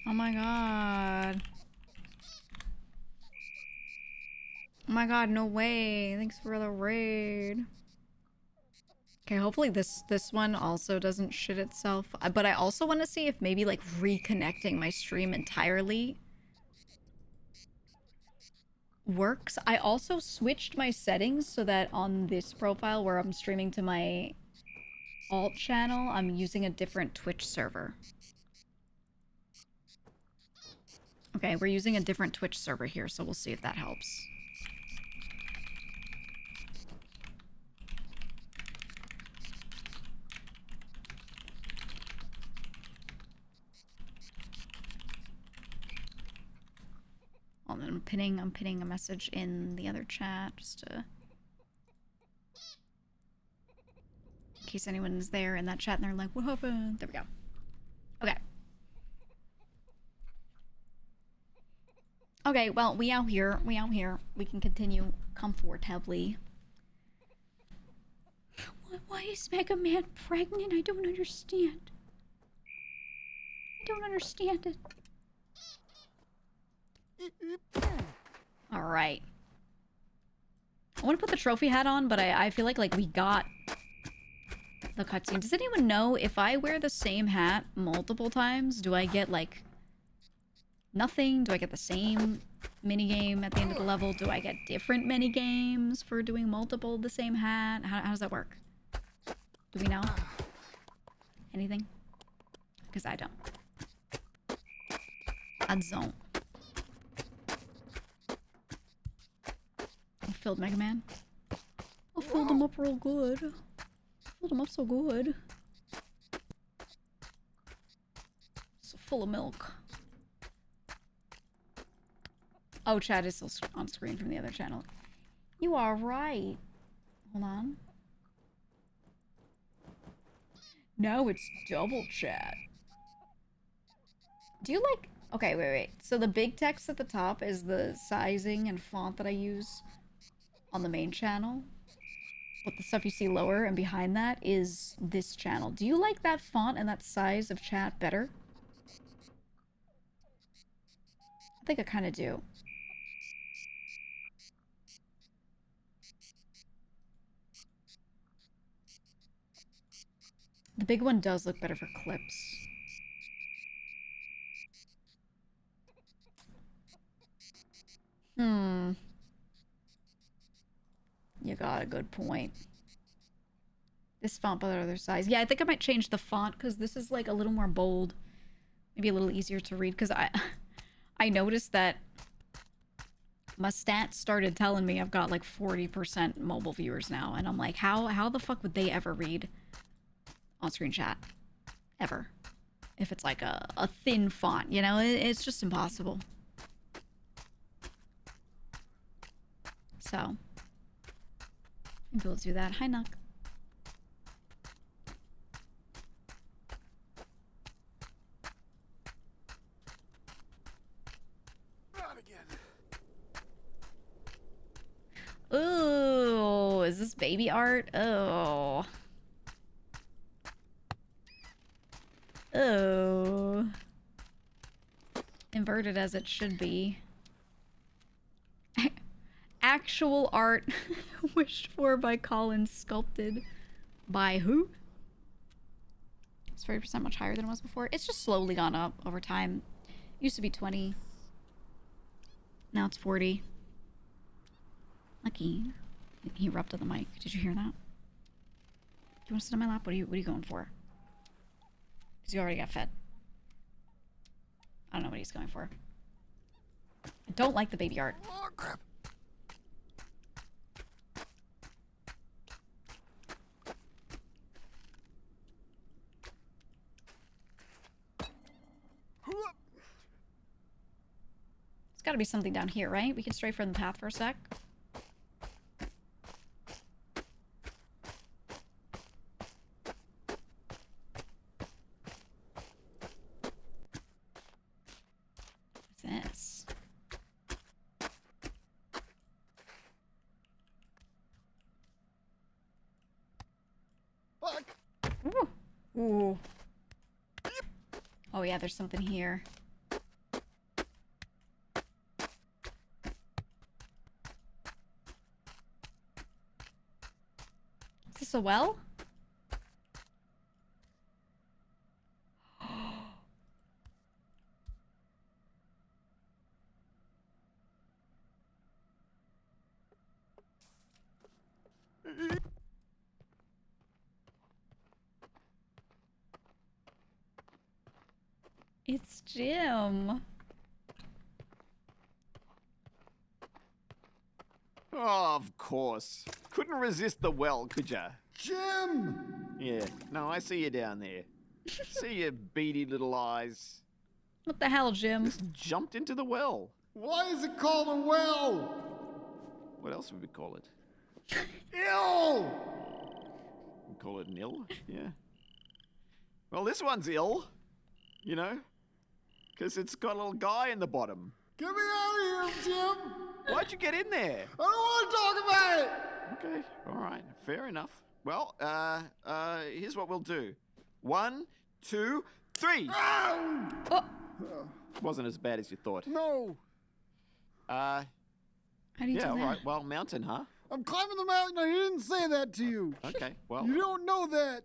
Oh my god. Oh my god, no way. Thanks for the raid. Okay, hopefully this one also doesn't shit itself. But I also want to see if maybe like reconnecting my stream entirely works. I also switched my settings so that on this profile where I'm streaming to my alt channel, I'm using a different Twitch server. Okay, we're using a different Twitch server here, so we'll see if that helps. Oh, then I'm pinning a message in the other chat just to, in case anyone's there in that chat and they're like, what happened? There we go. Okay. Okay, well, we out here. We out here. We can continue comfortably. Why is Mega Man pregnant? I don't understand. I don't understand it. Alright. I want to put the trophy hat on, but I feel like we got the cutscene. Does anyone know if I wear the same hat multiple times, do I get, like, nothing? Do I get the same minigame at the end of the level? Do I get different minigames for doing multiple of the same hat? How does that work? Do we know? Anything? Because I don't. I don't. I filled Mega Man. I filled him up real good. Filled him up so good. So full of milk. Oh, chat is still on screen from the other channel. You are right. Hold on. Now it's double chat. Do you like... Okay, wait. So the big text at the top is the sizing and font that I use on the main channel. But the stuff you see lower and behind that is this channel. Do you like that font and that size of chat better? I think I kind of do. The big one does look better for clips. You got a good point. This font by the other size. Yeah, I think I might change the font because this is like a little more bold. Maybe a little easier to read because I noticed that my stats started telling me I've got like 40% mobile viewers now. And I'm like, how the fuck would they ever read on-screen chat? Ever. If it's like a thin font, you know? It's just impossible. So, maybe we'll do that. Hi, Nuck. Ooh, is this baby art? Oh. Oh. Inverted as it should be. Actual art wished for by Colin, sculpted by who? It's 40% much higher than it was before. It's just slowly gone up over time. It used to be 20. Now it's 40. Lucky. He rubbed on the mic. Did you hear that? Do you want to sit on my lap? What are you going for? Because you already got fed. I don't know what he's going for. I don't like the baby art. Oh, crap. There's got to be something down here, right? We can stray from the path for a sec. What's this? Fuck. Ooh. Ooh. Oh yeah, there's something here. this a well? It's Jim. Oh, of course. Couldn't resist the well, could ya? Jim! Yeah, no, I see you down there. See your beady little eyes. What the hell, Jim? Just jumped into the well. Why is it called a well? What else would we call it? Ill! We call it an ill? Yeah. Well, this one's ill. You know? Because it's got a little guy in the bottom. Get me out of here, Jim! Why'd you get in there? I don't want to talk about it! Okay, alright, fair enough. Well, here's what we'll do. 1, 2, 3! Ow! Oh, Wasn't as bad as you thought. No! how do you do that? alright, well, mountain, huh? I'm climbing the mountain. I didn't say that to you. Okay, well, You don't know that.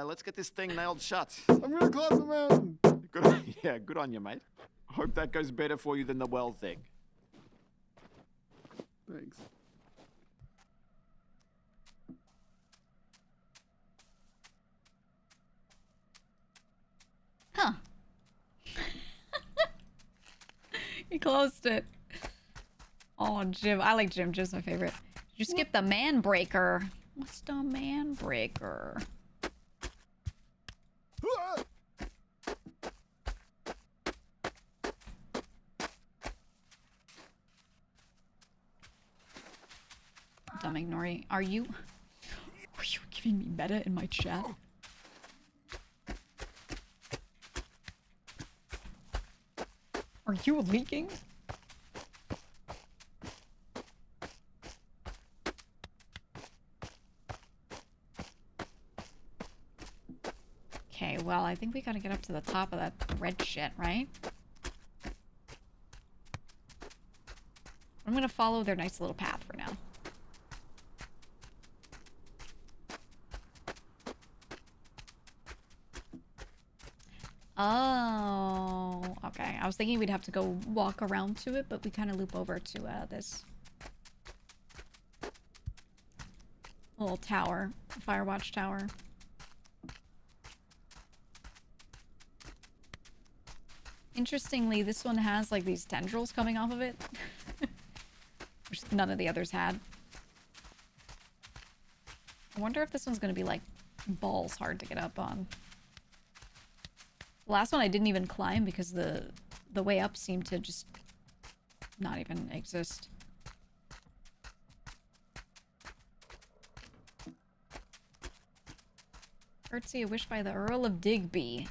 let's get this thing nailed shut. I'm gonna climb the mountain. Good on you, mate. Hope that goes better for you than the well thing. Thanks. Huh. He closed it. Oh, Jim. I like Jim. Jim's my favorite. You skipped the man breaker. What's the man breaker? Ah! Dumb ignoring. Are you giving me meta in my chat? Are you leaking? Okay, well, I think we gotta get up to the top of that red shit, right? I'm gonna follow their nice little path for now. Oh, okay. I was thinking we'd have to go walk around to it, but we kind of loop over to this little tower, Firewatch tower. Interestingly, this one has like these tendrils coming off of it, which none of the others had. I wonder if this one's gonna be like balls hard to get up on. The last one I didn't even climb because the way up seemed to just not even exist. Curtsy, a wish by the Earl of Digby.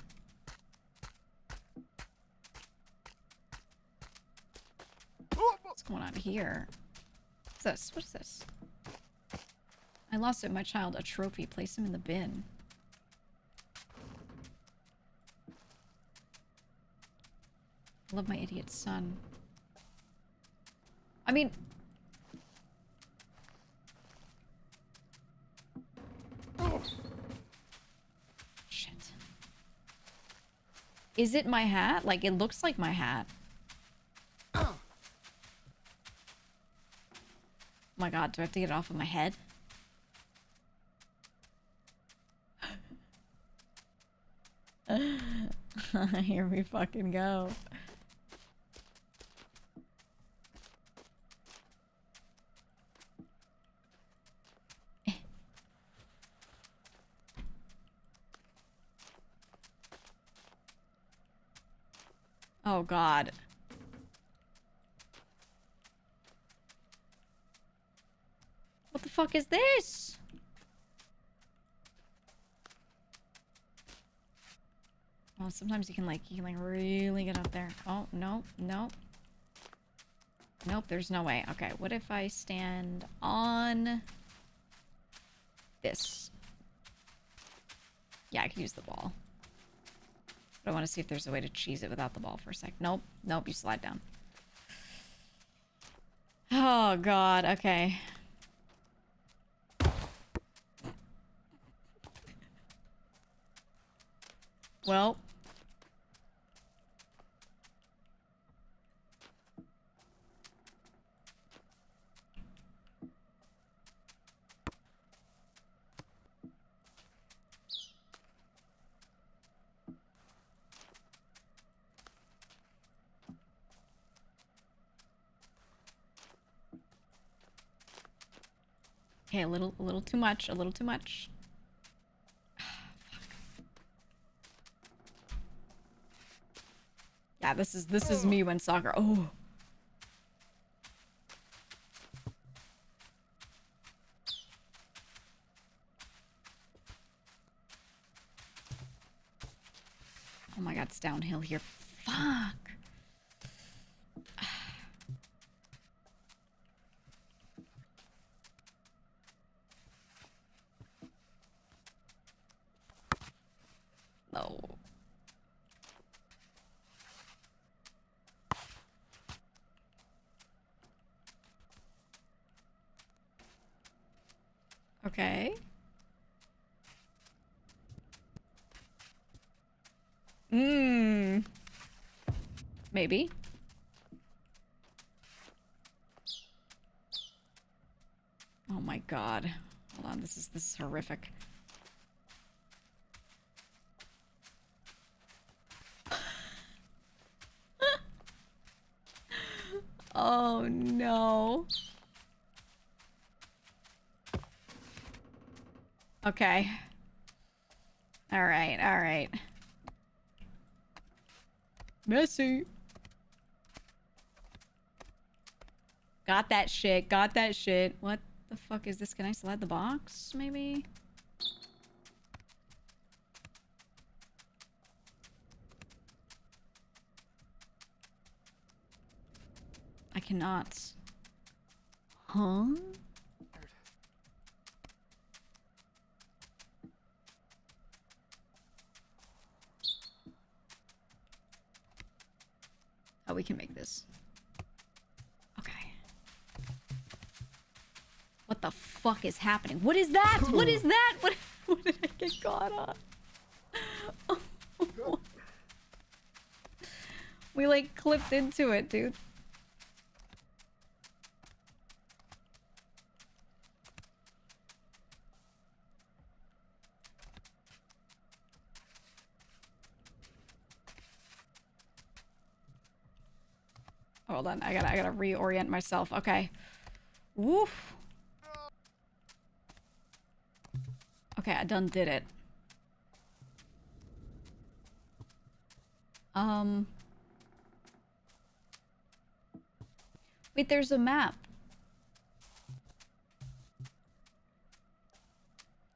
What's going on here? What's this? What is this? I lost it, my child. A trophy. Place him in the bin. I love my idiot son. I mean... Oh. Shit. Is it my hat? Like, it looks like my hat. Oh my god, do I have to get it off of my head? Here we fucking go. Oh god. What the fuck is this? Oh, sometimes you can like really get up there. Oh, no, no. Nope, there's no way. Okay, what if I stand on this? Yeah, I could use the ball. But I want to see if there's a way to cheese it without the ball for a sec. Nope, nope, you slide down. Oh, God, okay. Well. Okay, a little too much, a little too much. Yeah, this is me when soccer. Oh. Oh my god, it's downhill here. Fuck. No. Okay. Maybe. Oh my god. Hold on, this is horrific. Oh no. Okay. All right, all right. Messy. Got that shit, got that shit. What the fuck is this? Can I slide the box, maybe? I cannot. Huh? Oh, we can make this. Okay. What the fuck is happening? What is that? What is that? What did I get caught on? We like clipped into it, dude. Hold on, I gotta reorient myself. Okay. Woof. Okay, I done did it. Wait, there's a map.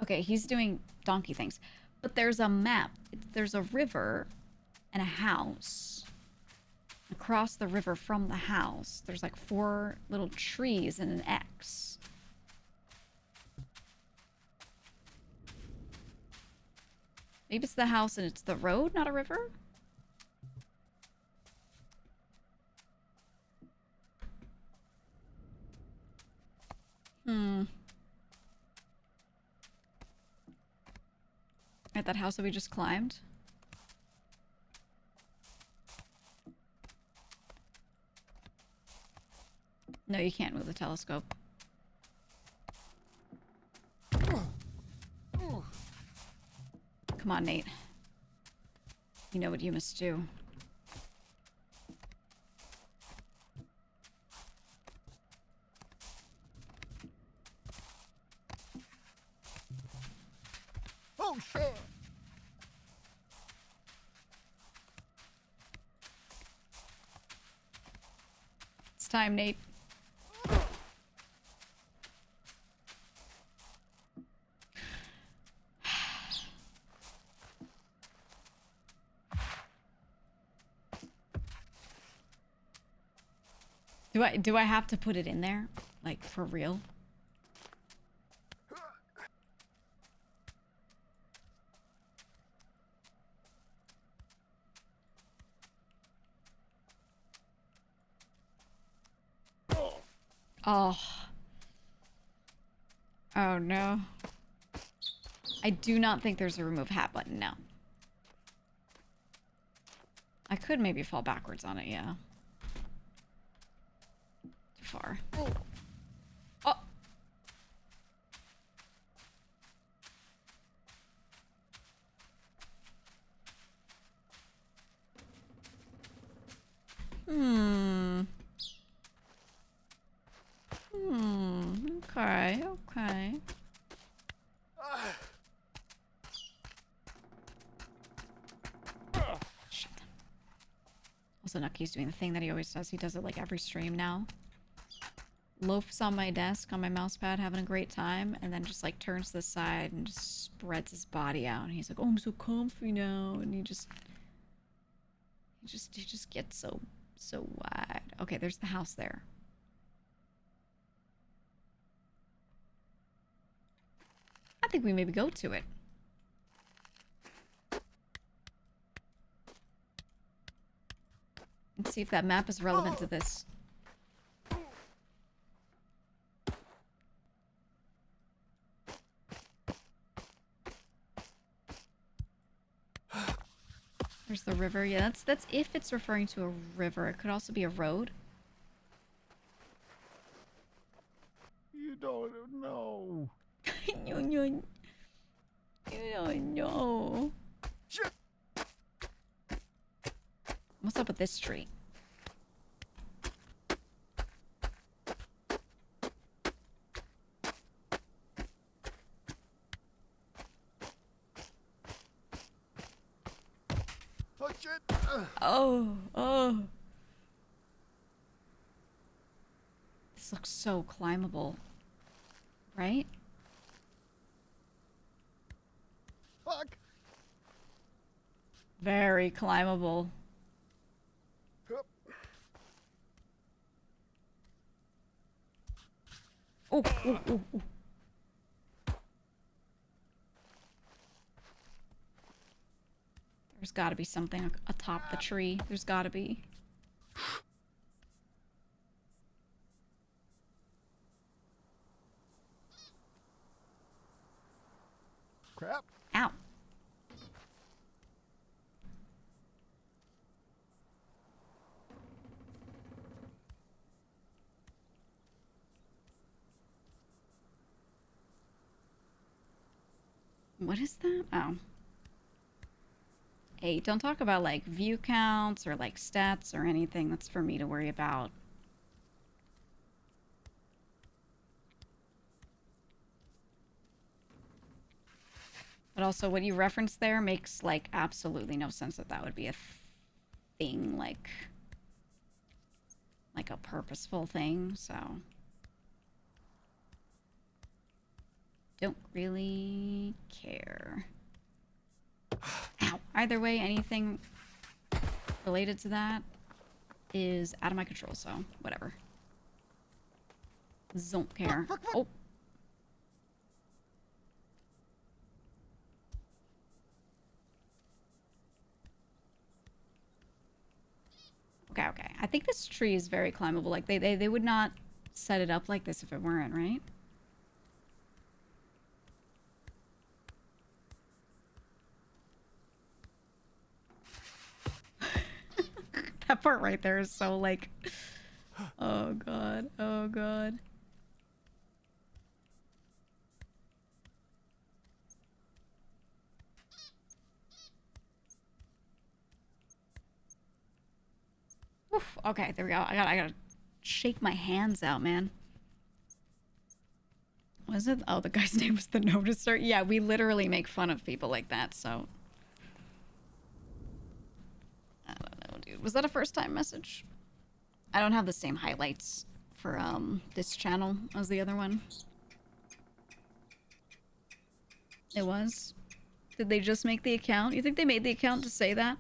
Okay, he's doing donkey things. But there's a map. There's a river and a house. Across the river from the house, there's like 4 little trees and an X. Maybe it's the house and it's the road, not a river? At that house that we just climbed? No, you can't move the telescope. Come on, Nate. You know what you must do. Oh, shit. It's time, Nate. Do I have to put it in there? Like, for real? Oh. Oh no. I do not think there's a remove hat button now. could maybe fall backwards on it, yeah. Too far. Oh! Okay, okay. Shit. Also, Nucky's doing the thing that he always does. He does it like every stream now. Loafs on my desk on my mouse pad, having a great time, and then just like turns to the side and just spreads his body out. And he's like, "Oh, I'm so comfy now," and he just gets so wide. Okay, there's the house there. I think we maybe go to it. And see if that map is relevant to this. There's the river. Yeah, that's if it's referring to a river. It could also be a road. You don't know. You don't know. Shit. What's up with this tree? Oh shit. Oh. This looks so climbable. Right? Fuck. Very climbable. Hup. Oh. There's gotta be something atop the tree. There's gotta be. Crap. Ow. What is that? Oh. Hey, don't talk about like view counts or like stats or anything. That's for me to worry about. But also what you referenced there makes like absolutely no sense that that would be a thing, like a purposeful thing, so don't really care. Ow. Either way, anything related to that is out of my control, so whatever. Don't care. Oh. Okay. I think this tree is very climbable. Like, they would not set it up like this if it weren't, right? That part right there is so, like... Oh, God. Oh, God. Oof. Okay, there we go. I gotta shake my hands out, man. Was it? Oh, the guy's name was the Noticer. Yeah, we literally make fun of people like that, so... I don't know, dude. Was that a first-time message? I don't have the same highlights for, this channel as the other one. It was? Did they just make the account? You think they made the account to say that?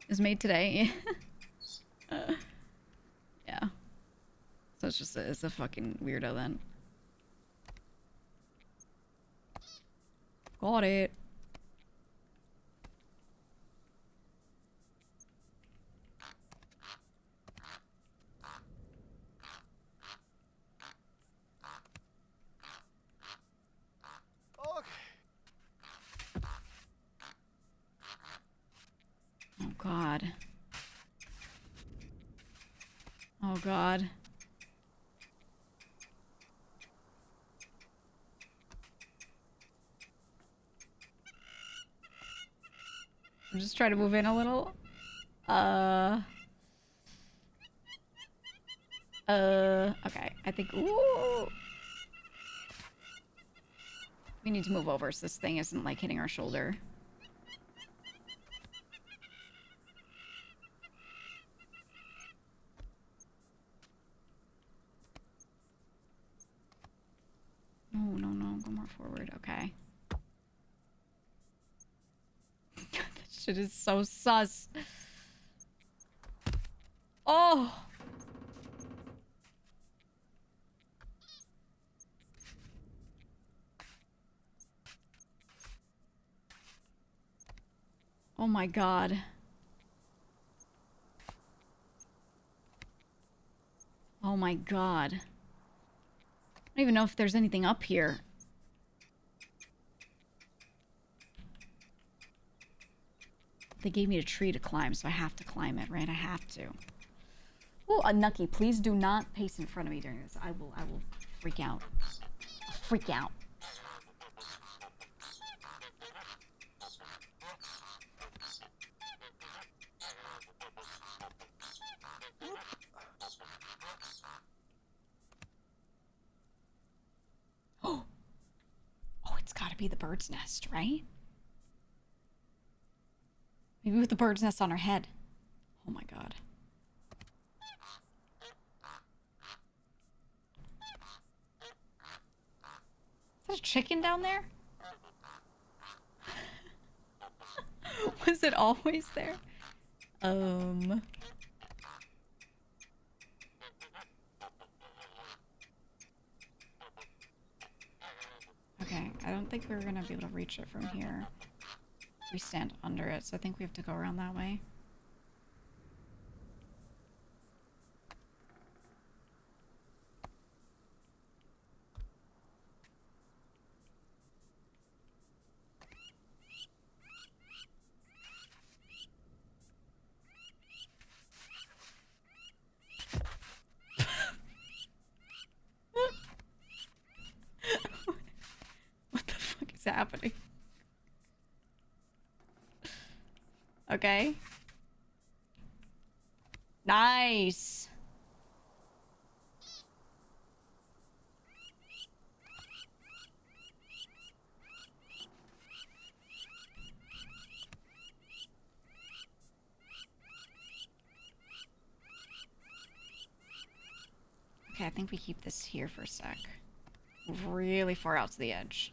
It was made today? Yeah. So it's a fucking weirdo then. Got it. Oh, God. God. I'm just trying to move in a little. Okay. I think, ooh. We need to move over so this thing isn't, like, hitting our shoulder. No, no, no. Go more forward. Okay. This shit is so sus. Oh! Oh my God. Oh my God. I don't even know if there's anything up here. They gave me a tree to climb, so I have to climb it, right? I have to. Oh, a Nucky, please do not pace in front of me during this. I will freak out. Freak out. Oh, it's gotta be the bird's nest, right? Maybe with the bird's nest on her head. Oh my God. Is that a chicken down there? Was it always there? Okay, I don't think we're gonna be able to reach it from here. We stand under it, so I think we have to go around that way. What the fuck is happening? Okay. Nice. Okay, I think we keep this here for a sec. Really far out to the edge.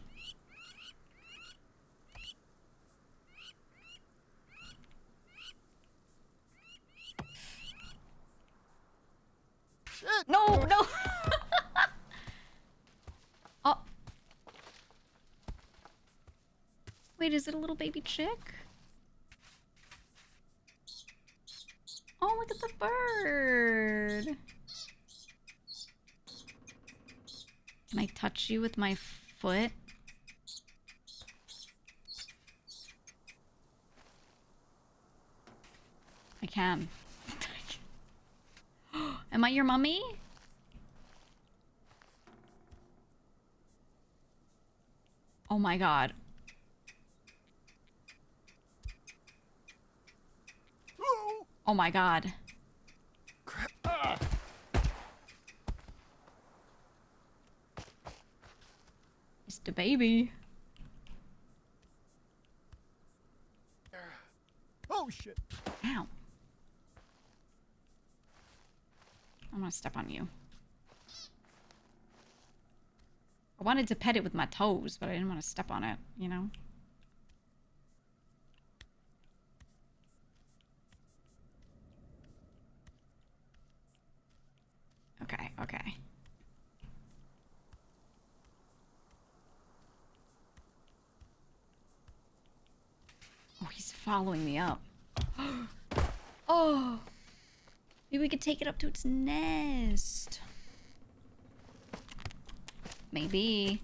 Shit! No, no! Oh. Wait, is it a little baby chick? Oh, look at the bird. Can I touch you with my foot? I can. Am I your mummy? Oh my God. Whoa! Oh my God. Crap. It's the baby. Oh shit! Ow. I'm gonna step on you. I wanted to pet it with my toes, but I didn't want to step on it, you know? Okay, okay. Oh, he's following me up. Oh! Maybe we could take it up to its nest. Maybe.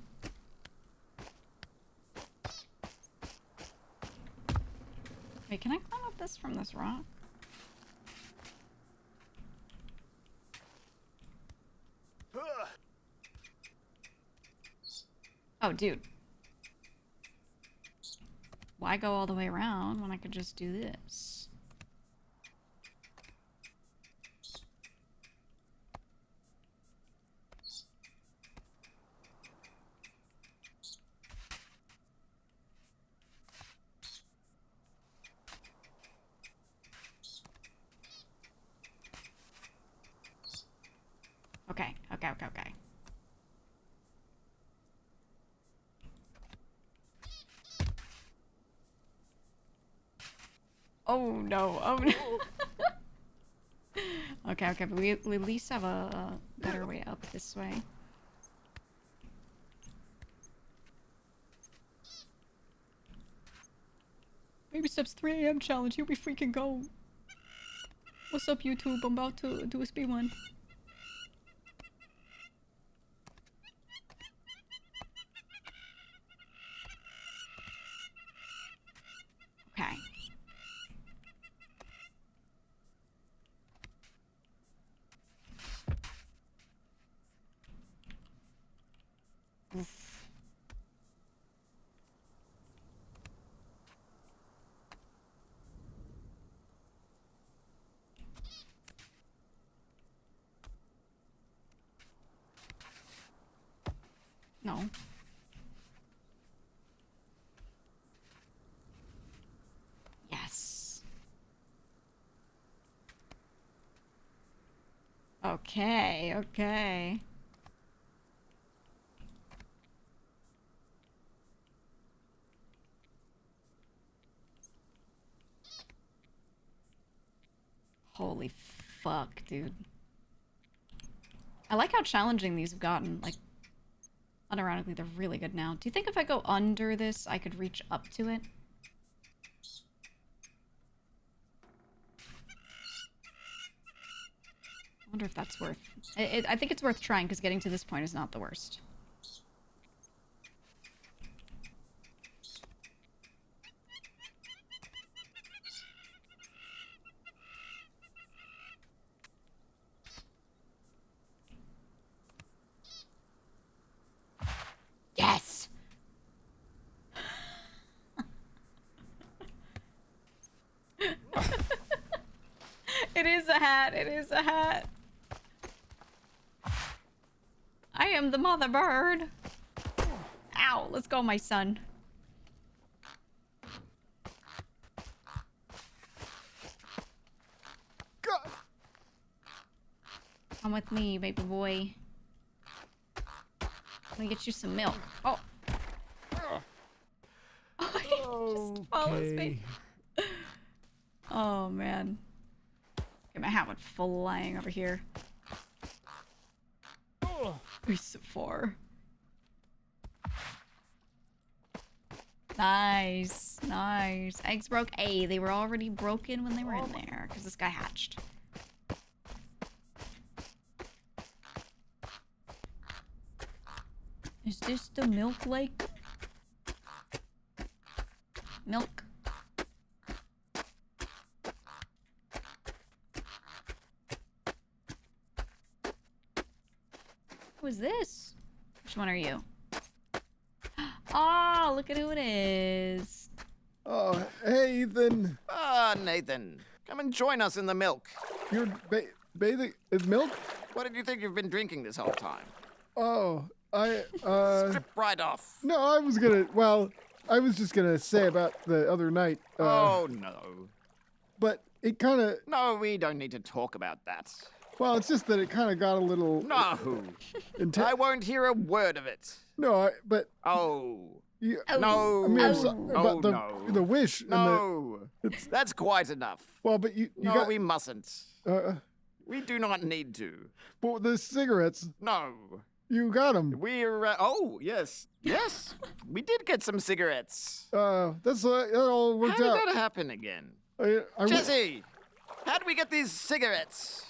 Wait, can I climb up this from this rock? Oh, dude. Why go all the way around when I could just do this? Okay. Oh no, oh no. Okay, but we at least have a better way up this way. Baby steps 3 a.m. challenge, here we freaking go. What's up, YouTube? I'm about to do a speed one. Okay. Oof. No. Yes. Okay. Holy fuck, dude. I like how challenging these have gotten. Like, unironically, they're really good now. Do you think if I go under this, I could reach up to it? I wonder if that's worth... I think it's worth trying, because getting to this point is not the worst. Yes! It is a hat. It is a hat. I am the mother bird. Ow. Let's go, my son. God. Come with me, baby boy. Let me get you some milk. Oh. Oh, he just follows me. Oh, man. Okay, my hat went flying over here. He's so far. Nice. Eggs broke. Hey, they were already broken when they were in there, because this guy hatched. Is this the milk lake? Milk. Who is this? Which one are you? Oh, look at who it is. Oh, hey, Ethan. Ah, Nathan. Come and join us in the milk. You're bathing in milk? What did you think you've been drinking this whole time? Oh, Strip right off. No, I was just gonna say about the other night. Oh, no. But it kind of, No, we don't need to talk about that. well, it's just that it kind of got a little No. intense. I won't hear a word of it. No, but Oh. you, No. I mean, I'm Oh. about the no. the wish and the, No. it's, That's quite enough. well, but you No, got we mustn't. We do not need to. but the cigarettes, No. you got them. We're, oh, yes. Yes. We did get some cigarettes. That all How worked did out. that happen again? I Jesse! How did we get these cigarettes?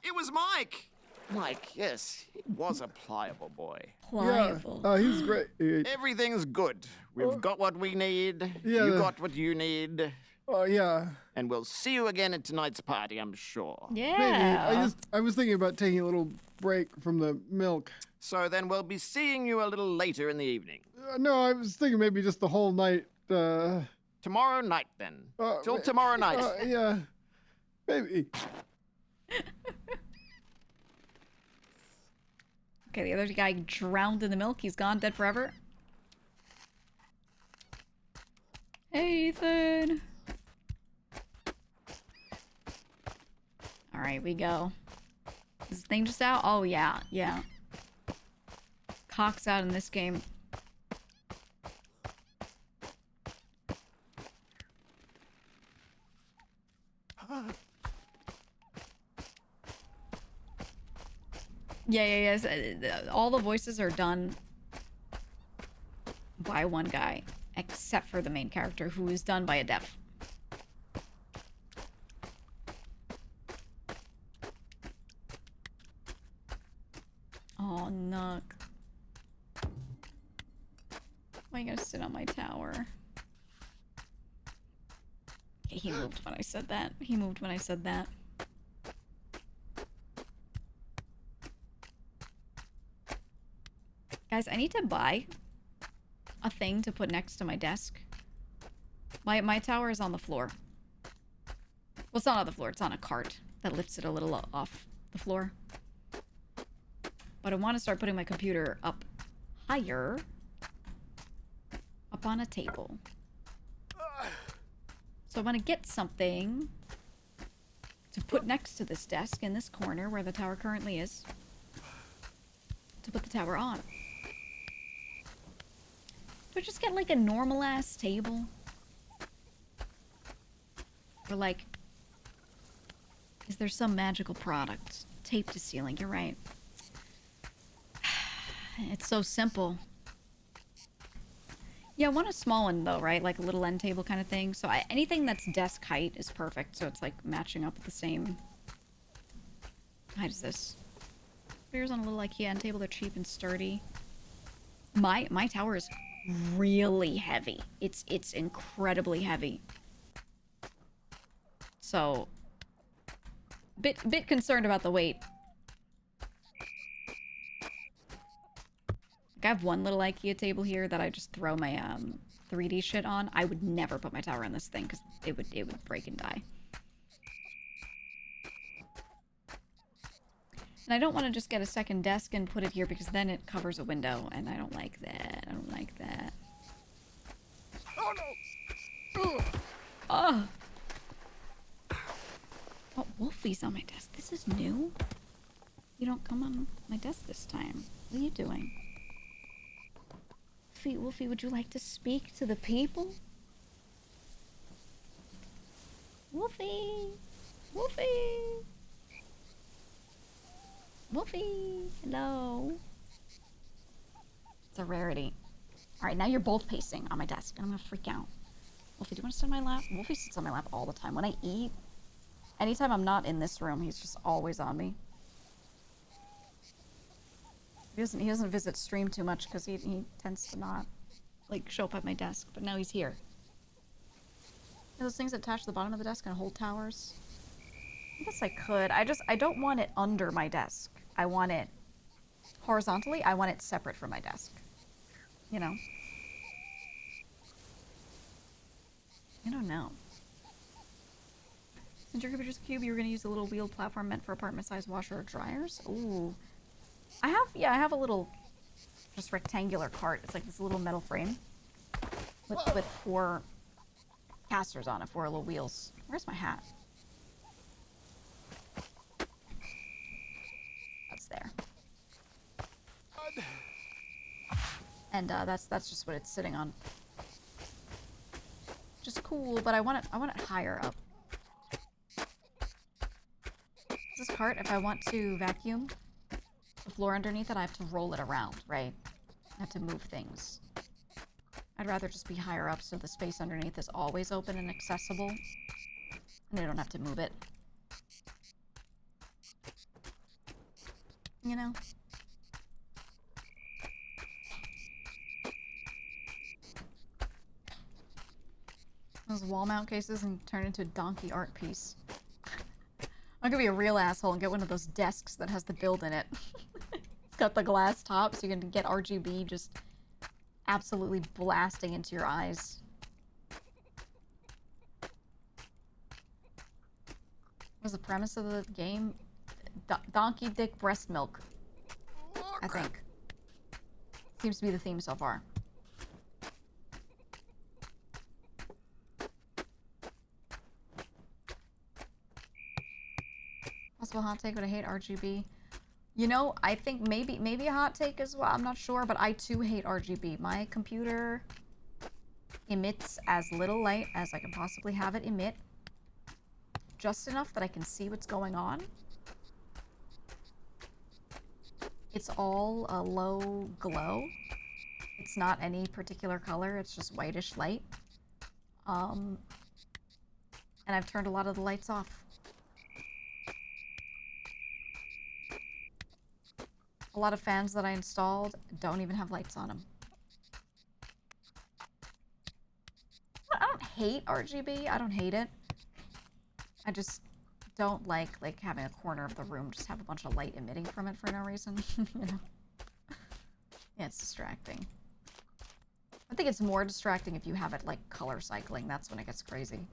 It was Mike. Mike, yes. He was a pliable boy. Pliable. Yeah, he's great. Everything's good. We've got what we need. Yeah, You got what you need. Oh, yeah. And we'll see you again at tonight's party, I'm sure. Yeah. Maybe. I was thinking about taking a little break from the milk. So then we'll be seeing you a little later in the evening. No, I was thinking maybe just the whole night. Tomorrow night, then. Till tomorrow night. Yeah. Maybe. Okay, the other guy drowned in the milk. He's gone, dead forever. Hey, Ethan. All right, we go. Is this thing just out? Oh, yeah, yeah. Cock's out in this game. Yeah. All the voices are done by one guy, except for the main character, who is done by a deaf. Oh, Nook. Why are you gonna sit on my tower? Okay, he moved when I said that. He moved when I said that. Guys, I need to buy a thing to put next to my desk. My tower is on the floor. Well, it's not on the floor. It's on a cart that lifts it a little off the floor. But I want to start putting my computer up higher. Up on a table. So I want to get something to put next to this desk in this corner where the tower currently is. To put the tower on. Do I just get like a normal ass table? Or like, is there some magical product taped to ceiling? You're right. It's so simple. Yeah, I want a small one though, right? Like a little end table kind of thing. So anything that's desk height is perfect. So it's like matching up with the same height as this. Figures on a little IKEA end table. They're cheap and sturdy. My tower is really heavy. It's incredibly heavy. So bit concerned about the weight. Like I have one little IKEA table here that I just throw my 3D shit on. I would never put my tower on this thing because it would break and die. And I don't want to just get a second desk and put it here because then it covers a window, and I don't like that. I don't like that. Oh no! Oh! Oh, Wolfie's on my desk. This is new. You don't come on my desk this time. What are you doing? Wolfie, would you like to speak to the people? Wolfie! Wolfie! Wolfie! Hello! It's a rarity. Alright, now you're both pacing on my desk, and I'm gonna freak out. Wolfie, do you want to sit on my lap? Wolfie sits on my lap all the time. When I eat, anytime I'm not in this room, he's just always on me. He doesn't visit stream too much because he tends to not like show up at my desk, but now he's here. Those things that attach to the bottom of the desk and hold towers. I guess I could. I don't want it under my desk. I want it horizontally. I want it separate from my desk. You know? I don't know. Since your computer's a cube, you were going to use a little wheeled platform meant for apartment-sized washer or dryers? Ooh. I have a little, just rectangular cart. It's like this little metal frame with 4 casters on it, 4 little wheels. Where's my hat? That's there. And that's just what it's sitting on. Just cool, but I want it higher up. This cart, if I want to vacuum the floor underneath it, I have to roll it around, right? I have to move things. I'd rather just be higher up so the space underneath is always open and accessible. And I don't have to move it. You know? Those wall mount cases and turn into a donkey art piece. I'm gonna be a real asshole and get one of those desks that has the build in it. It's got the glass top so you can get RGB just absolutely blasting into your eyes. What was the premise of the game? Donkey dick breast milk. I think. Seems to be the theme so far. Possible hot take, but I hate RGB. You know, I think maybe a hot take as well. I'm not sure, but I too hate RGB. My computer emits as little light as I can possibly have it emit. Just enough that I can see what's going on. It's all a low glow. It's not any particular color, it's just whitish light. And I've turned a lot of the lights off. A lot of fans that I installed don't even have lights on them. I don't hate RGB, I don't hate it. I just don't like having a corner of the room just have a bunch of light emitting from it for no reason, you know? Yeah, it's distracting. I think it's more distracting if you have it like color cycling. That's when it gets crazy.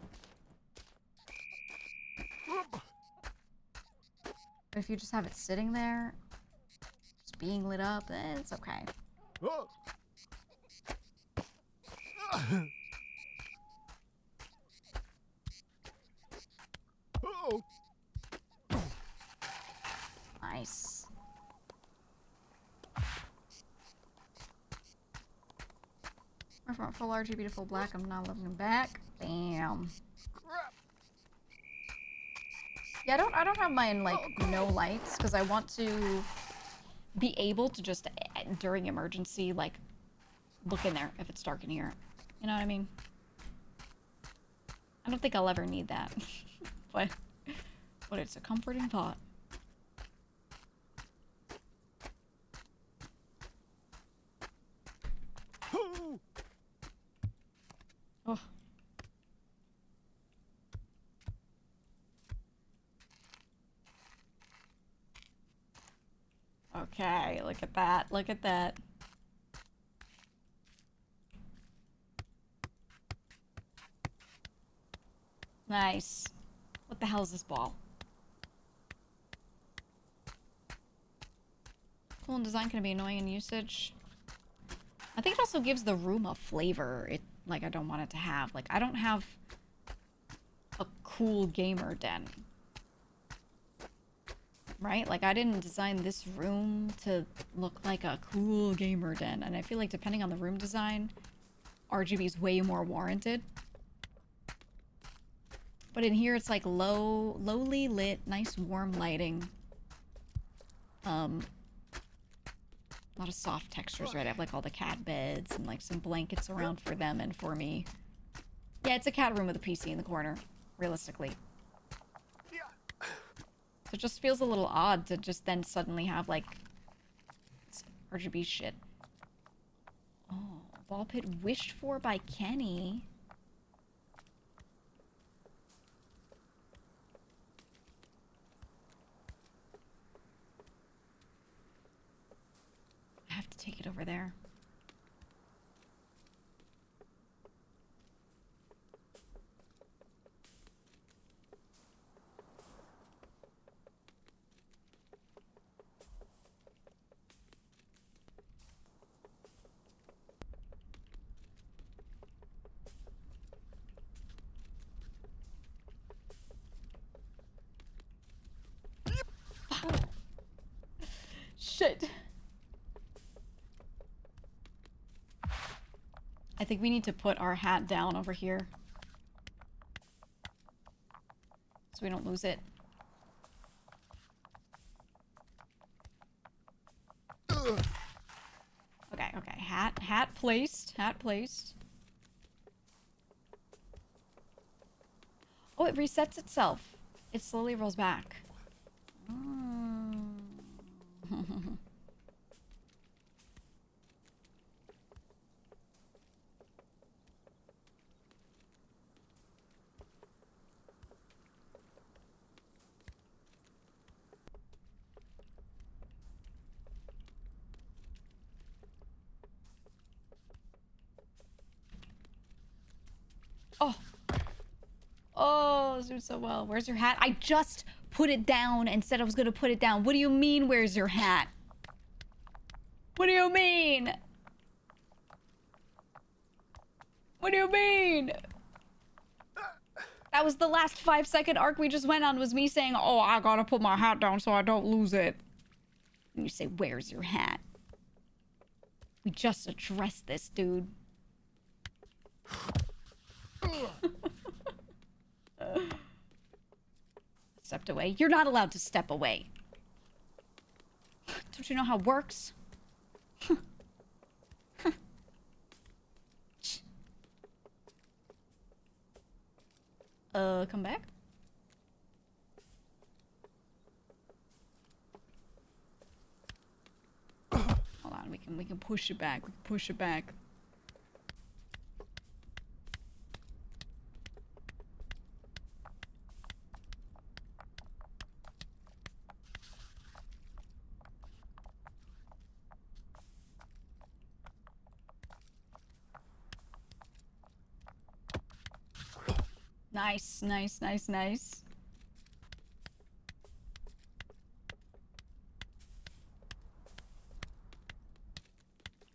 But if you just have it sitting there, just being lit up, then it's okay. Nice. From full RGB to full black, I'm not looking back. Damn. Yeah, I don't have mine like no lights because I want to be able to just during emergency like look in there if it's dark in here. You know what I mean? I don't think I'll ever need that, but it's a comforting thought. Oh. Okay, look at that. Look at that. Nice. What the hell is this ball? Cool in design, can be annoying in usage. I think it also gives the room a flavor. Like I don't want it to have. Like I don't have a cool gamer den. Right? Like I didn't design this room to look like a cool gamer den. And I feel like depending on the room design, RGB is way more warranted. But in here it's like lowly lit, nice warm lighting. A lot of soft textures, right? I have like all the cat beds and like some blankets around for them and for me. Yeah, it's a cat room with a PC in the corner, realistically. So it just feels a little odd to just then suddenly have like RGB shit. Oh, ball pit wished for by Kenny. I have to take it over there. Shit. I think we need to put our hat down over here. So we don't lose it. Okay, okay. Hat placed. Hat placed. Oh, it resets itself. It slowly rolls back. doing so well. Where's your hat? I just put it down and said I was gonna put it down. What do you mean, where's your hat? What do you mean? What do you mean? That was the last 5-second arc we just went on, was me saying, oh, I gotta put my hat down so I don't lose it. And you say, where's your hat? We just addressed this, dude. Stepped away. You're not allowed to step away. Don't you know how it works? Come back? Hold on, we can push it back. We can push it back. Nice, nice, nice, nice.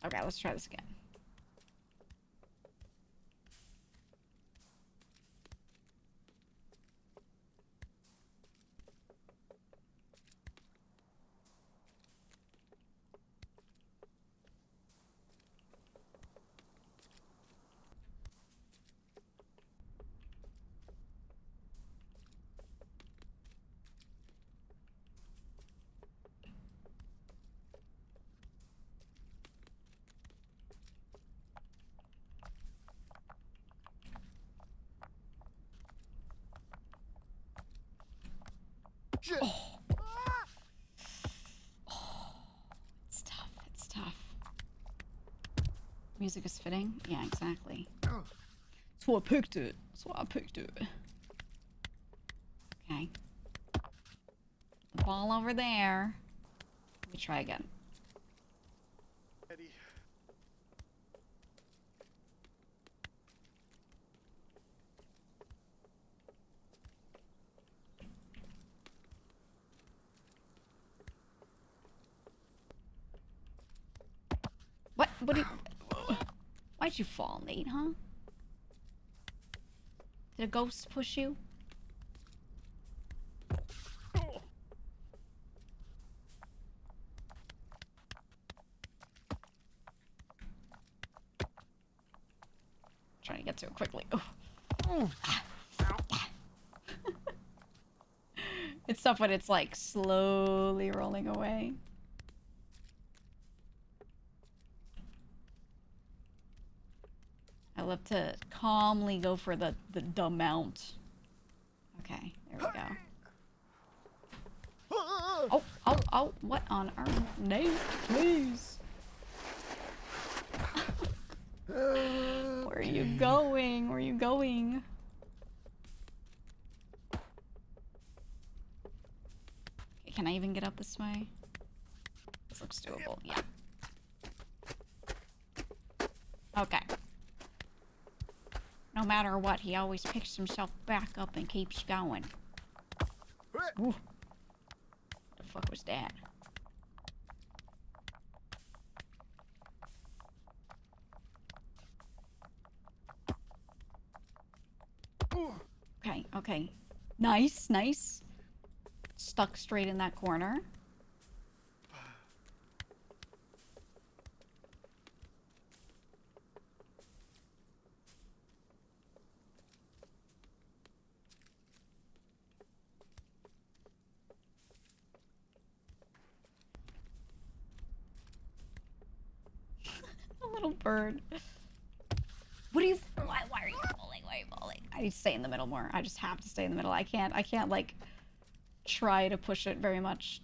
Okay, let's try this again. Oh. Oh. It's tough. It's tough. Music is fitting? Yeah, exactly. That's why I picked it. That's why I picked it. Okay. The ball over there. Let me try again. Eddie. What? What do you... Why'd you fall, Nate, huh? Did a ghost push you? Trying to get to it quickly. Oh. It's tough when it's like slowly rolling away. I love to calmly go for the mount. Okay, there we go. Oh, oh, oh, what on earth? Nate, please. Where are you going? Where are you going? Okay, can I even get up this way? This looks doable, yeah. Okay. No matter what, he always picks himself back up and keeps going. Ooh. What the fuck was that? Okay, okay. Nice, nice. Stuck straight in that corner. A little bird. What are you... Why are you falling? Why are you falling? I need to stay in the middle more. I just have to stay in the middle. I can't like, try to push it very much.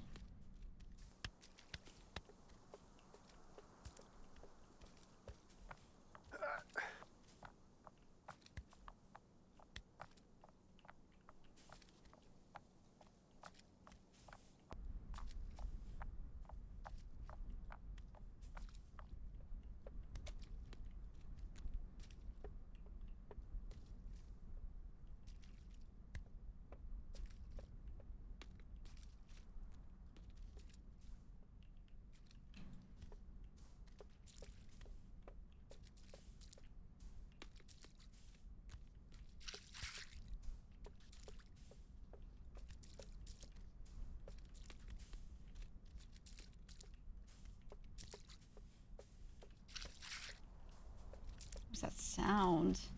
sound? This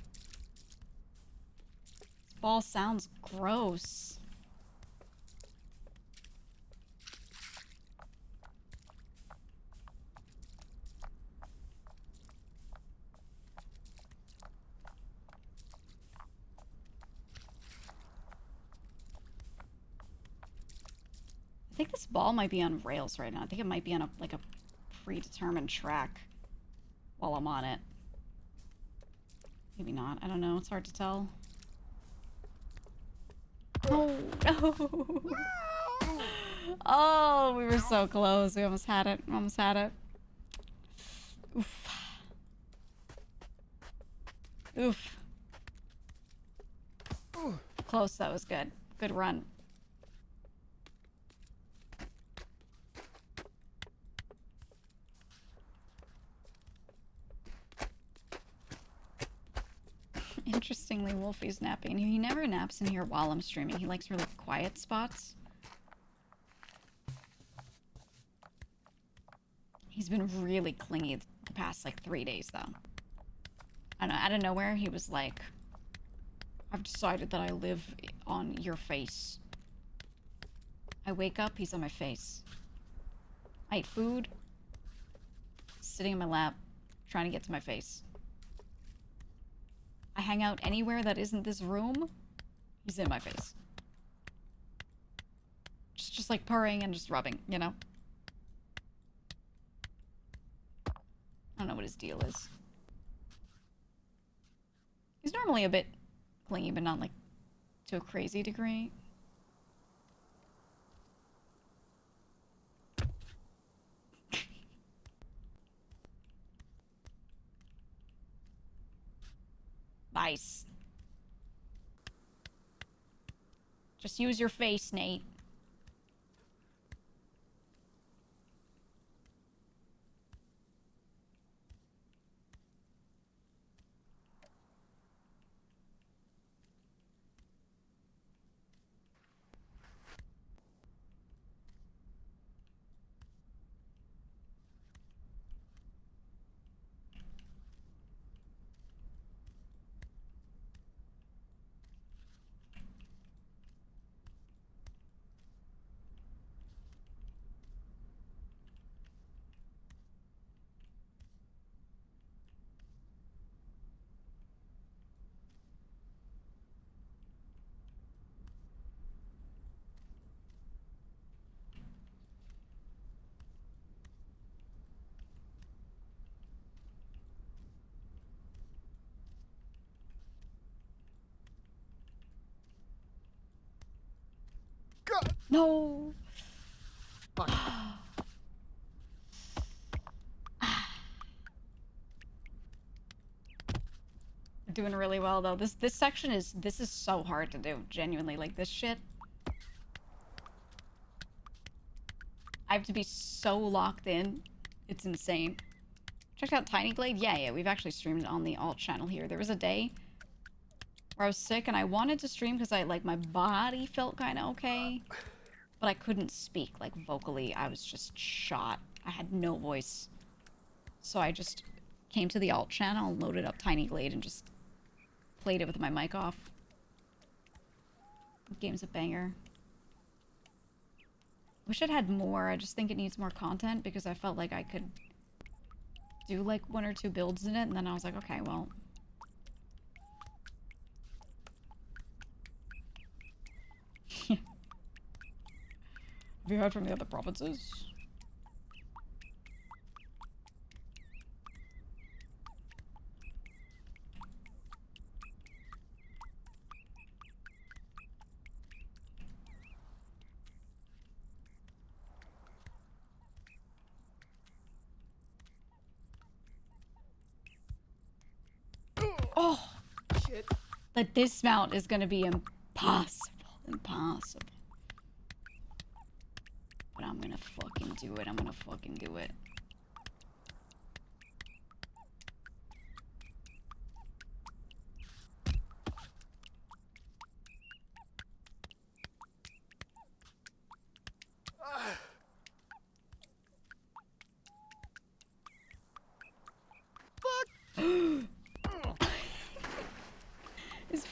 ball sounds gross. I think this ball might be on rails right now. I think it might be on a like a predetermined track while I'm on it. Maybe not. I don't know. It's hard to tell. Oh, no. Oh, we were so close. We almost had it. Almost had it. Oof. Oof. Close. That was good. Good run. Interestingly, Wolfie's napping. He never naps in here while I'm streaming. He likes really quiet spots. He's been really clingy the past, like, 3 days, though. I don't know, out of nowhere, he was like, I've decided that I live on your face. I wake up, he's on my face. I eat food, sitting in my lap, trying to get to my face. I hang out anywhere that isn't this room, he's in my face. Just like purring and just rubbing, you know? I don't know what his deal is. He's normally a bit clingy, but not like to a crazy degree. Nice. Just use your face, Nate. God. No. Fuck. Doing really well though. This section is so hard to do. Genuinely, like this shit. I have to be so locked in. It's insane. Checked out Tiny Glade? Yeah, we've actually streamed on the alt channel here. There was a day where I was sick and I wanted to stream because my body felt kind of okay, but I couldn't speak, like vocally. I was just shot. I had no voice. So I just came to the alt channel, loaded up Tiny Glade and just played it with my mic off. The game's a banger. Wish it had more. I just think it needs more content because I felt like I could do like 1 or 2 builds in it, and then I was like, okay, well. Have you heard from the other provinces? Oh! Shit. Like, this mount is gonna be impossible. Impossible. But I'm gonna fucking do it. I'm gonna fucking do it.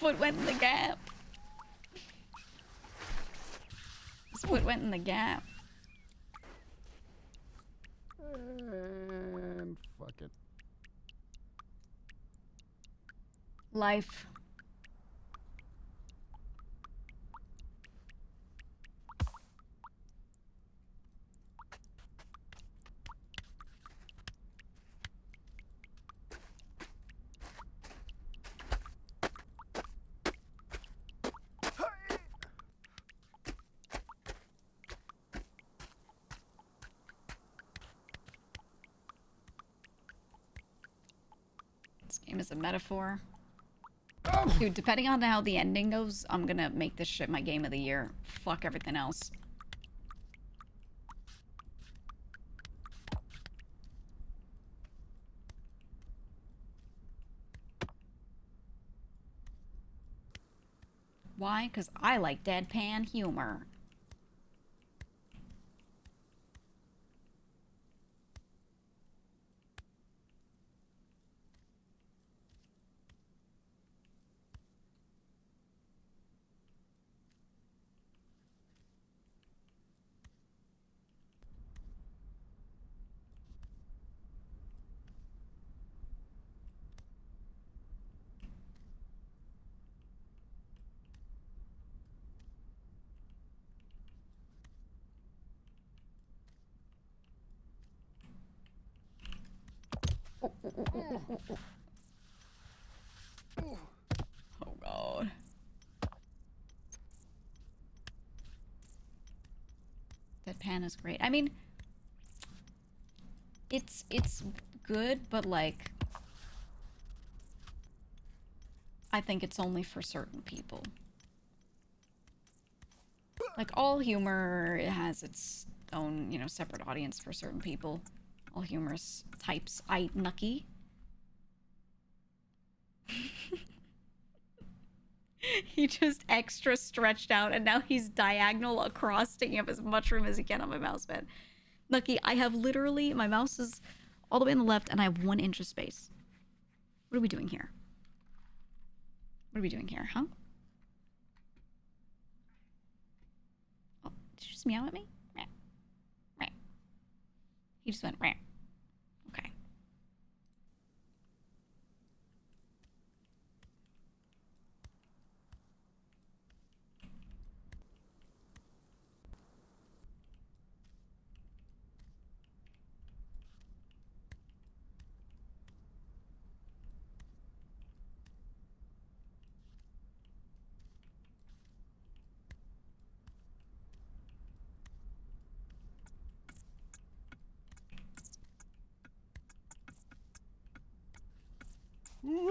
foot went in the gap. His foot went in the gap. And fuck it. Life. This game is a metaphor. Dude, depending on how the ending goes, I'm gonna make this shit my game of the year. Fuck everything else. Why? Because I like deadpan humor. Oh god. Deadpan is great. I mean, it's good, but like I think it's only for certain people. Like all humor has its own, you know, separate audience for certain people. All humorous types. Nucky. He just extra stretched out and now he's diagonal across, taking up as much room as he can on my mouse pad. Nucky, I have literally, my mouse is all the way on the left and I have 1 inch of space. What are we doing here? What are we doing here, huh? Oh, did you just meow at me? Meow. Meow. He just went meow. Okay.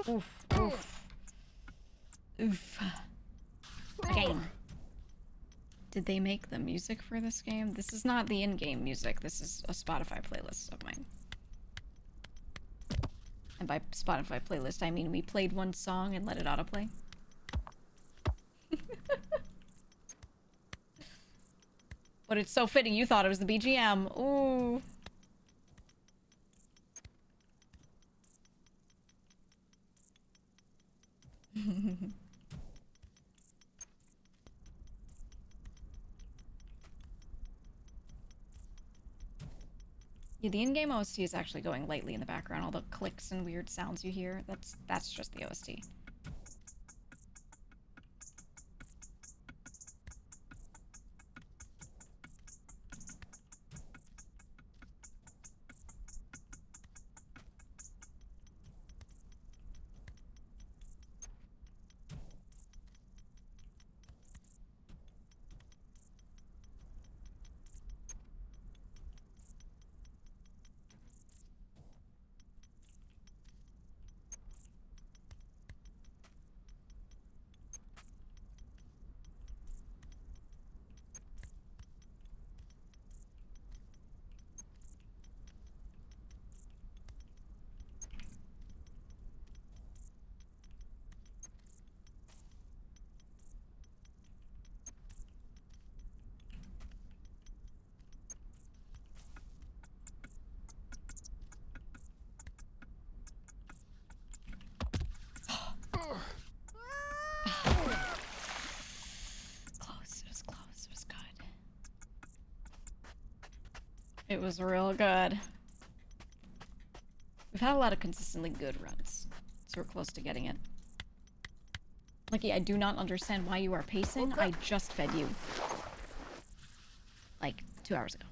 Oof, oof. Oof. Game. Did they make the music for this game? This is not the in-game music. This is a Spotify playlist of mine. And by Spotify playlist, I mean we played one song and let it autoplay. But it's so fitting you thought it was the BGM. Ooh. Yeah, the in-game OST is actually going lightly in the background. All the clicks and weird sounds you hear, that's just the OST. It was real good. We've had a lot of consistently good runs, so we're close to getting it. Lucky, I do not understand why you are pacing. I just fed you. Like, 2 hours ago.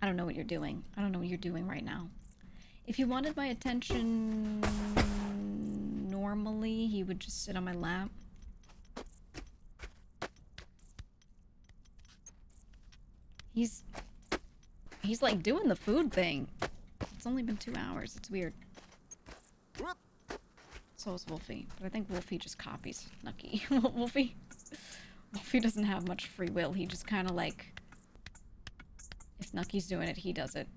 I don't know what you're doing. I don't know what you're doing right now. If you wanted my attention normally, he would just sit on my lap. He's like doing the food thing. It's only been 2 hours. It's weird. So is Wolfie. But I think Wolfie just copies Nucky. Wolfie doesn't have much free will. He just kind of like... If Nucky's doing it, he does it.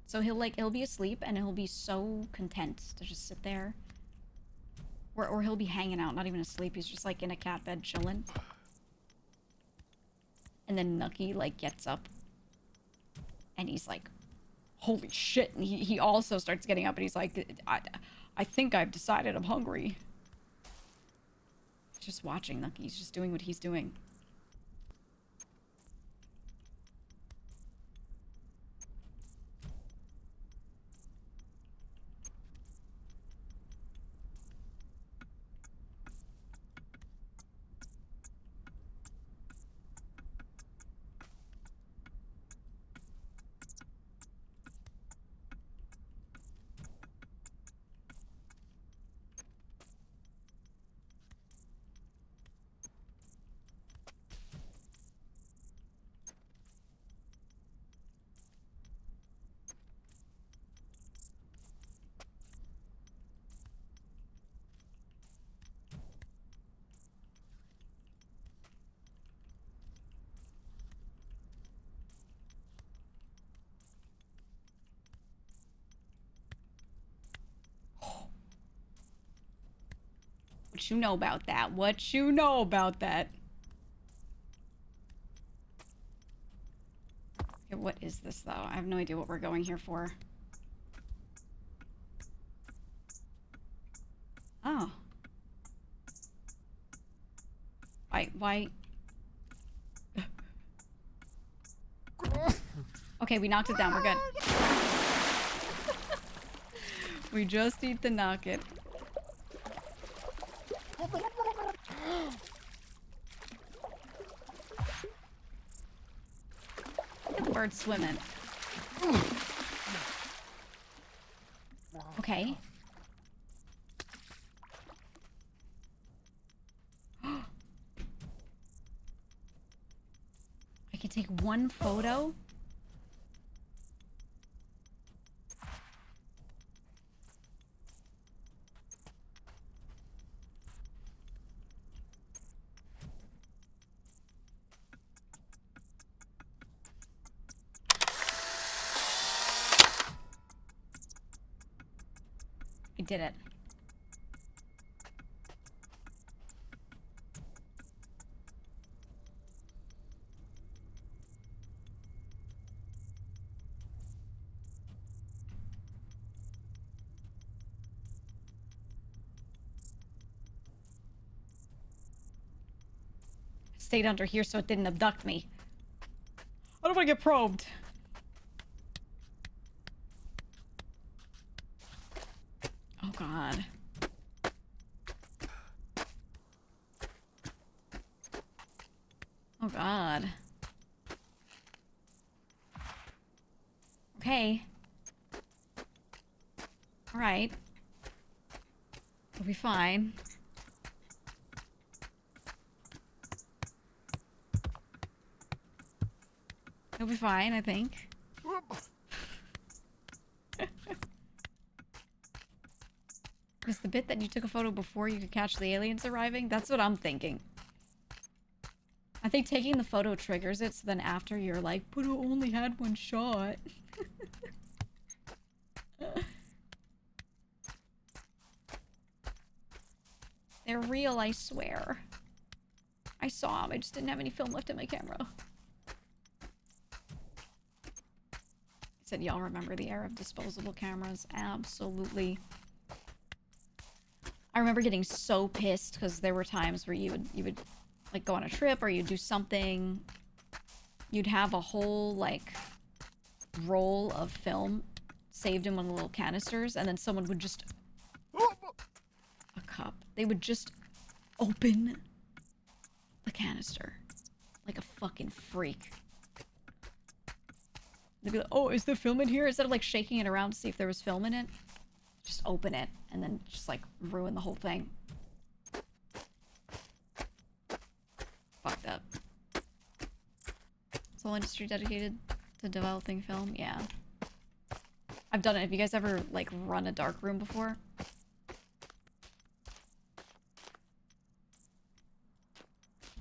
So he'll be asleep and he'll be so content to just sit there. Or he'll be hanging out, not even asleep. He's just like in a cat bed chilling. And then Nucky like gets up and he's like, holy shit. And he also starts getting up and he's like, I think I've decided I'm hungry. Just watching Nucky. He's just doing what he's doing. What you know about that? What you know about that? Okay, what is this, though? I have no idea what we're going here for. Oh. Why? Okay, we knocked it down. We're good. We just need to knock it. Look at the bird swimming. Okay. I can take one photo? I did it. Stayed under here so it didn't abduct me. I don't want to get probed. Oh god. Oh god. Okay. Alright. We'll be fine. He'll be fine, I think. Because the bit that you took a photo before you could catch the aliens arriving, that's what I'm thinking. I think taking the photo triggers it, so then after you're like, but I only had one shot. They're real, I swear. I saw them, I just didn't have any film left in my camera. Said y'all remember the era of disposable cameras. Absolutely. I remember getting so pissed because there were times where you would like go on a trip or you'd do something. You'd have a whole like roll of film saved in one of the little canisters, and then someone would just a cup. They would just open the canister like a fucking freak. They'd be like, "Oh, is there film in here?" Instead of like shaking it around to see if there was film in it, just open it and then just like ruin the whole thing. Fucked up. Is the whole industry dedicated to developing film? Yeah. I've done it. Have you guys ever like run a dark room before?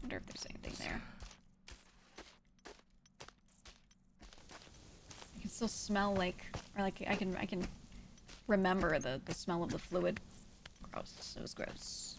Wonder if there's anything there. I can still smell like, or like I can remember the smell of the fluid. Gross. It was gross.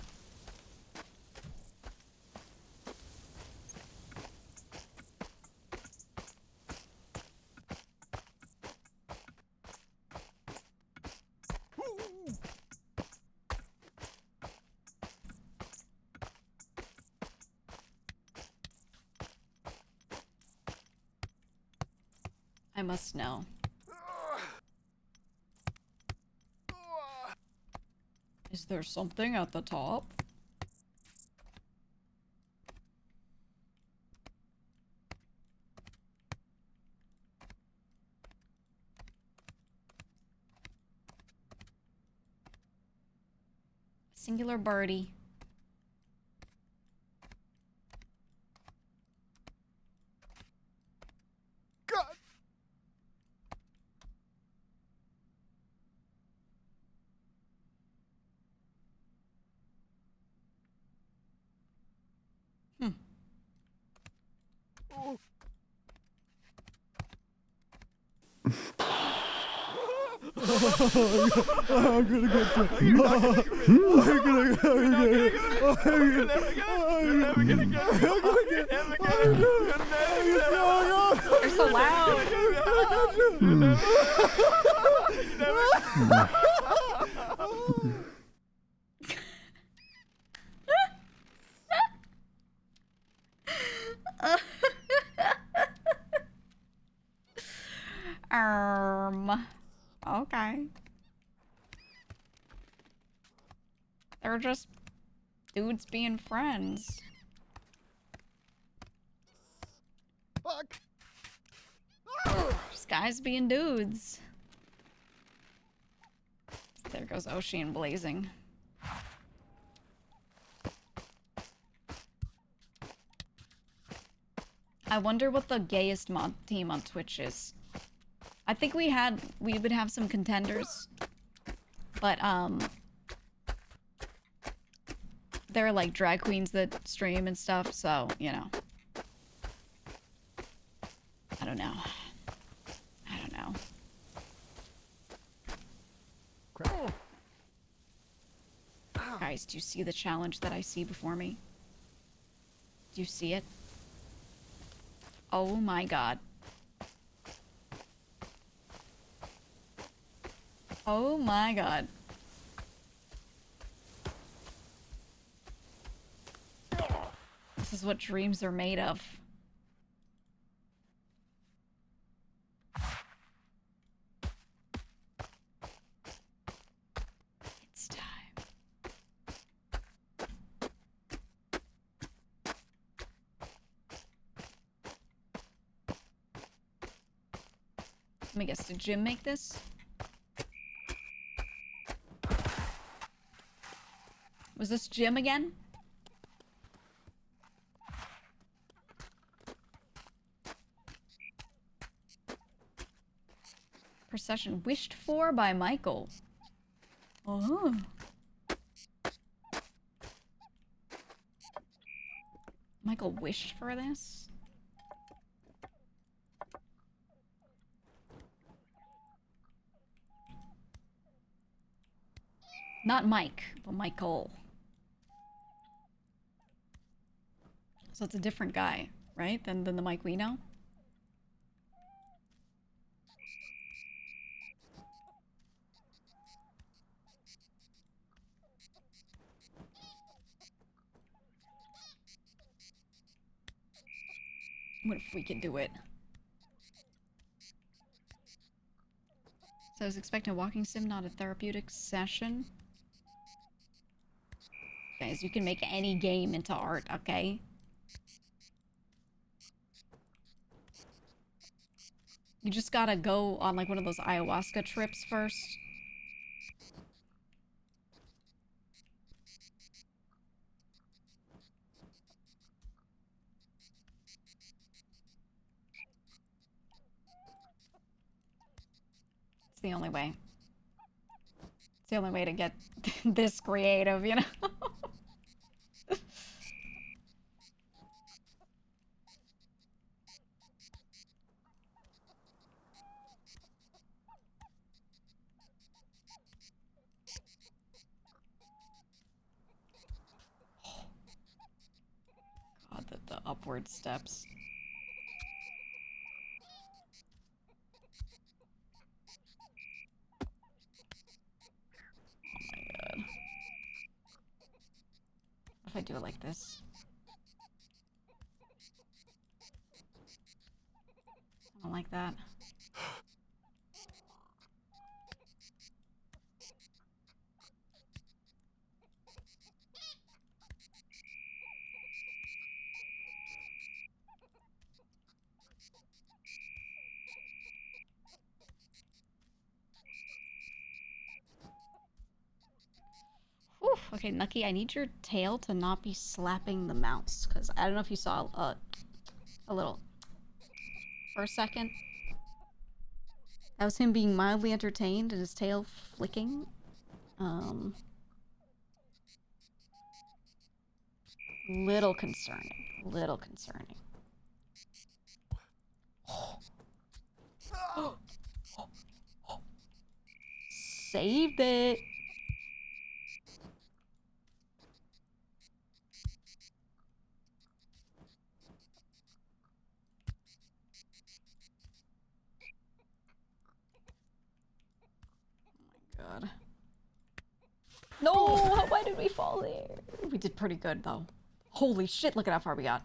I must know. Is there something at the top? Singular birdie. God. Oh. I'm gonna get you. You're never gonna get They're so loud. Okay. They're just dudes being friends. Fuck. Just guys being dudes. There goes Ocean blazing. I wonder what the gayest mod team on Twitch is. I think we would have some contenders, but they're like drag queens that stream and stuff, so you know. I don't know. I don't know. Crap. Guys, do you see the challenge that I see before me? Do you see it? Oh my god. Oh my god. This is what dreams are made of. It's time. Let me guess, did Jim make this? Was this Jim again? Procession wished for by Michael. Oh. Michael wished for this? Not Mike, but Michael. So it's a different guy, right? Than the Mike we know? What if we can do it? So I was expecting a walking sim, not a therapeutic session. Guys, you can make any game into art, okay? You just gotta go on like one of those ayahuasca trips first. It's the only way. It's the only way to get this creative, you know? God, the upward steps. Oh my god. What if I do it like this? I don't like that. Whew. Okay, Nucky, I need your tail to not be slapping the mouse, because I don't know if you saw a little for a second. That was him being mildly entertained and his tail flicking. Little concerning. Little concerning. Saved it. Oh my god. No! Why did we fall there? We did pretty good though. Holy shit, look at how far we got.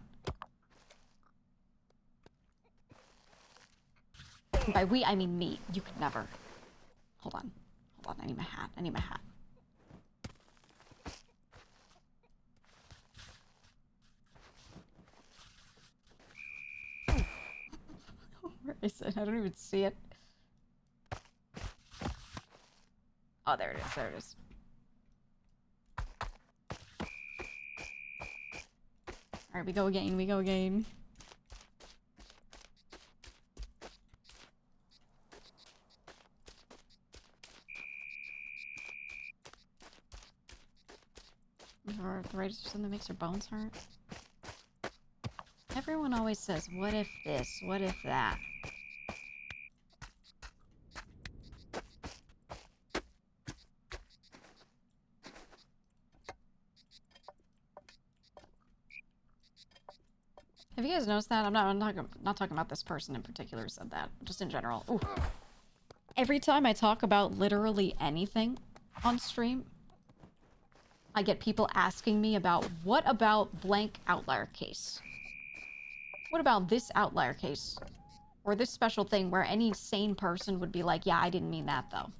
And by we, I mean me. You could never. Hold on. Hold on, I need my hat. I need my hat. Where is it? I don't even see it. Oh, there it is. There it is. Alright, we go again. We go again. Or arthritis or something makes her bones hurt. Everyone always says, what if this? What if that? Have you guys noticed that? I'm not talking about this person in particular who said that. Just in general. Ooh. Every time I talk about literally anything on stream, I get people asking me about, what about blank outlier case? What about this outlier case? Or this special thing where any sane person would be like, yeah, I didn't mean that though.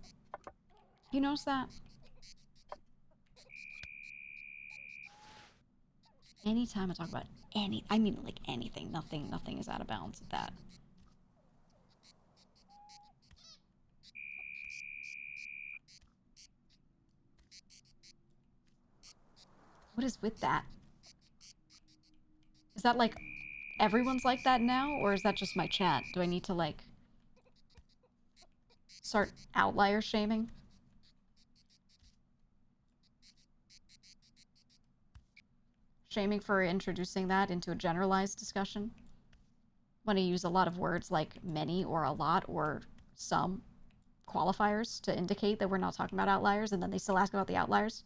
You notice that? Anytime I talk about I mean like anything, nothing is out of bounds with that. What is with that? Is that like everyone's like that now, or is that just my chat? Do I need to like start outlier shaming? Shaming for introducing that into a generalized discussion? When I use a lot of words like many or a lot or some qualifiers to indicate that we're not talking about outliers, and then they still ask about the outliers?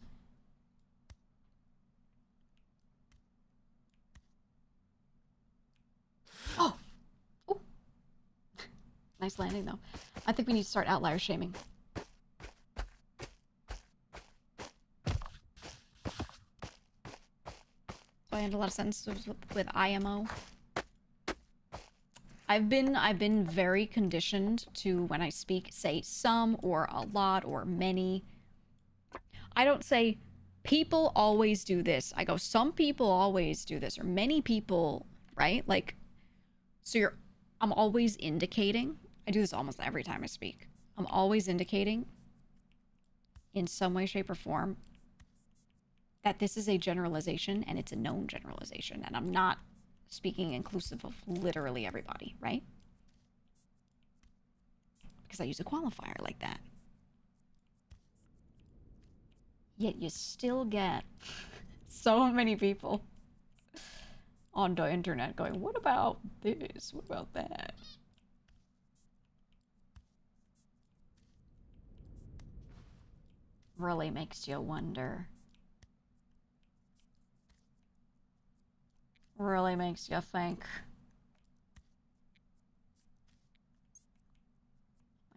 Oh! Ooh. Nice landing, though. I think we need to start outlier shaming. So I end a lot of sentences with IMO. I've been very conditioned to, when I speak, say some or a lot or many. I don't say people always do this. I go, some people always do this, or many people, right? Like, so I'm always indicating. I do this almost every time I speak. I'm always indicating in some way, shape, or form that this is a generalization and it's a known generalization, and I'm not speaking inclusive of literally everybody, right? Because I use a qualifier like that. Yet you still get so many people on the internet going, what about this? What about that? Really makes you wonder. Really makes you think.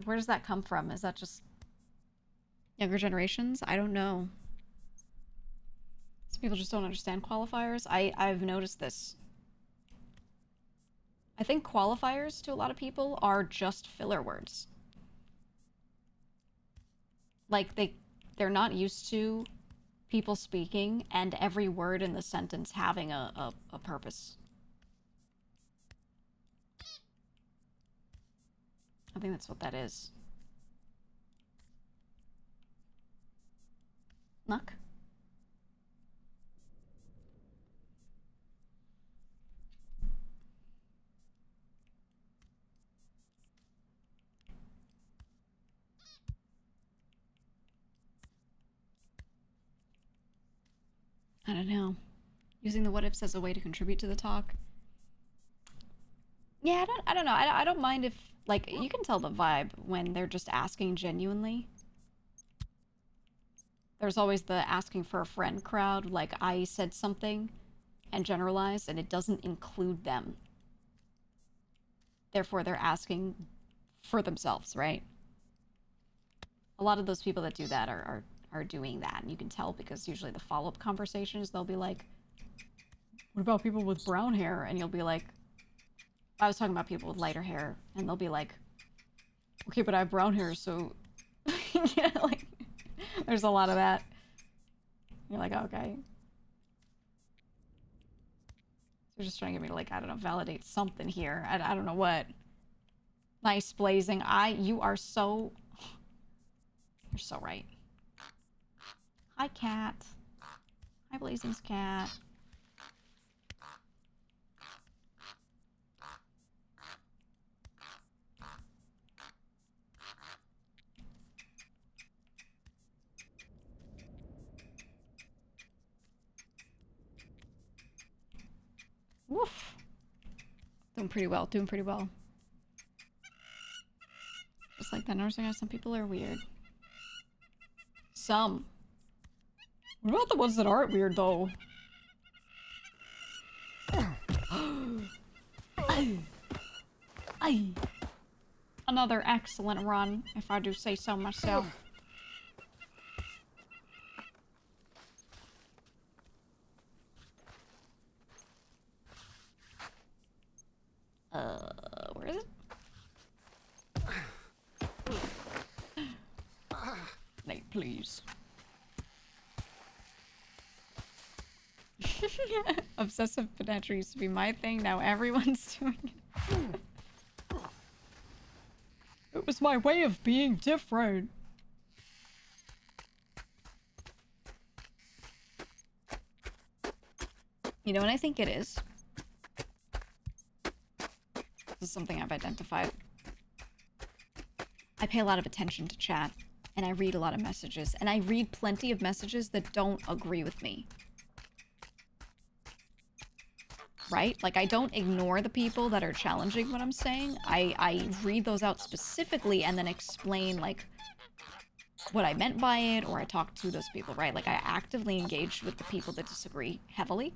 Where does that come from? Is that just younger generations? I don't know. Some people just don't understand qualifiers. I've noticed this. I think qualifiers to a lot of people are just filler words. Like they're not used to people speaking and every word in the sentence having a purpose. I think that's what that is. Nuck? I don't know. Using the what ifs as a way to contribute to the talk. Yeah, I don't know. I don't mind if, like, you can tell the vibe when they're just asking genuinely. There's always the asking for a friend crowd, like I said something and generalized, and it doesn't include them. Therefore, they're asking for themselves, right? A lot of those people that do that are doing that, and you can tell because usually the follow-up conversations, they'll be like, what about people with brown hair? And you'll be like, I was talking about people with lighter hair, and they'll be like, okay, but I have brown hair, so yeah, like there's a lot of that. You're like, okay. They're just trying to get me to, like, I don't know, validate something here. I don't know what. Nice blazing. You are so, you're so right. Hi, cat. Hi, Blazing's cat. Woof. Doing pretty well, doing pretty well. Just like that, noticing how some people are weird. Some. What about the ones that aren't weird, though? Aye. Another excellent run, if I do say so myself. Where is it? Nate, please. Obsessive pedantry used to be my thing, now everyone's doing it. It was my way of being different. You know what I think it is? This is something I've identified. I pay a lot of attention to chat, and I read a lot of messages, and I read plenty of messages that don't agree with me. Right? Like, I don't ignore the people that are challenging what I'm saying. I read those out specifically and then explain, like, what I meant by it, or I talk to those people, right? Like, I actively engage with the people that disagree heavily.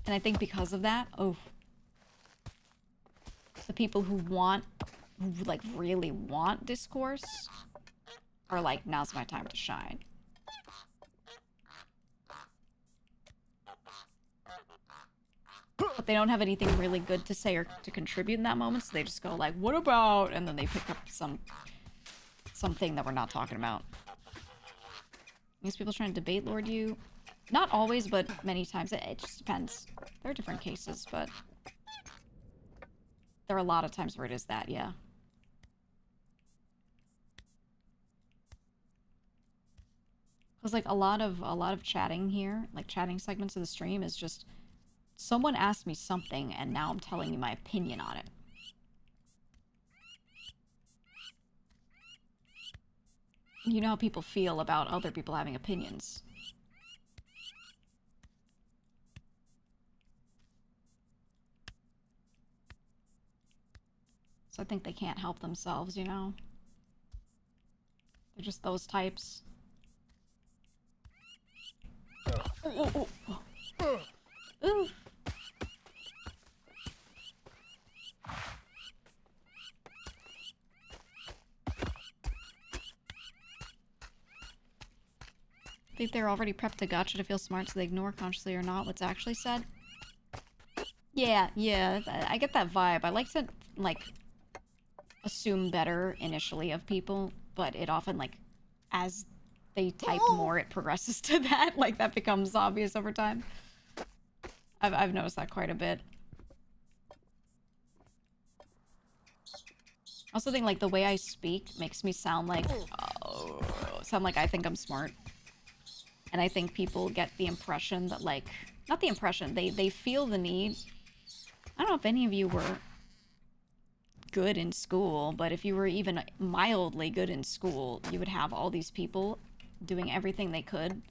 And I think because of that, the people who like, really want discourse are like, now's my time to shine. but they don't have anything really good to say or to contribute in that moment, so they just go like, what about? And then they pick up something that we're not talking about. These people trying to debate Lord you. Not always, but many times. It just depends. There are different cases, but there are a lot of times where it is that, yeah. Because like a lot of chatting here, like chatting segments of the stream is just someone asked me something and now I'm telling you my opinion on it. You know how people feel about other people having opinions. So I think they can't help themselves, you know? They're just those types. Ooh. Ooh. I think they're already prepped to gotcha to feel smart, so they ignore consciously or not what's actually said. Yeah, I get that vibe. I like to, like, assume better initially of people, but it often, like, as they type more, it progresses to that. Like, that becomes obvious over time. I've noticed that quite a bit. I also think, like, the way I speak makes me sound like I think I'm smart. And I think people get the impression that, like, not the impression, they feel the need. I don't know if any of you were good in school, but if you were even mildly good in school, you would have all these people doing everything they could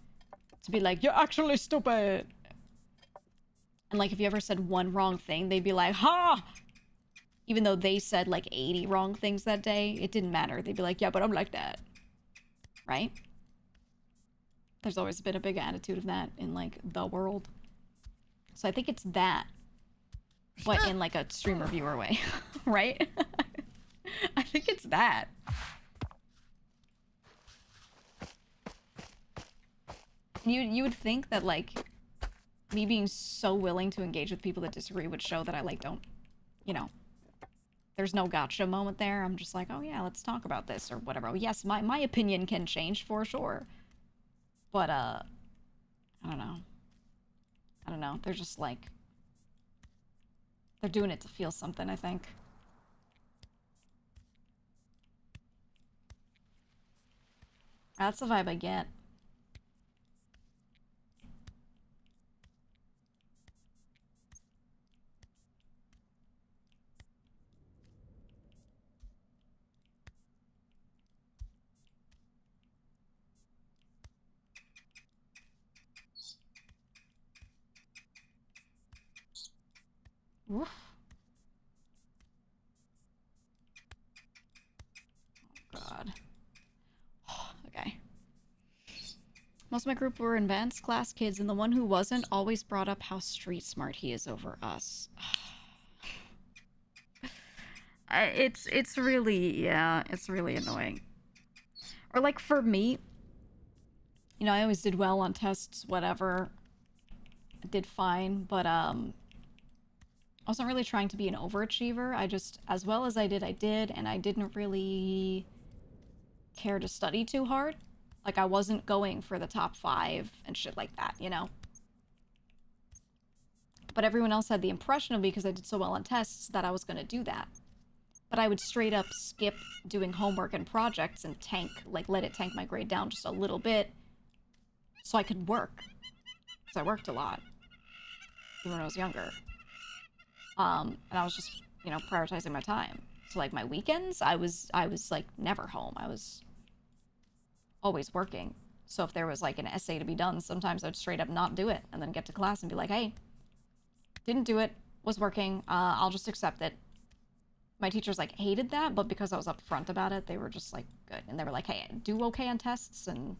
to be like, you're actually stupid. And like, if you ever said one wrong thing, they'd be like, ha! Even though they said like 80 wrong things that day, it didn't matter. They'd be like, yeah, but I'm like that. Right? There's always been a big attitude of that in like the world. So I think it's that, but in like a streamer viewer way, right? I think it's that. You would think that like me being so willing to engage with people that disagree would show that I like don't, you know, there's no gotcha moment there. I'm just like, oh yeah, let's talk about this or whatever. Oh, yes, my opinion can change for sure. But I don't know. They're just like, they're doing it to feel something, I think. That's the vibe I get. Oof. Oh, God. Okay. Most of my group were advanced class kids, and the one who wasn't always brought up how street smart he is over us. It's really, yeah, it's really annoying. Or like for me, you know, I always did well on tests, whatever. I did fine, but I wasn't really trying to be an overachiever. I just, as well as I did, and I didn't really care to study too hard. Like, I wasn't going for the top 5 and shit like that, you know? But everyone else had the impression of me because I did so well on tests that I was going to do that. But I would straight up skip doing homework and projects and tank, like, let it tank my grade down just a little bit so I could work. Because I worked a lot, even when I was younger. And I was just, you know, prioritizing my time. So, like, my weekends, I was like, never home. I was always working. So if there was, like, an essay to be done, sometimes I'd straight up not do it and then get to class and be like, hey, didn't do it, was working, I'll just accept it. My teachers, like, hated that, but because I was upfront about it, they were just, like, good. And they were like, hey, do okay on tests and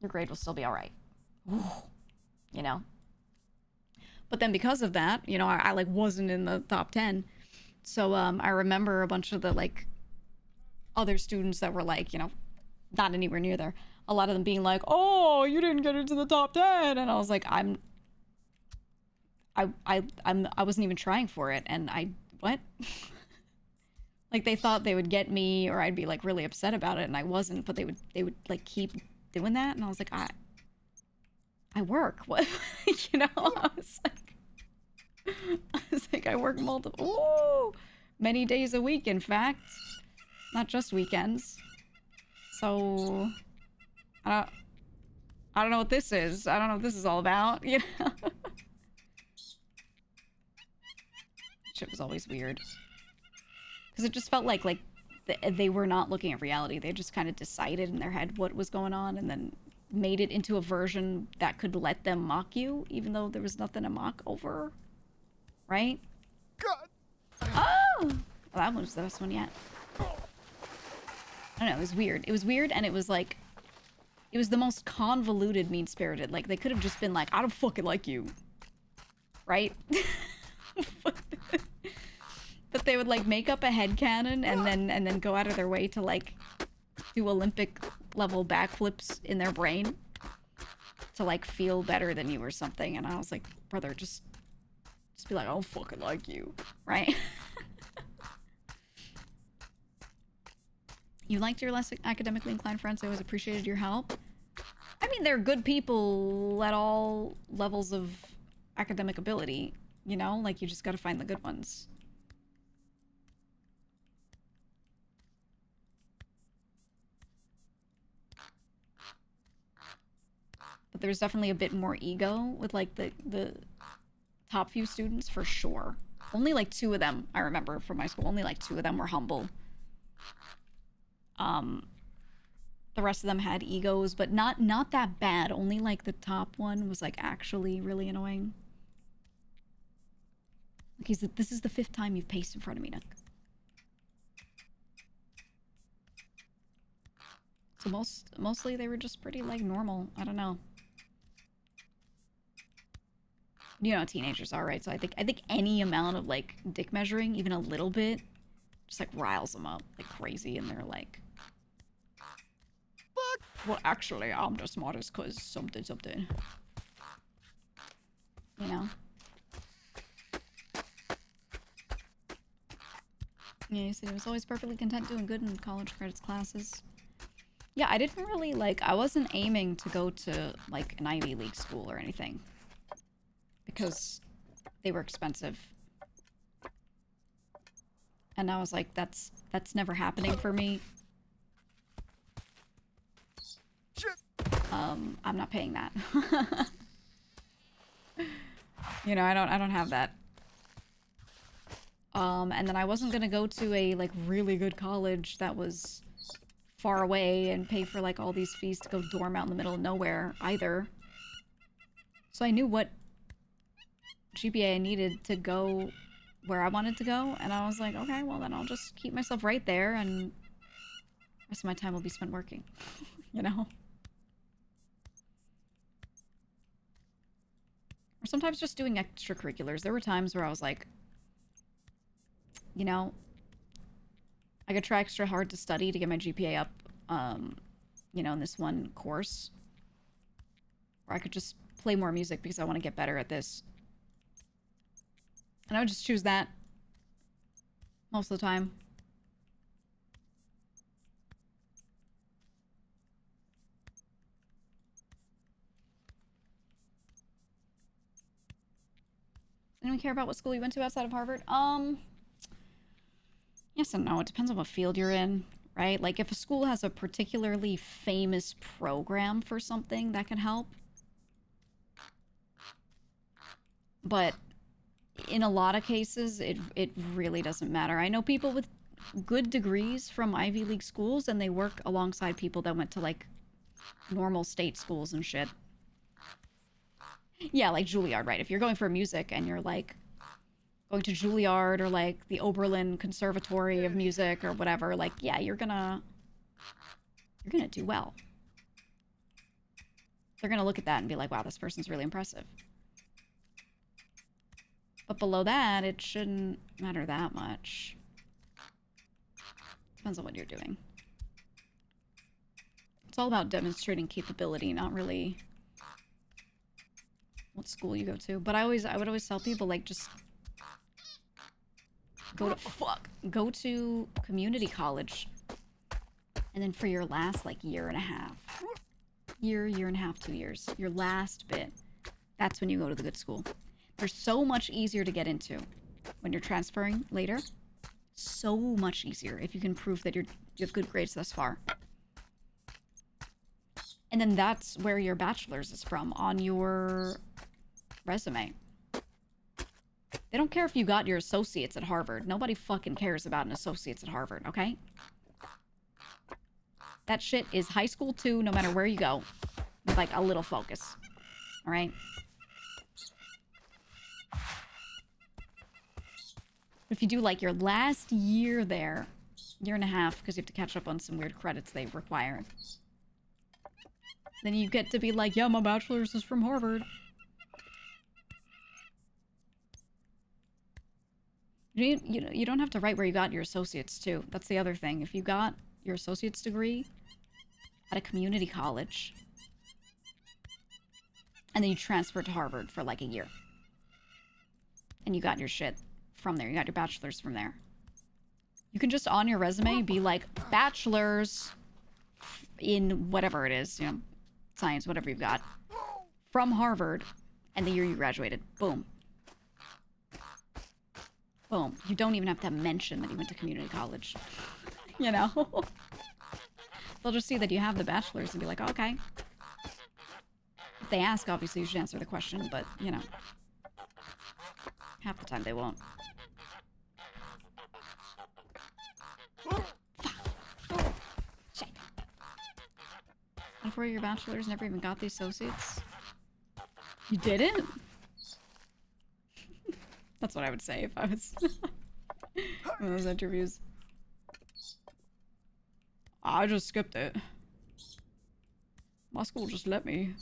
your grade will still be all right. You know? But then because of that, you know, I like, wasn't in the top 10. So, I remember a bunch of the, like, other students that were, like, you know, not anywhere near there. A lot of them being like, oh, you didn't get into the top 10. And I was like, I'm I wasn't even trying for it, and what? Like, they thought they would get me, or I'd be like really upset about it, and I wasn't, but they would like keep doing that, and I was like, I work. What? You know? I was like, I work many days a week, in fact. Not just weekends. So, I don't know what this is. I don't know what this is all about, you know? Shit was always weird. Because it just felt like they were not looking at reality. They just kind of decided in their head what was going on and then made it into a version that could let them mock you, even though there was nothing to mock over. Right? God. Oh! Well, that one was the best one yet. I don't know, it was weird. It was weird, and it was like... It was the most convoluted, mean-spirited. Like, they could have just been like, I don't fucking like you. Right? But they would, like, make up a headcanon and then go out of their way to, like, do Olympic-level backflips in their brain to, like, feel better than you or something. And I was like, brother, just be like, I don't fucking like you. Right? You liked your less academically inclined friends. I always appreciated your help. I mean, they're good people at all levels of academic ability, you know? Like, you just gotta find the good ones. But there's definitely a bit more ego with, like, the top few students, for sure. Only, like, 2 of them, I remember from my school, only, like, 2 of them were humble. The rest of them had egos, but not that bad. Only, like, the top one was, like, actually really annoying. Like, he's like, this is the 5th time you've paced in front of me, Nook. So mostly they were just pretty, like, normal. I don't know. You know how teenagers are, right? So I think any amount of, like, dick measuring, even a little bit, just, like, riles them up like crazy, and they're like, well, actually, I'm the smartest because something. You know? Yeah, he said he was always perfectly content doing good in college credits classes. Yeah, I didn't really, like, I wasn't aiming to go to, like, an Ivy League school or anything. Because they were expensive. And I was like, that's never happening for me. I'm not paying that. You know, I don't have that. And then I wasn't gonna go to a, like, really good college that was far away and pay for, like, all these fees to go dorm out in the middle of nowhere either. So I knew what GPA I needed to go where I wanted to go, and I was like, okay, well then I'll just keep myself right there, and the rest of my time will be spent working. You know? Or sometimes just doing extracurriculars. There were times where I was like, you know, I could try extra hard to study to get my GPA up, you know, in this one course. Or I could just play more music because I want to get better at this. And I would just choose that most of the time. Does anyone care about what school you went to outside of Harvard? Yes and no. It depends on what field you're in, right? Like, if a school has a particularly famous program for something, that can help. But in a lot of cases, it really doesn't matter. I know people with good degrees from Ivy League schools, and they work alongside people that went to, like, normal state schools and shit. Yeah, like Juilliard, right? If you're going for music and you're, like, going to Juilliard or, like, the Oberlin Conservatory of Music or whatever, like, yeah, you're gonna do well. They're gonna look at that and be like, wow, this person's really impressive. But below that, it shouldn't matter that much. Depends on what you're doing. It's all about demonstrating capability, not really what school you go to. But I would always tell people, like, just go to community college. And then for your last, like, year and a half, 2 years, your last bit, that's when you go to the good school. They're so much easier to get into when you're transferring later. So much easier if you can prove that you have good grades thus far. And then that's where your bachelor's is from on your resume. They don't care if you got your associates at Harvard. Nobody fucking cares about an associate's at Harvard, okay? That shit is high school too, no matter where you go. With, like, a little focus. Alright? If you do, like, your last year there, year and a half, because you have to catch up on some weird credits they require, then you get to be like, yeah, my bachelor's is from Harvard. You don't have to write where you got your associates, too. That's the other thing. If you got your associate's degree at a community college, and then you transferred to Harvard for, like, a year, and you got your shit from there, you got your bachelor's from there, you can just on your resume be like, bachelor's in whatever it is, you know, science, whatever you've got, from Harvard, and the year you graduated. Boom. Boom. You don't even have to mention that you went to community college. You know? They'll just see that you have the bachelor's and be like, oh, okay. If they ask, obviously you should answer the question, but, you know. Half the time they won't. Shit. And for your bachelor's, never even got the associates? You didn't? That's what I would say if I was in those interviews. I just skipped it. My school just let me.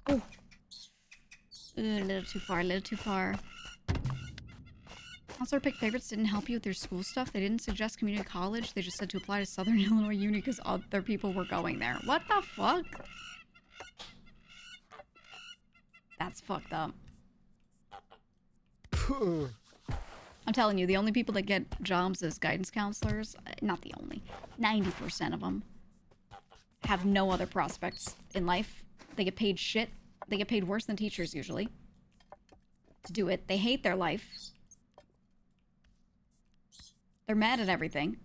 Oh. A little too far, a little too far. Counselor pick favorites didn't help you with your school stuff. They didn't suggest community college. They just said to apply to Southern Illinois Uni because other people were going there. What the fuck? That's fucked up. I'm telling you, the only people that get jobs as guidance counselors, not the only, 90% of them have no other prospects in life. They get paid shit. They get paid worse than teachers usually to do it. They hate their life. They're mad at everything.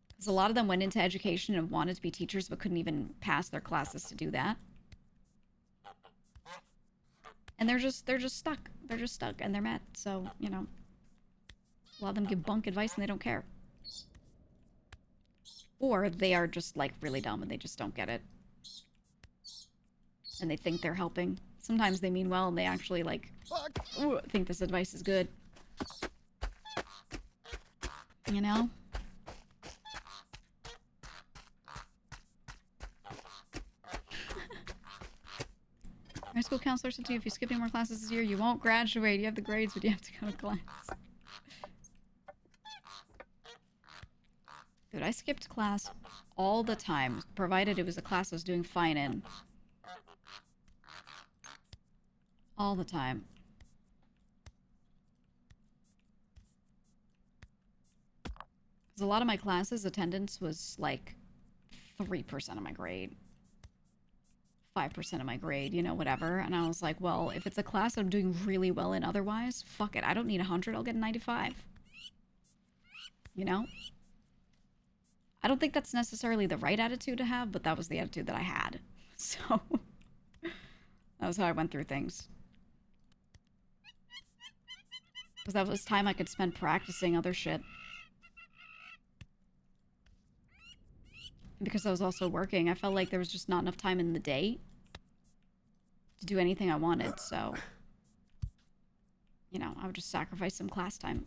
Because a lot of them went into education and wanted to be teachers but couldn't even pass their classes to do that. And they're just stuck. They're just stuck and they're mad. So, you know, a lot of them give bunk advice and they don't care. Or they are just, like, really dumb and they just don't get it. And they think they're helping. Sometimes they mean well and they actually, like, ooh, think this advice is good. You know? My school counselor said to you, if you skip any more classes this year, you won't graduate. You have the grades, but you have to go to class. Dude, I skipped class all the time, provided it was a class I was doing fine in. All the time. Because a lot of my classes, attendance was like 3% of my grade. 5% of my grade, you know, whatever. And I was like, well, if it's a class I'm doing really well in otherwise, fuck it. I don't need 100. I'll get a 95. You know? I don't think that's necessarily the right attitude to have, but that was the attitude that I had. So, that was how I went through things. Because that was time I could spend practicing other shit. Because I was also working, I felt like there was just not enough time in the day to do anything I wanted, so, you know, I would just sacrifice some class time.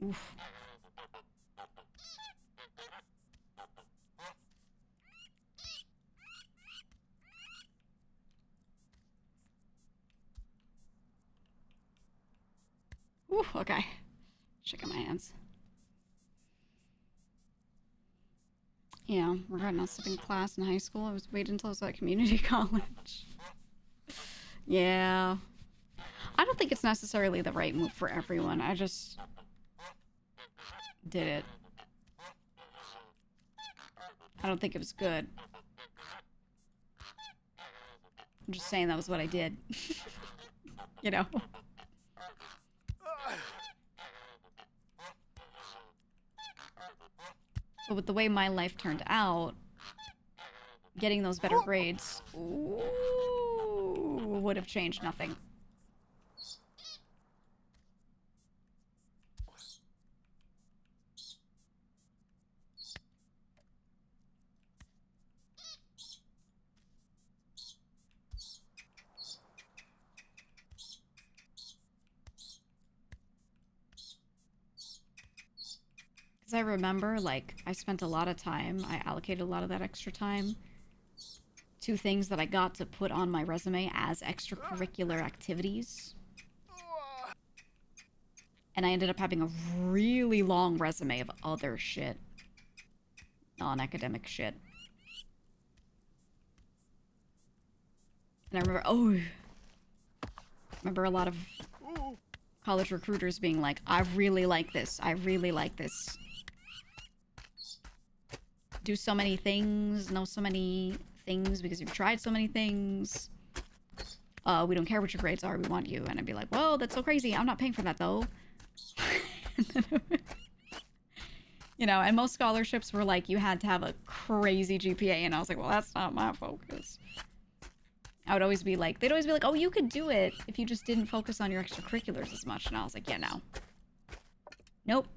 Oof. Whew, okay. Shaking my hands. Yeah, regretting not skipping class in high school. I was waiting until I was at community college. Yeah. I don't think it's necessarily the right move for everyone. I just did it. I don't think it was good. I'm just saying that was what I did. You know? But with the way my life turned out, getting those better grades would have changed nothing. Because I remember, like, I spent a lot of time, I allocated a lot of that extra time to things that I got to put on my resume as extracurricular activities. And I ended up having a really long resume of other shit. Non-academic shit. And I remember a lot of college recruiters being like, I really like this. I really like this. Do so many things, know so many things because you've tried so many things. We don't care what your grades are, we want you. And I'd be like, well, that's so crazy. I'm not paying for that though. You know, and most scholarships were like, you had to have a crazy GPA. And I was like, well, that's not my focus. I would always be like, they'd always be like, oh, you could do it if you just didn't focus on your extracurriculars as much. And I was like, yeah, no. Nope.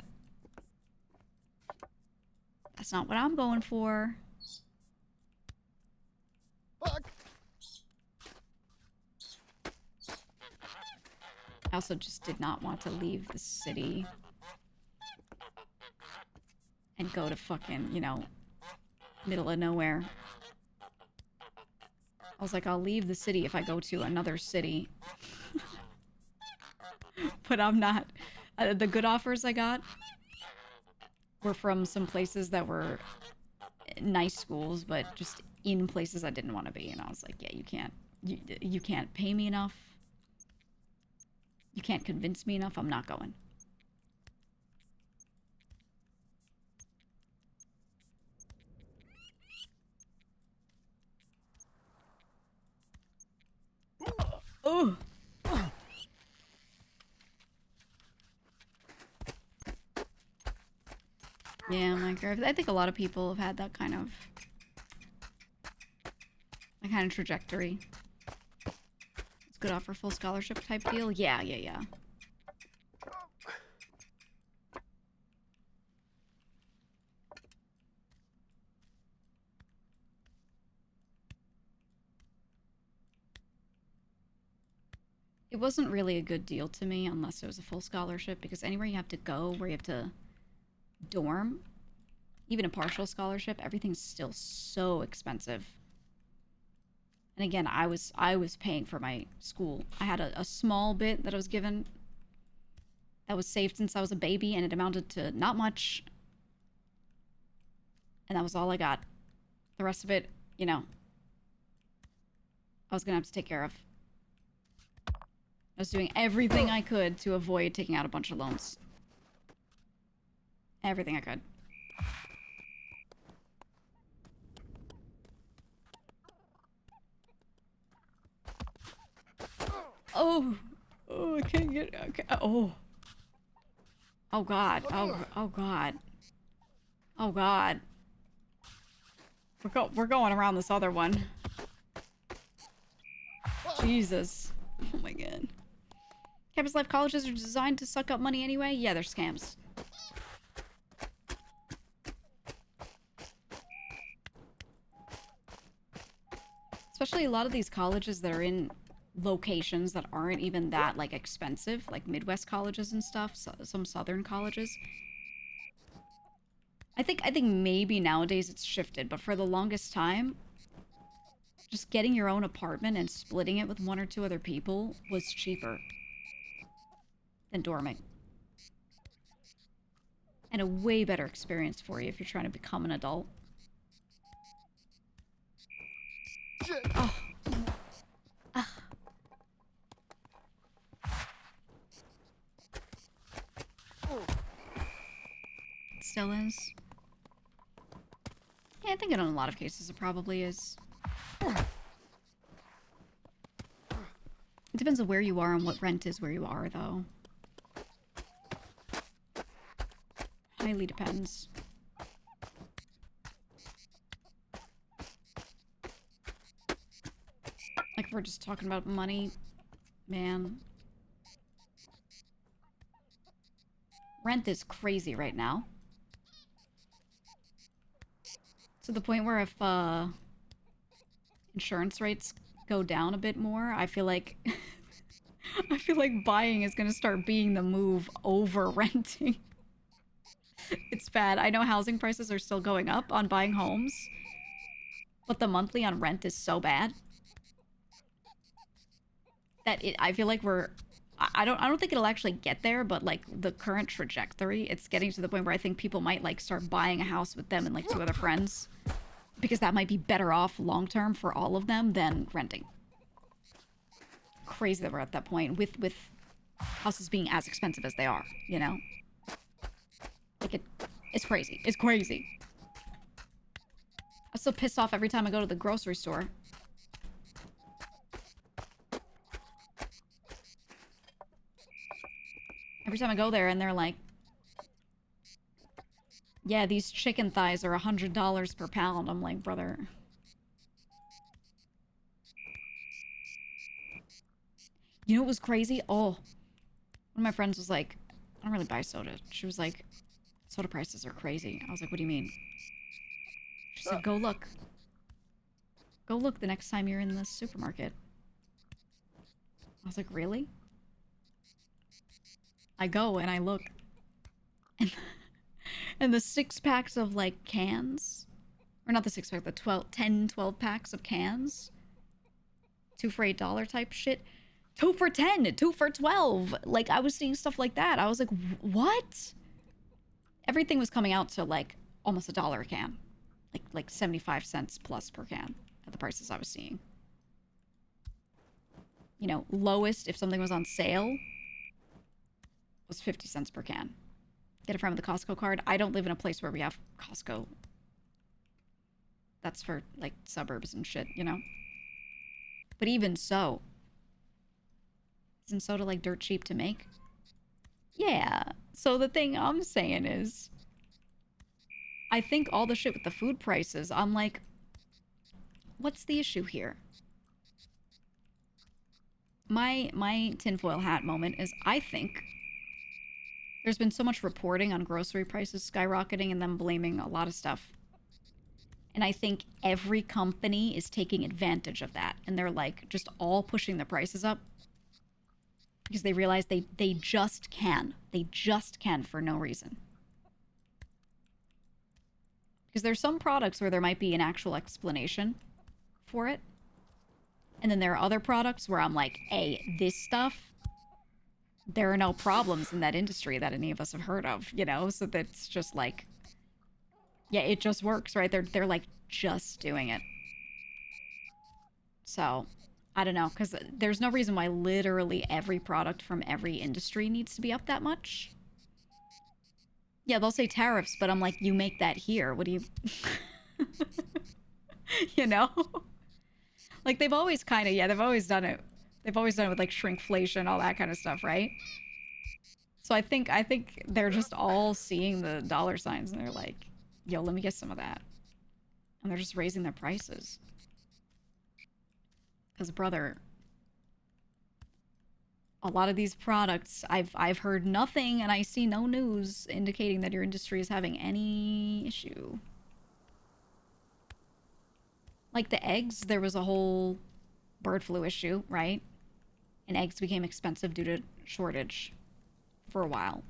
That's not what I'm going for. Fuck. I also just did not want to leave the city and go to fucking, you know, middle of nowhere. I was like, I'll leave the city if I go to another city. But I'm not. The good offers I got were from some places that were nice schools, but just in places I didn't want to be. And I was like, yeah, you can't pay me enough. You can't convince me enough. I'm not going. Oh. Yeah, like I think a lot of people have had that kind of trajectory. It's good offer, full scholarship type deal. Yeah. It wasn't really a good deal to me unless it was a full scholarship, because anywhere you have to go where you have to dorm, even a partial scholarship, everything's still so expensive. And again, I was paying for my school. I had a small bit that I was given that was saved since I was a baby, and it amounted to not much. And that was all I got. The rest of it, you know, I was gonna have to take care of. I was doing everything I could to avoid taking out a bunch of loans. Everything I could. Oh, I can't get. Okay. Oh. Oh God. Oh God. Oh God. We're going around this other one. Jesus. Oh my God. Campus life colleges are designed to suck up money anyway. Yeah, they're scams. Especially a lot of these colleges that are in locations that aren't even that, like, expensive, like Midwest colleges and stuff, so, some Southern colleges. I think maybe nowadays it's shifted, but for the longest time, just getting your own apartment and splitting it with one or two other people was cheaper. than dorming. And a way better experience for you if you're trying to become an adult. Shit. Oh. Ugh. It still is. Yeah, I think in a lot of cases it probably is. It depends on where you are and what rent is where you are, though. Highly depends. Like, if we're just talking about money, man. Rent is crazy right now. To the point where if, insurance rates go down a bit more, I feel like... I feel like buying is gonna start being the move over renting. It's bad. I know housing prices are still going up on buying homes, but the monthly on rent is so bad that I feel like I don't think it'll actually get there, but like the current trajectory, it's getting to the point where I think people might like start buying a house with them and like 2 other friends, because that might be better off long term for all of them than renting. Crazy that we're at that point with houses being as expensive as they are, you know? Like it's crazy. It's crazy. I'm so pissed off every time I go to the grocery store. Every time I go there and they're like, yeah, these chicken thighs are $100 per pound. I'm like, brother. You know what was crazy? Oh, one of my friends was like, I don't really buy soda. She was like, soda prices are crazy. I was like, what do you mean? She said, go look. Go look the next time you're in the supermarket. I was like, really? I go and I look. And the 6-packs of like cans, or not the 6-pack, the 12 packs of cans, 2 for $8 type shit, 2 for 10, 2 for 12. Like, I was seeing stuff like that. I was like, what? Everything was coming out to like almost $1 a can, like 75 cents plus per can at the prices I was seeing. You know, lowest if something was on sale was 50 cents per can. Get it from the Costco card. I don't live in a place where we have Costco. That's for like suburbs and shit, you know? But even so, isn't soda like dirt cheap to make? Yeah. So the thing I'm saying is, I think all the shit with the food prices, I'm like, what's the issue here? My tinfoil hat moment is, I think there's been so much reporting on grocery prices skyrocketing and them blaming a lot of stuff. And I think every company is taking advantage of that. And they're like just all pushing the prices up because they realize they just can. They just can for no reason. Because there's some products where there might be an actual explanation for it. And then there are other products where I'm like, hey, this stuff, there are no problems in that industry that any of us have heard of, you know? So that's just like, yeah, it just works, right? They're like just doing it. So, I don't know, because there's no reason why literally every product from every industry needs to be up that much. Yeah, they'll say tariffs, but I'm like, you make that here. What do you... you know? Like, they've always kind of, yeah, they've always done it. They've always done it with, like, shrinkflation, all that kind of stuff, right? So I think they're just all seeing the dollar signs, and they're like, yo, let me get some of that. And they're just raising their prices. Because, brother, a lot of these products, I've heard nothing, and I see no news indicating that your industry is having any issue. Like the eggs, there was a whole bird flu issue, right? And eggs became expensive due to shortage for a while.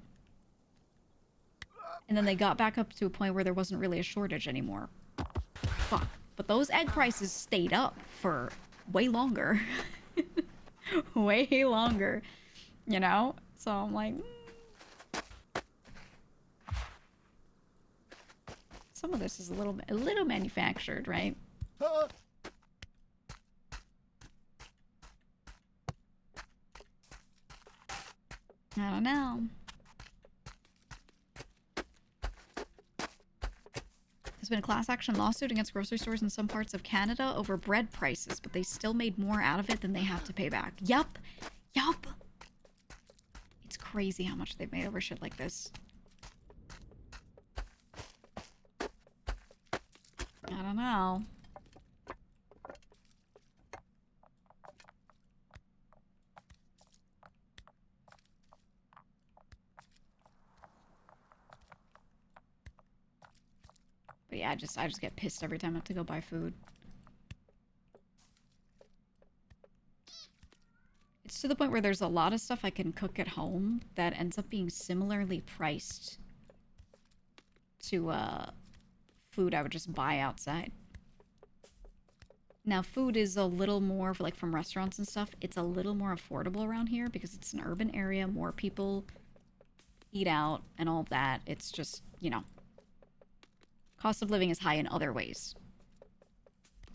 And then they got back up to a point where there wasn't really a shortage anymore. Fuck. But those egg prices stayed up for way longer. Way longer, you know? So I'm like, some of this is a little manufactured, right? I don't know. There's been a class action lawsuit against grocery stores in some parts of Canada over bread prices, but they still made more out of it than they have to pay back. Yup. Yup. It's crazy how much they've made over shit like this. I don't know. But yeah, I just get pissed every time I have to go buy food. It's to the point where there's a lot of stuff I can cook at home that ends up being similarly priced to food I would just buy outside. Now, food is a little more, like from restaurants and stuff, it's a little more affordable around here because it's an urban area, more people eat out and all of that. It's just, you know, cost of living is high in other ways.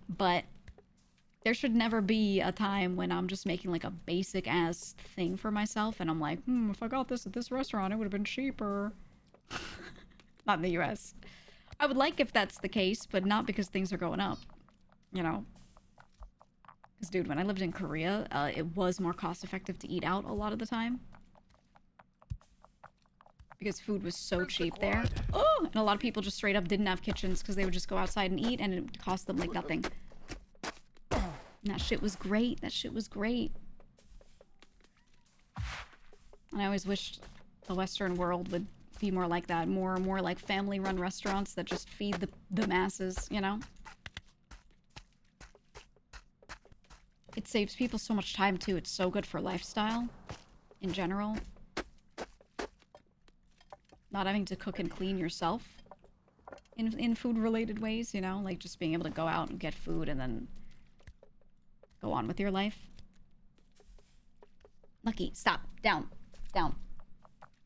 But there should never be a time when I'm just making like a basic ass thing for myself and I'm like, if I got this at this restaurant, it would have been cheaper. Not in the US. I would like if that's the case, but not because things are going up, you know? Because, dude, when I lived in Korea, it was more cost effective to eat out a lot of the time. Because food was so cheap there. Oh! And a lot of people just straight up didn't have kitchens because they would just go outside and eat and it cost them like nothing. And that shit was great. That shit was great. And I always wished the Western world would be more like that. More like family-run restaurants that just feed the masses, you know? It saves people so much time, too. It's so good for lifestyle in general. Not having to cook and clean yourself in food-related ways, you know? Like, just being able to go out and get food and then go on with your life. Lucky, stop. Down. Down.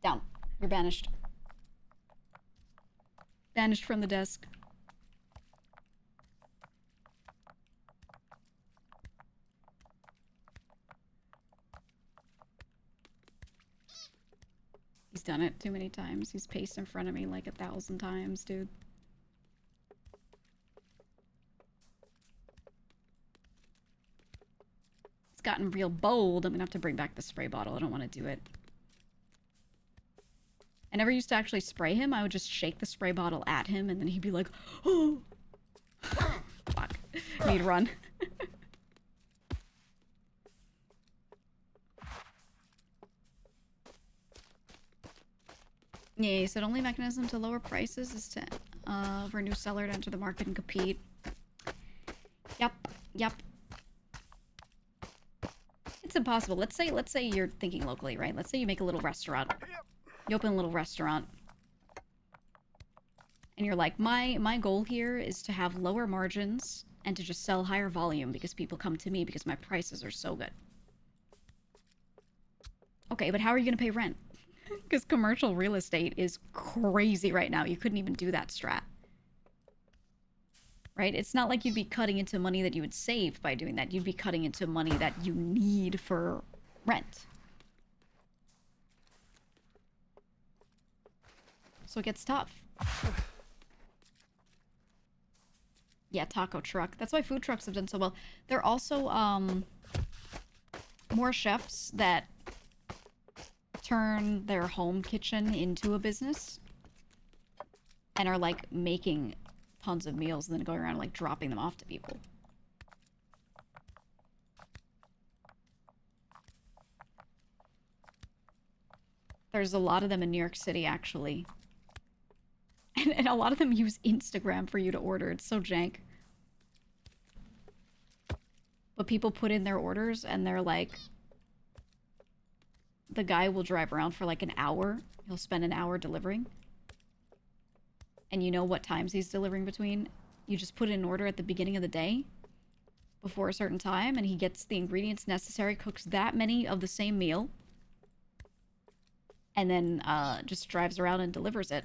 Down. You're banished. Banished from the desk. He's done it too many times. He's paced in front of me like 1,000 times, dude. It's gotten real bold. I'm gonna have to bring back the spray bottle. I don't want to do it. I never used to actually spray him. I would just shake the spray bottle at him and then he'd be like, oh! Fuck. And he'd run. Yeah, he said only mechanism to lower prices is to for a new seller to enter the market and compete. Yep, yep. It's impossible. Let's say you're thinking locally, right? Let's say you make a little restaurant. You open a little restaurant. And you're like, my goal here is to have lower margins and to just sell higher volume because people come to me because my prices are so good. Okay, but how are you going to pay rent? Because commercial real estate is crazy right now. You couldn't even do that strat. Right? It's not like you'd be cutting into money that you would save by doing that. You'd be cutting into money that you need for rent. So it gets tough. Yeah, taco truck. That's why food trucks have done so well. There are also more chefs that turn their home kitchen into a business and are like making tons of meals and then going around like dropping them off to people. There's a lot of them in New York City actually. And a lot of them use Instagram for you to order. It's so jank. But people put in their orders and they're like, the guy will drive around for like an hour. He'll spend an hour delivering. And you know what times he's delivering between. You just put in an order at the beginning of the day before a certain time and he gets the ingredients necessary, cooks that many of the same meal. and then just drives around and delivers it.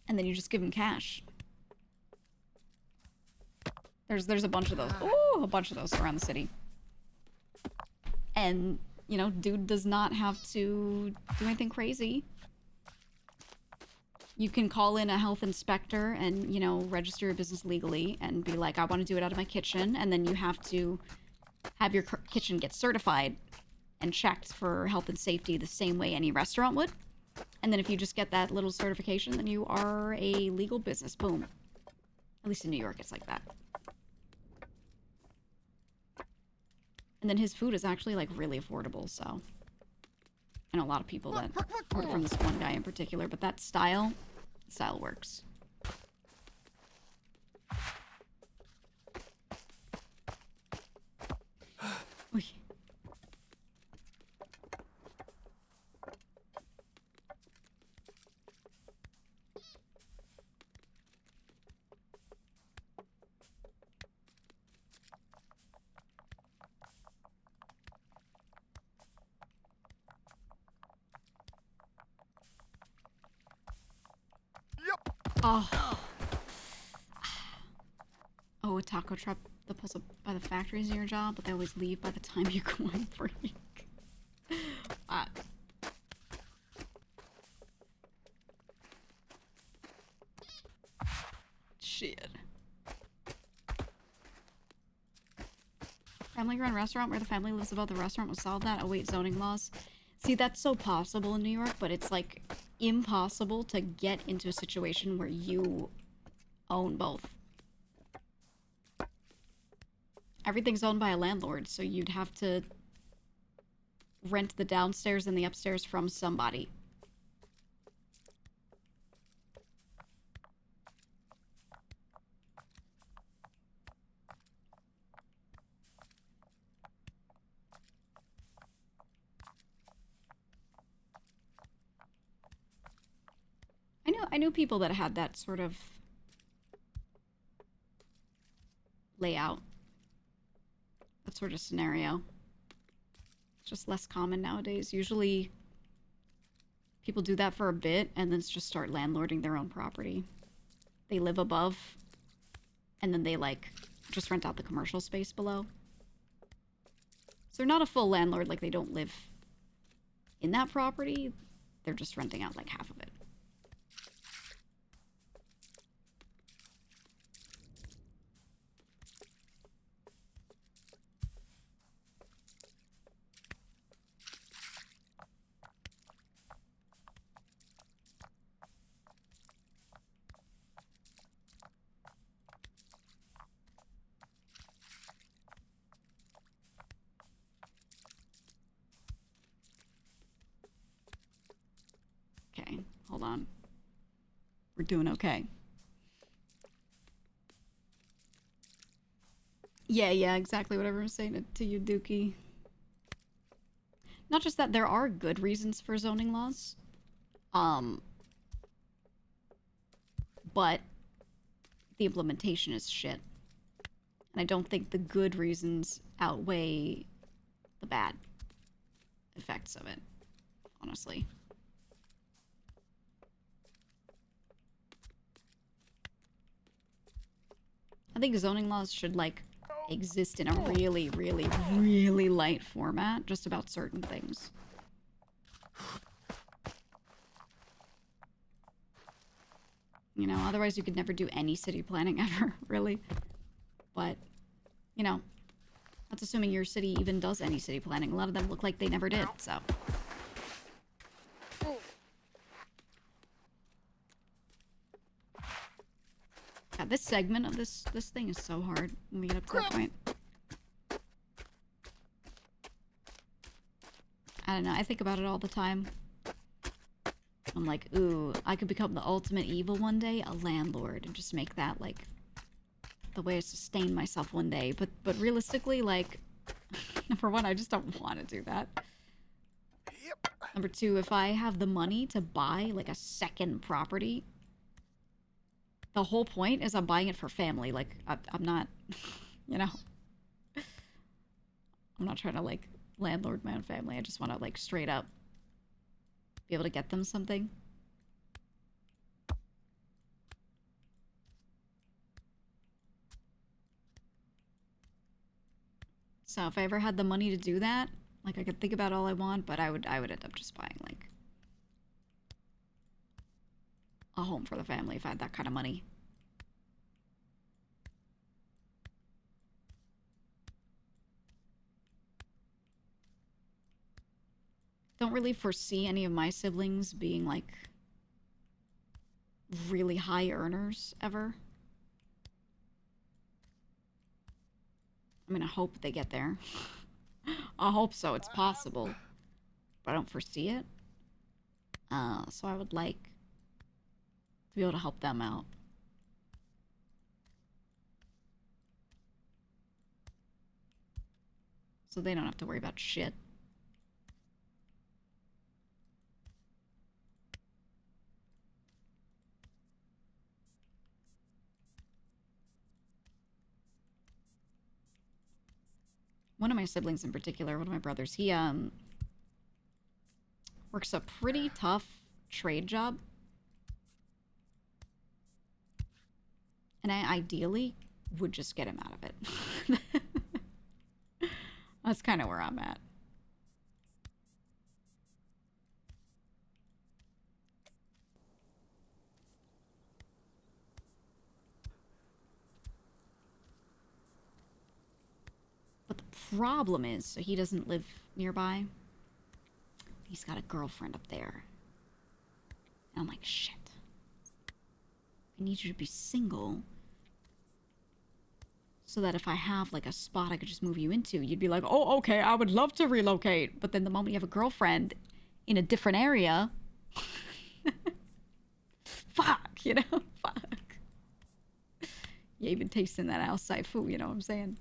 And then you just give him cash. There's a bunch of those. Ooh, a bunch of those around the city. And, you know, dude does not have to do anything crazy. You can call in a health inspector and, you know, register your business legally and be like, I want to do it out of my kitchen. And then you have to have your kitchen get certified and checked for health and safety the same way any restaurant would. And then if you just get that little certification, then you are a legal business. Boom. At least in New York, it's like that. And then his food is actually, like, really affordable, so... I know a lot of people that order from this one guy in particular, but that style works. Oy. Oh. Oh, a taco truck that pulls up by the factory is your job, but they always leave by the time you're going break. Shit. Family-run restaurant where the family lives above the restaurant will solve that. Oh wait, zoning laws. See, that's so possible in New York, but it's like impossible to get into a situation where you own both. Everything's owned by a landlord, so you'd have to rent the downstairs and the upstairs from somebody. I knew people that had that sort of layout. That sort of scenario. It's just less common nowadays. Usually people do that for a bit and then just start landlording their own property. They live above and then they like just rent out the commercial space below. So they're not a full landlord, like they don't live in that property. They're just renting out like half of it. Okay, hold on. We're doing okay. Yeah, exactly what everyone's saying to you, Dookie. Not just that, there are good reasons for zoning laws. But the implementation is shit. And I don't think the good reasons outweigh the bad effects of it, honestly. I think zoning laws should, like, exist in a really, really, really light format, just about certain things. You know, otherwise you could never do any city planning ever, really. But, you know, that's assuming your city even does any city planning. A lot of them look like they never did, so... Yeah, this segment of this thing is so hard when we get up to that point. I don't know, I think about it all the time. I'm like, ooh, I could become the ultimate evil one day, a landlord, and just make that, like, the way I sustain myself one day. But realistically, like, number one, I just don't want to do that. Number two, if I have the money to buy, like, a second property, the whole point is I'm buying it for family. Like, I'm not, you know, I'm not trying to, like, landlord my own family. I just want to, like, straight up be able to get them something. So if I ever had the money to do that, like I could think about all I want, but I would end up just buying like a home for the family if I had that kind of money. Don't really foresee any of my siblings being like really high earners ever. I mean, I hope they get there. I hope so. It's possible, but I don't foresee it. So I would like to be able to help them out. So they don't have to worry about shit. One of my siblings in particular, one of my brothers, he works a pretty tough trade job. And I ideally would just get him out of it. That's kind of where I'm at. But the problem is, so he doesn't live nearby. He's got a girlfriend up there. And I'm like, shit. I need you to be single. So that if I have like a spot I could just move you into, you'd be like, oh, okay, I would love to relocate. But then the moment you have a girlfriend in a different area, fuck, you know? Fuck. You even tasting that outside food, you know what I'm saying?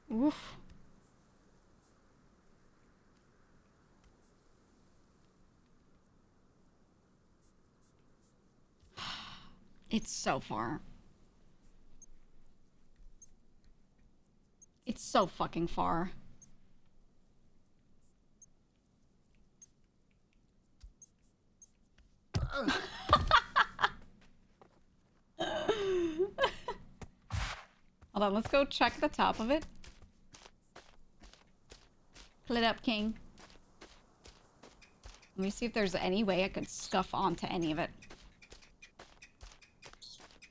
Oof. It's so far. It's so fucking far. Hold on, let's go check the top of it. Pull it up, King. Let me see if there's any way I could scuff onto any of it.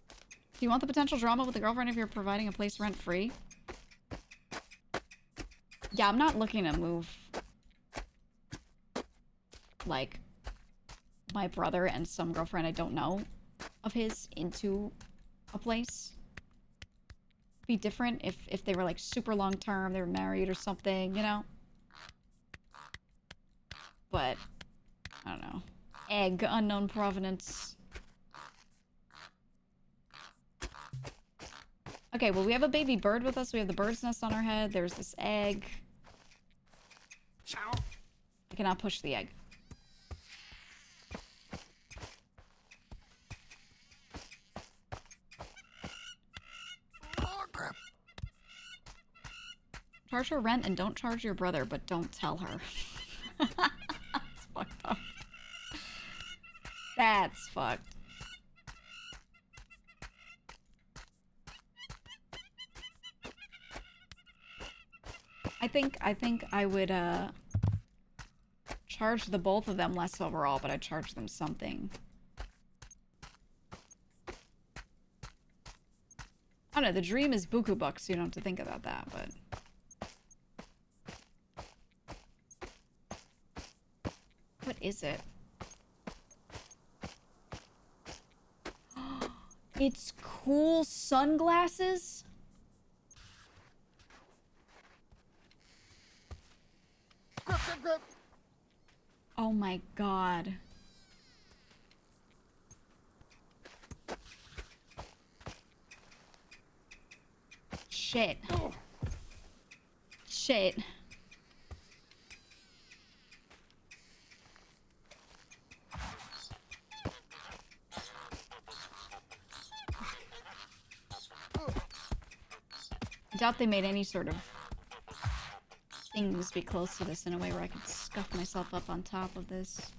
Do you want the potential drama with the girlfriend if you're providing a place rent-free? Yeah, I'm not looking to move, like, my brother and some girlfriend I don't know of his into a place. Be different if they were, like, super long-term, they were married or something, you know? But, I don't know. Egg, unknown provenance. Okay, well, we have a baby bird with us. We have the bird's nest on our head. There's this egg. I cannot push the egg. Charge her rent and don't charge your brother, but don't tell her. That's fucked up. That's fucked. I think I would charge the both of them less overall, but I'd charge them something. I don't know, the dream is buku bucks, so you don't have to think about that, but... What is it? It's cool sunglasses? Grip, grip, grip. Oh my god. shit. Shit. I doubt they made any sort of things be close to this in a way where I could scuff myself up on top of this.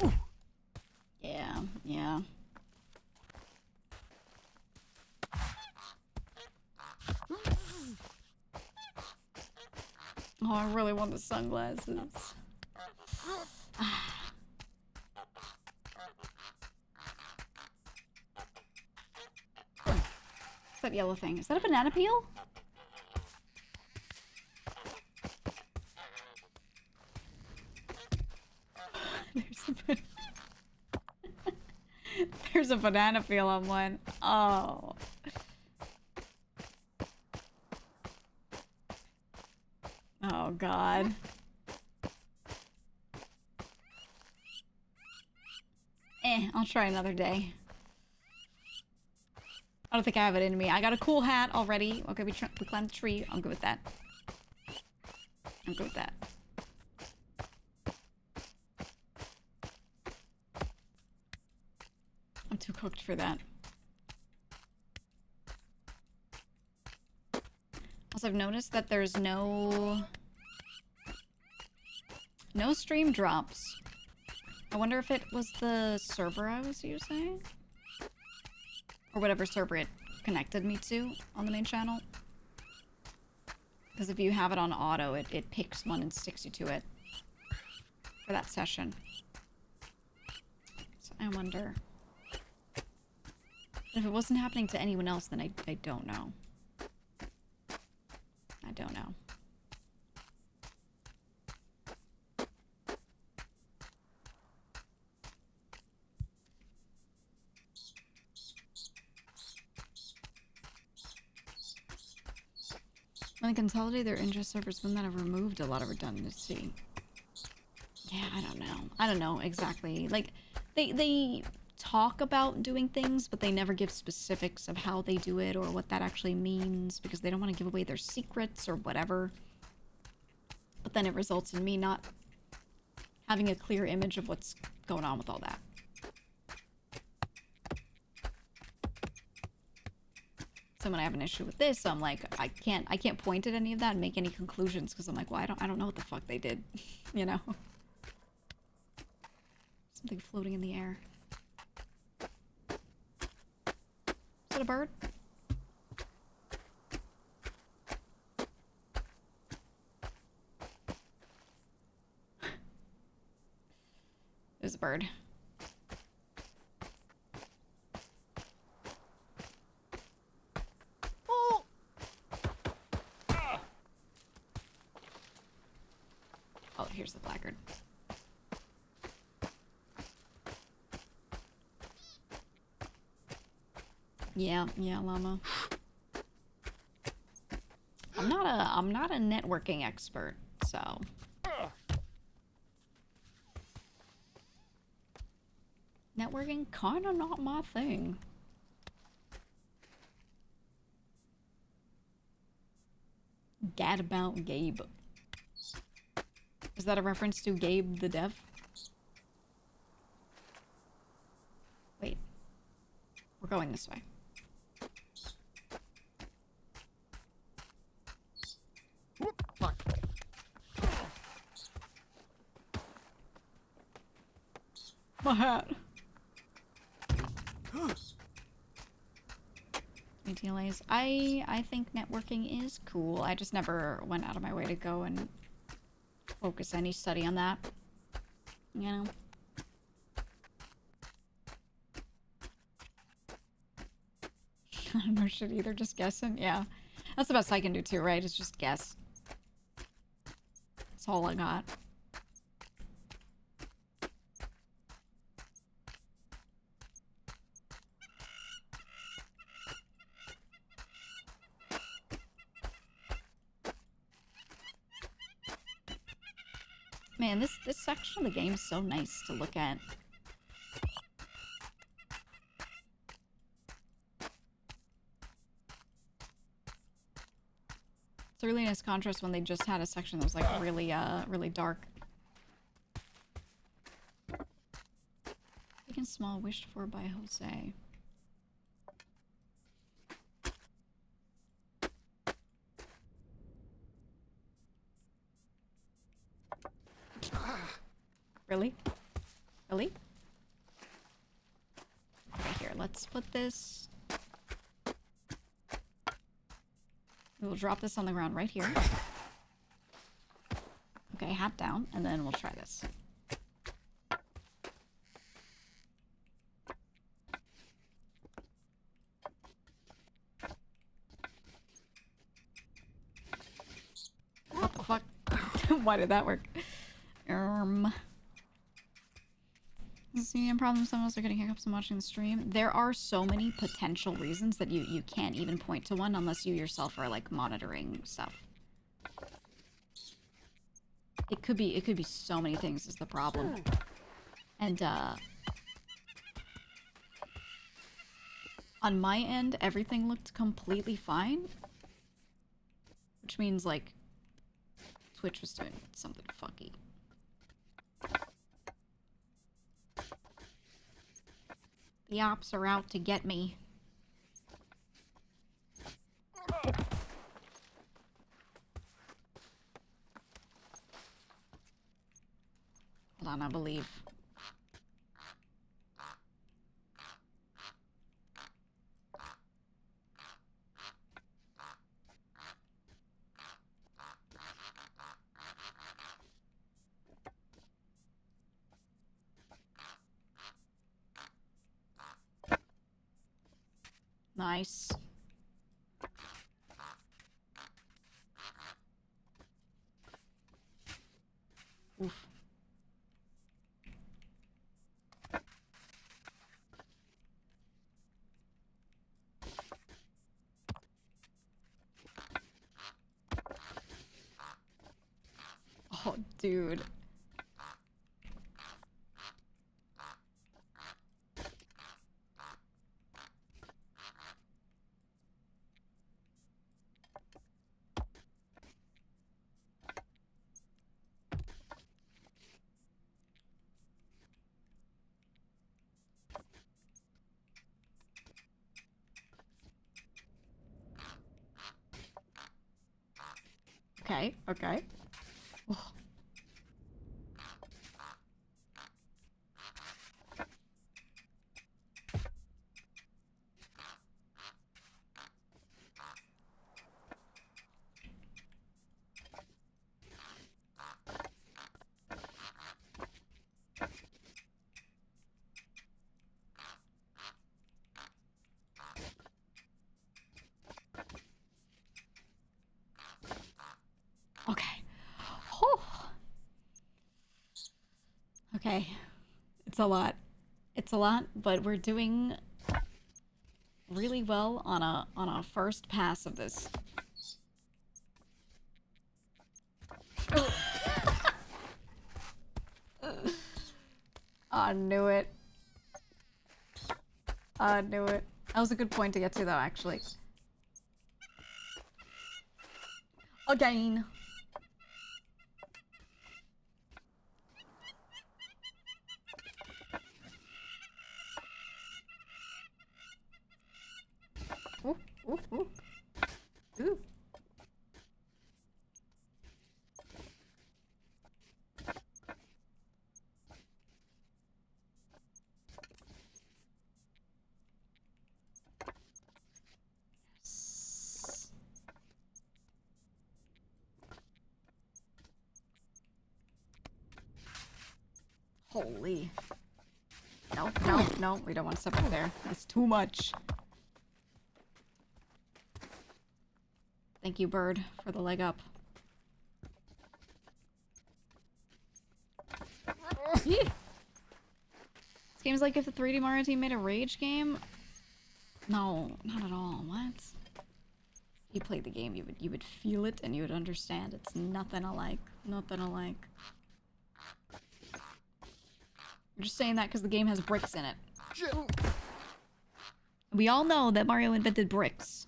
Ooh. Yeah, yeah. Oh, I really want the sunglasses. What's that yellow thing? Is that a banana peel? There's a banana peel on one. Oh. Oh, God. I'll try another day. I don't think I have it in me. I got a cool hat already. Okay, we climbed the tree. I'm good with that. I'm good with that. I'm too cooked for that. Also, I've noticed that there's no stream drops. I wonder if it was the server I was using? Or whatever server it connected me to on the main channel. Because if you have it on auto, it picks one and sticks you to it for that session. So I wonder. If it wasn't happening to anyone else, then I don't know. I don't know. When they consolidate their ingest servers, wouldn't that have removed a lot of redundancy? Yeah, I don't know. I don't know exactly. Like, they talk about doing things, but they never give specifics of how they do it or what that actually means because they don't want to give away their secrets or whatever. But then it results in me not having a clear image of what's going on with all that. So when I have an issue with this, I'm like, I can't point at any of that and make any conclusions because I'm like, well, I don't know what the fuck they did, you know? Something floating in the air. Is it a bird? There's a bird. Oh, here's the placard. Yeah, llama. I'm not a networking expert, so. Networking kinda not my thing. Gad about Gabe. Is that a reference to Gabe the dev? Wait. We're going this way. My hat. ATLAs. I think networking is cool. I just never went out of my way to go and focus any study on that. You know? I don't know shit either, just guessing. Yeah. That's the best I can do too, right? Is just guess. That's all I got. Man, this section of the game is so nice to look at. It's a really nice contrast when they just had a section that was like really, really dark. Big and small, wished for by Jose. Really? Really? Okay, here, let's put this... We'll drop this on the ground right here. Okay, hat down, and then we'll try this. What the fuck? Why did that work? See any problem some of us are getting hiccups in watching the stream? There are so many potential reasons that you can't even point to one unless you yourself are like monitoring stuff. It could be so many things is the problem. And on my end everything looked completely fine. Which means like Twitch was doing something funky. The ops are out to get me. Hold on, I believe. Nice. Oof. Oh, dude. Okay, okay. Oh. Okay. Oh. Okay. It's a lot. It's a lot, but we're doing really well on a first pass of this. I knew it. I knew it. That was a good point to get to though, actually. Again. Ooh, ooh, ooh. Ooh. Yes. Holy. No, no, no, we don't want to step up there. That's too much. Thank you, Bird, for the leg up. This game's like if the 3D Mario team made a Rage game. No, not at all. What? If you played the game, you would feel it and you would understand. It's nothing alike. Nothing alike. I'm just saying that because the game has bricks in it. We all know that Mario invented bricks.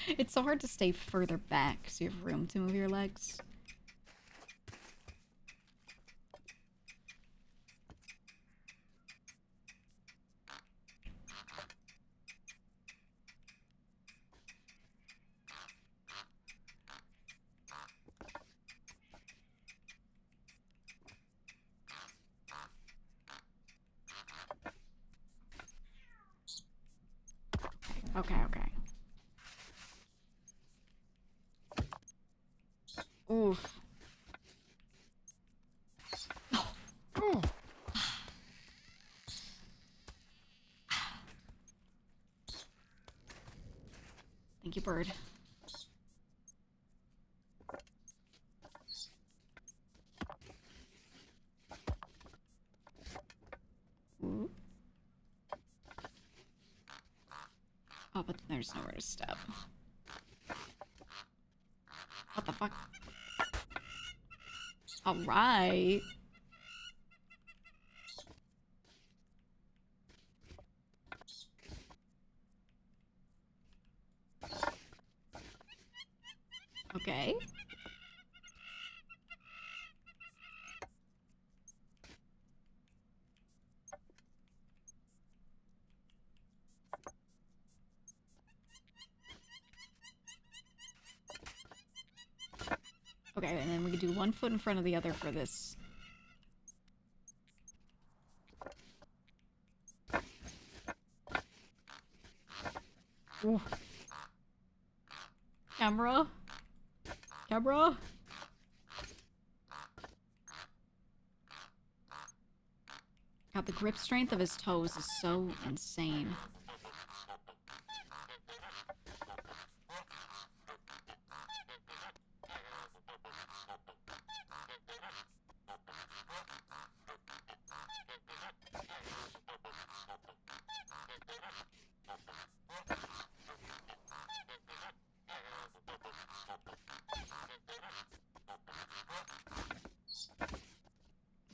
It's so hard to stay further back so you have room to move your legs. Okay, okay. Oof. Thank you, bird. Ooh. Oh, but there's nowhere to step. What the fuck? Alright. Okay. Okay, and then we can do 1 foot in front of the other for this. Ooh. Camera? Camera? God, the grip strength of his toes is so insane.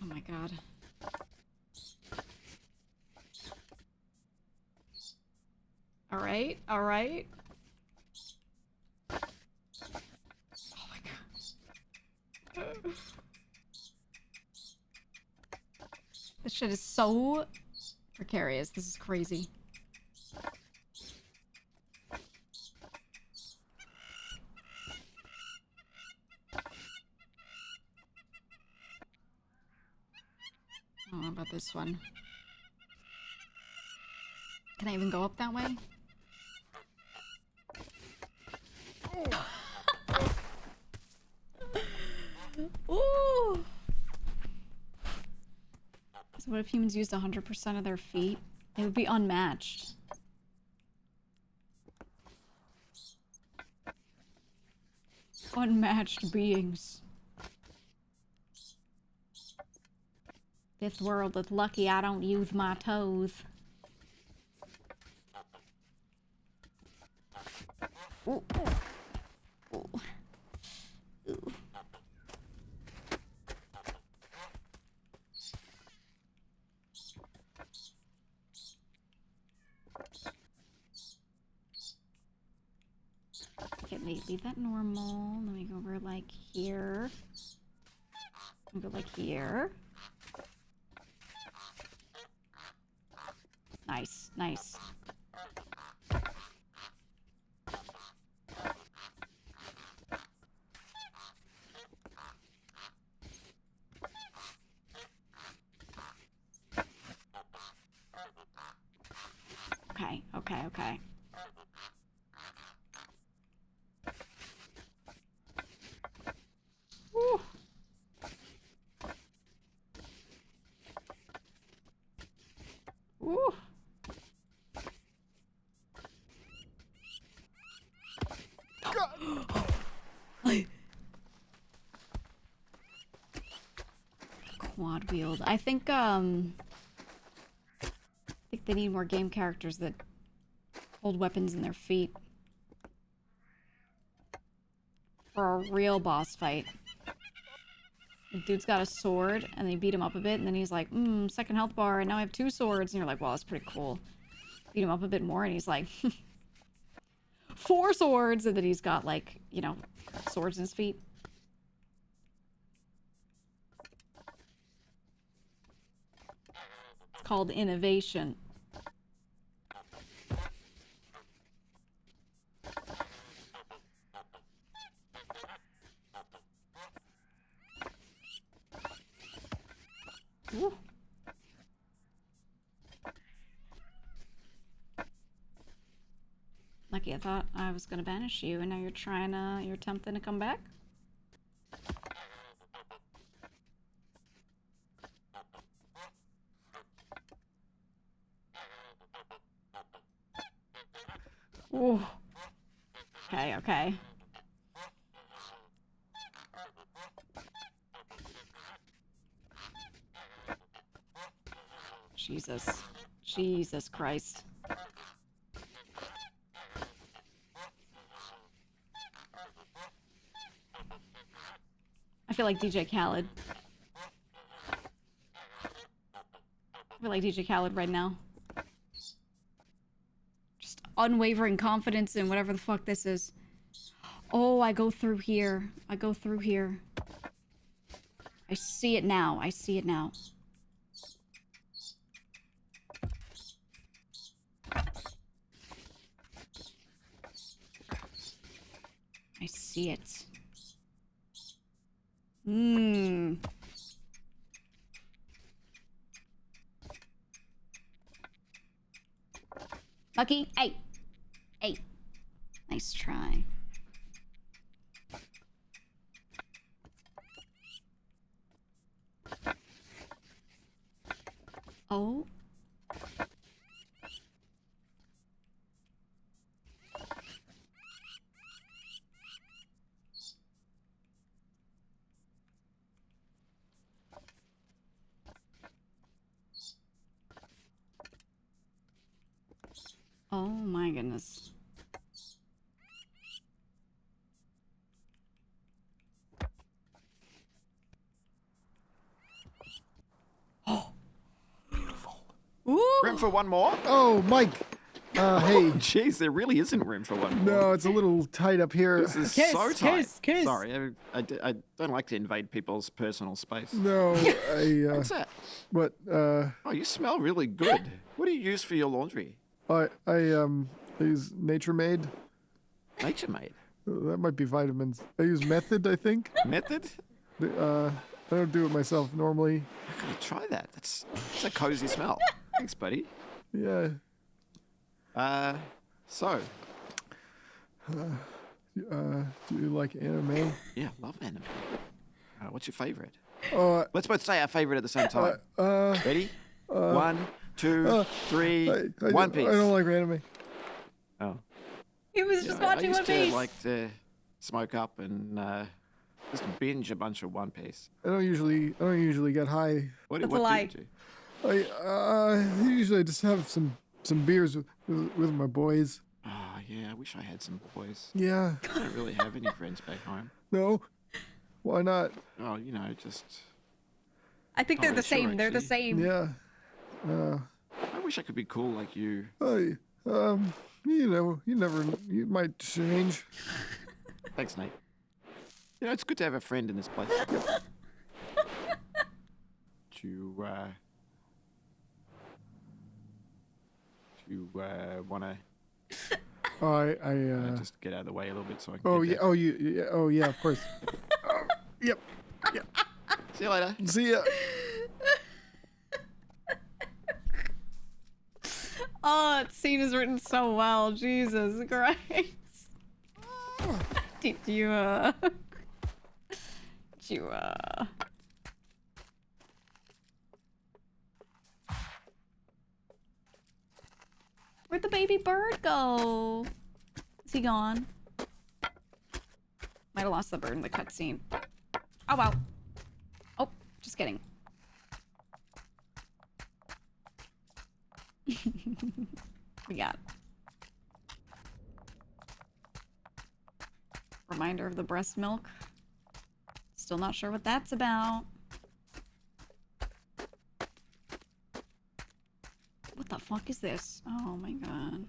Oh my god. Alright, alright. Oh my god. This shit is so precarious. This is crazy. I don't know about this one. Can I even go up that way? Ooh! So what if humans used 100% of their feet? They would be unmatched. Unmatched beings. This world is lucky I don't use my toes. Ooh. Ooh. Ooh. Okay, leave that normal. Let me go over like here. Let me go like here. Nice, nice. Okay, okay, okay. Woo. Woo. Quad wield. I think they need more game characters that hold weapons in their feet for a real boss fight. The dude's got a sword, and they beat him up a bit, and then he's like, second health bar, and now I have 2 swords. And you're like, well, that's pretty cool. Beat him up a bit more, and he's like, 4 swords, and then he's got, like, you know, swords in his feet. It's called innovation. Ooh. Lucky, I thought I was gonna banish you, and now you're attempting to come back? Ooh. Okay, okay. Jesus. Jesus Christ. I feel like DJ Khaled. I feel like DJ Khaled right now. Just unwavering confidence in whatever the fuck this is. Oh, I go through here. I go through here. I see it now. I see it now. I see it. Mmm. Lucky, hey. Hey. Nice try. Oh. Oh my goodness. Oh. Beautiful. Ooh. Room for one more? Oh, Mike. Hey. Jeez, there really isn't room for one more. No, it's a little tight up here. This is Kiss, so tight. kiss. Sorry, I don't like to invade people's personal space. No, What's that? What? Oh, you smell really good. What do you use for your laundry? I use Nature Made. Nature Made. That might be vitamins. I use Method, I think. Method? I don't do it myself normally. I gotta try that. That's a cozy smell. Thanks, buddy. Yeah. So. Do you like anime? Yeah, love anime. What's your favorite? Uh, Let's both say our favorite at the same time. Ready? 1, 2, 3. One Piece. I don't like anime. Oh. He was just watching I One used Piece. to like to smoke up and just binge a bunch of One Piece. I don't usually get high. What That's do a lie. you do? Usually just have some beers with my boys. Oh, yeah, I wish I had some boys. Yeah. I don't really have any friends back home. No. Why not? Oh, you know, just... I think they're Oh, the sure, same. They're the actually. same. Yeah. I wish I could be cool like you. You might change. Thanks, Nate. You know, it's good to have a friend in this place. Do you want to just get out of the way a little bit so I can get there? Oh yeah, of course. Yep. See you later. See ya. Oh, that scene is written so well. Jesus Christ. Did you, Where'd the baby bird go? Is he gone? Might have lost the bird in the cutscene. Oh, wow. Oh, just kidding. We got reminder of the breast milk. Still not sure what that's about. What the fuck is this? Oh my god.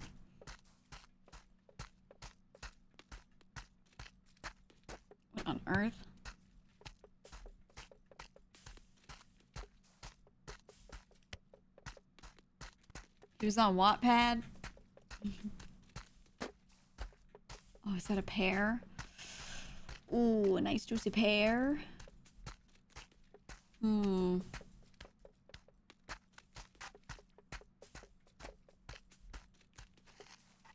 He was on Wattpad. Oh, is that a pear? Ooh, a nice juicy pear. Hmm.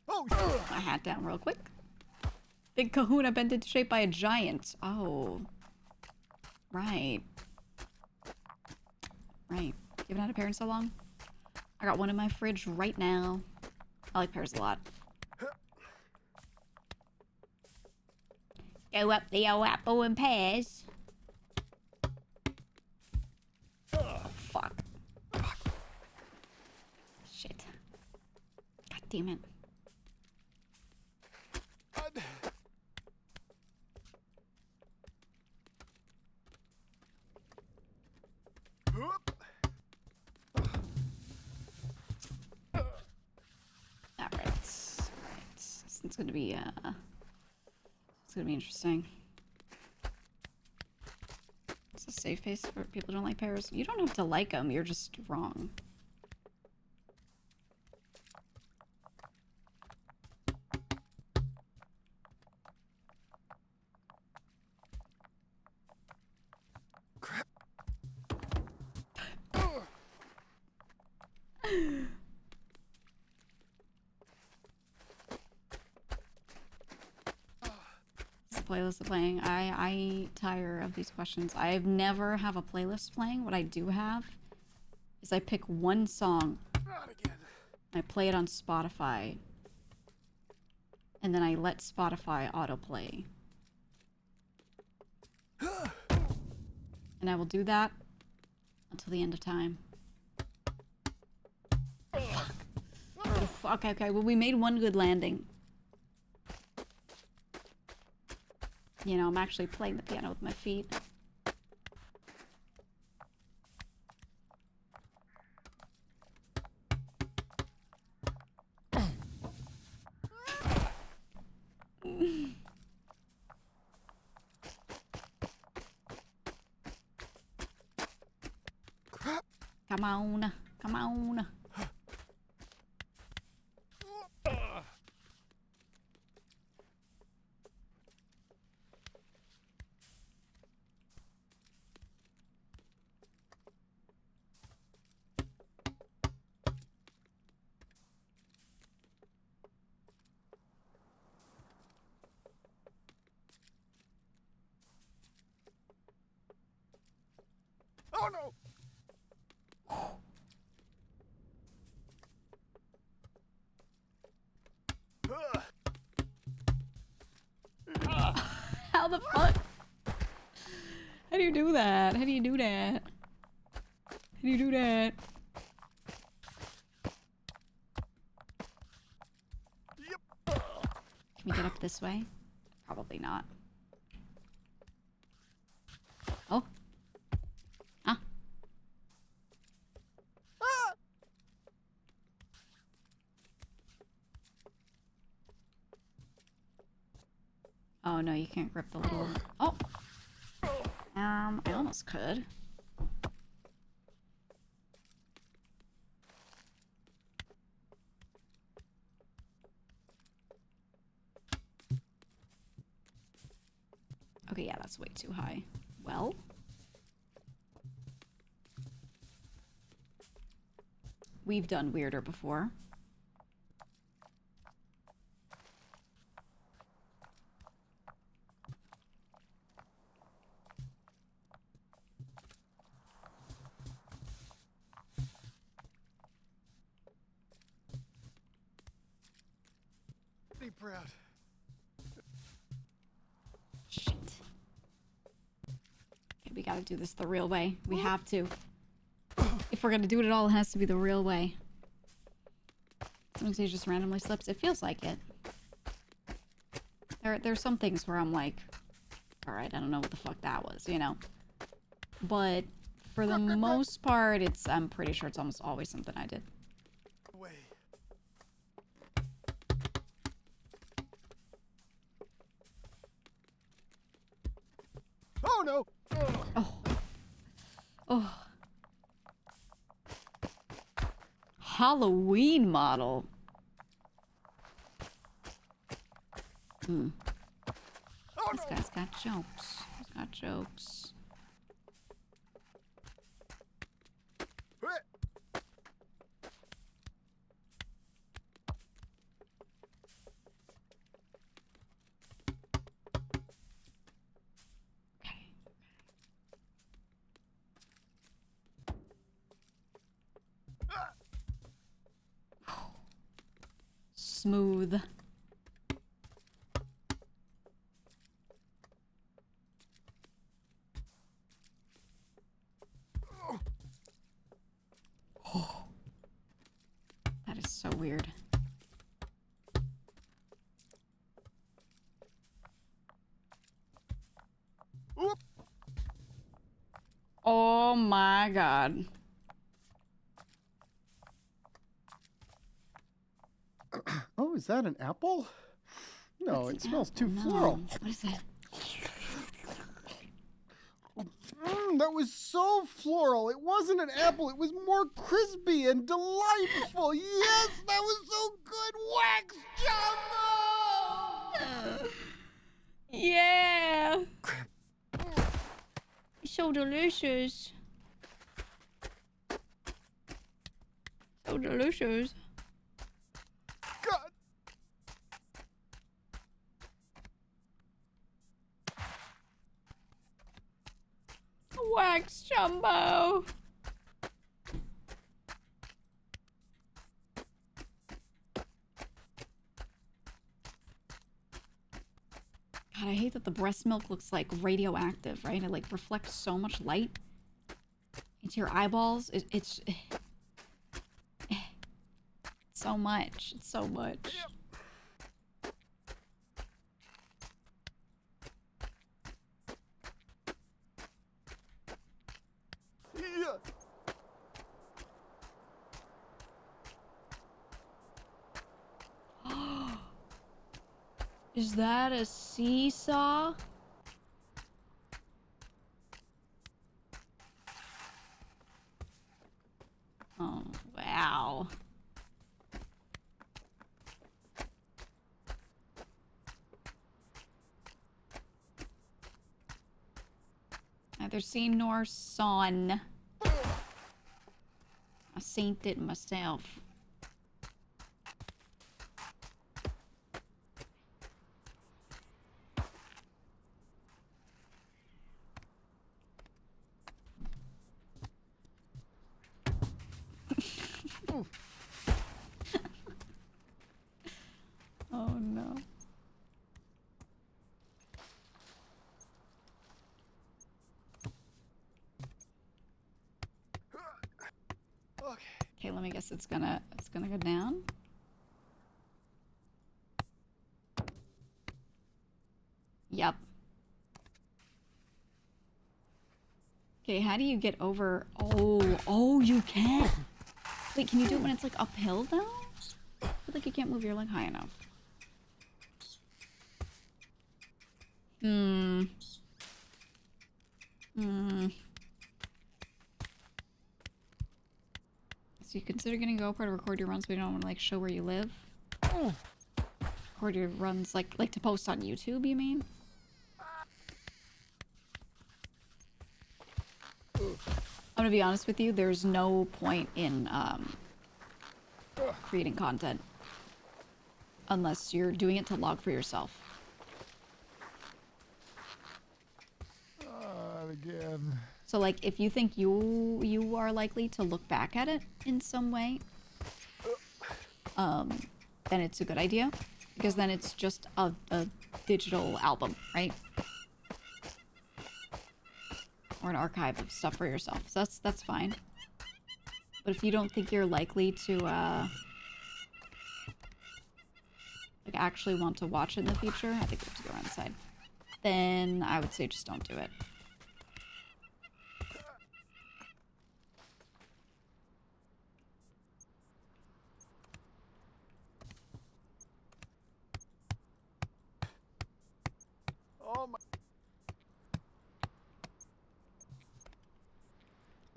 Oh, Put my hat down real quick. Big kahuna bent into shape by a giant. Oh. Right. Right. You haven't had a pear in so long? I got one in my fridge right now. I like pears a lot. Go up the old apple and pears. Oh, fuck. Shit. God damn it. Alright. It's gonna be, it's gonna be interesting. It's a safe space for people who don't like pears. You don't have to like them, you're just wrong. crap. Is the playlist playing? I tire of these questions. I've never have a playlist playing. What I do have is I pick one song. Not again. I play it on Spotify. And then I let Spotify autoplay. And I will do that until the end of time. Fuck. Okay. Well, we made one good landing. You know, I'm actually playing the piano with my feet. Crap. Come on. Come on. Oh no. How the fuck? How do you do that? How do you do that? How do you do that? Yep. Can we get up this way? Probably not. Oh. Ah. Oh no, you can't grip the little... Oh! I almost could. Okay, yeah, that's way too high. Well... We've done weirder before. Be proud. Shit. Okay, we gotta do this the real way. We have to. If we're gonna do it at all, it has to be the real way. Sometimes he just randomly slips. It feels like it. There's some things where I'm like, alright, I don't know what the fuck that was, you know? But for the most part, I'm pretty sure it's almost always something I did. Away. Oh no. Oh. Oh. Halloween model. Hmm. This guy's got jokes. He's got jokes. Okay. Smooth. That is so weird. Oh my god. Oh, is that an apple? No, What's it an smells apple? too No. floral. What is it? That was so floral. It wasn't an apple. It was more crispy and delightful. Yes, that was so good. Wax jumbo! Yeah. So delicious. So delicious. God. Wax jumbo. God, I hate that the breast milk looks like radioactive, right? It like reflects so much light into your eyeballs. It's so much. It's so much. Yeah. Is that a seesaw? Oh, wow. Neither seen nor sawn. I seen it myself. Oh no. Okay, let me guess it's gonna go down. Yep. Okay, how do you get over? Oh, you can. Wait, can you do it when it's like uphill though? I feel like you can't move your leg high enough. So you consider getting a GoPro to record your runs, but you don't want to like show where you live? Record your runs like to post on YouTube, you mean? I'm gonna be honest with you, there's no point in creating content unless you're doing it to log for yourself. Again. So like if you think you are likely to look back at it in some way, then it's a good idea, because then it's just a digital album, right? Or an archive of stuff for yourself. So that's fine. But if you don't think you're likely to like actually want to watch it in the future, I think we have to go around the side, then I would say just don't do it. Oh my.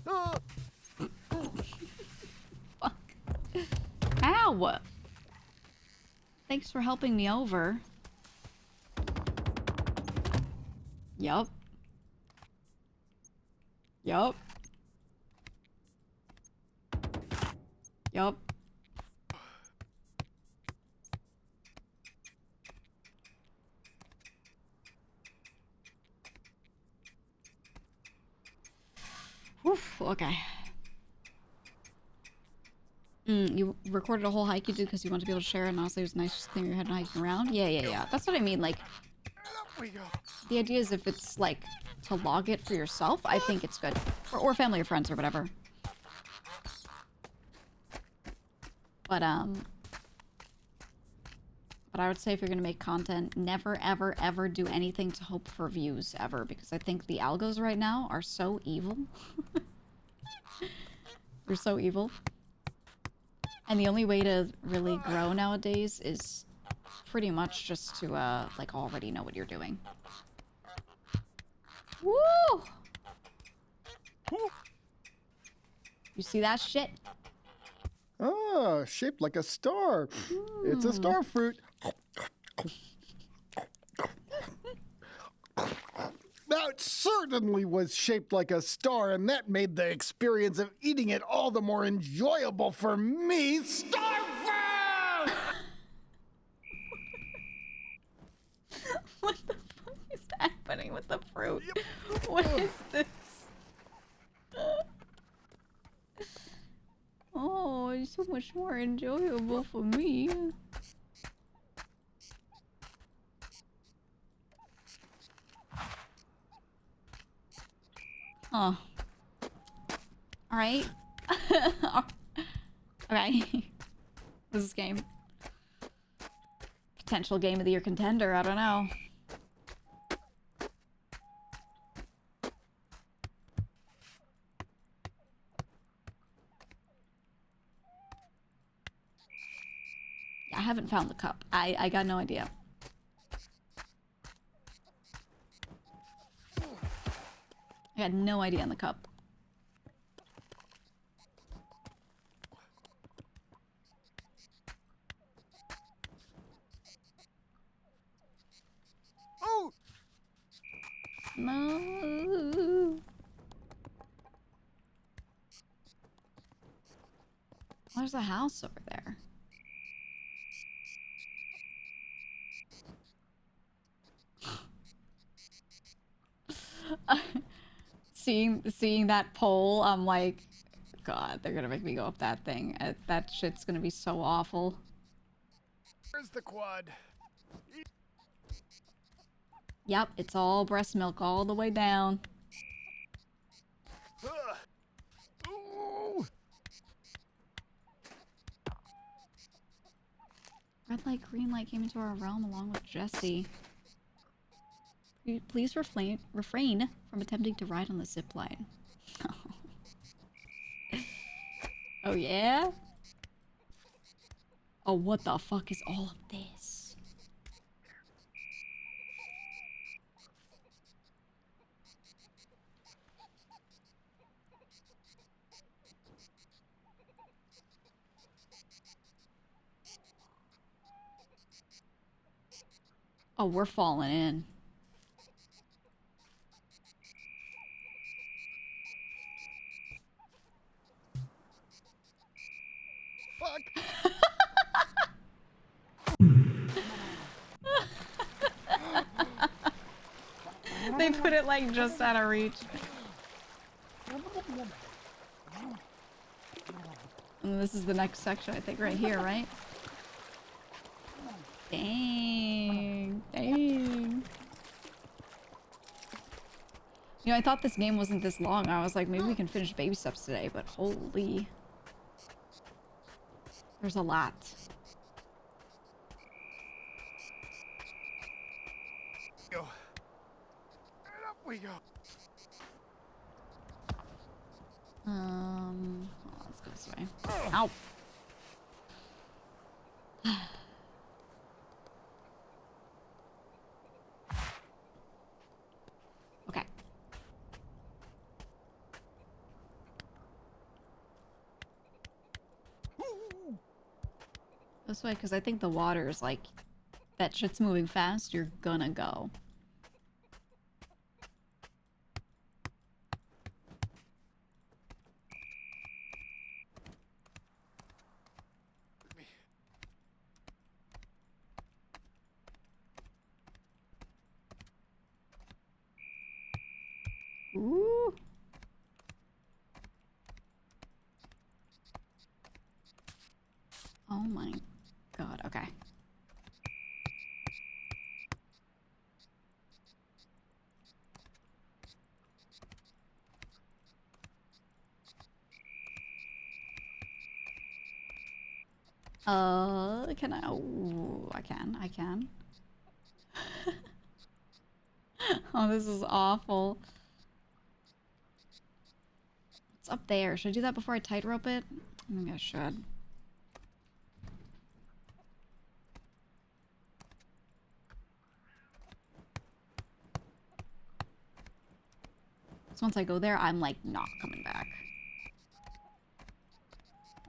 Ah. Fuck. Wow! Thanks for helping me over. Yup. Yup. Yup. Oof, okay. You recorded a whole hike you did because you wanted to be able to share it, and honestly it was nice just clearing your head and hiking around? Yeah. That's what I mean, like... The idea is if it's, like, to log it for yourself, I think it's good. Or family or friends or whatever. But I would say if you're gonna make content, never, ever, ever do anything to hope for views, ever. Because I think the algos right now are so evil. They're so evil. And the only way to really grow nowadays is pretty much just to, like, already know what you're doing. Woo! You see that shit? Ah, shaped like a star. It's a star fruit. That certainly was shaped like a star, and that made the experience of eating it all the more enjoyable for me. Star fruit! What the fuck is happening with the fruit? What is this? Oh, it's so much more enjoyable for me. Oh. Alright. Okay. What's this game? Potential game of the year contender, I don't know. I haven't found the cup. I got no idea. I had no idea on the cup. Oh! No. There's a house over there. Seeing that pole, I'm like, God, they're gonna make me go up that thing. That shit's gonna be so awful. Where's the quad? Yep, it's all breast milk all the way down. Ooh. Red light, green light came into our realm along with Jesse. Please refrain from attempting to ride on the zip line. Oh yeah? Oh, what the fuck is all of this? Oh, we're falling in. Fuck. They put it like just out of reach. And this is the next section, I think, right here, right? Dang. Dang. You know, I thought this game wasn't this long. I was like, maybe we can finish baby steps today, but holy. There's a lot. Go. And up we go. Let's go this way. Ow. Okay. This way, because I think the water is like... That shit's moving fast, you're gonna go. Ooh. Oh my god, okay. Can I? Oh, I can. Oh, this is awful. It's up there. Should I do that before I tightrope it? Maybe I should. So once I go there, I'm like not coming back.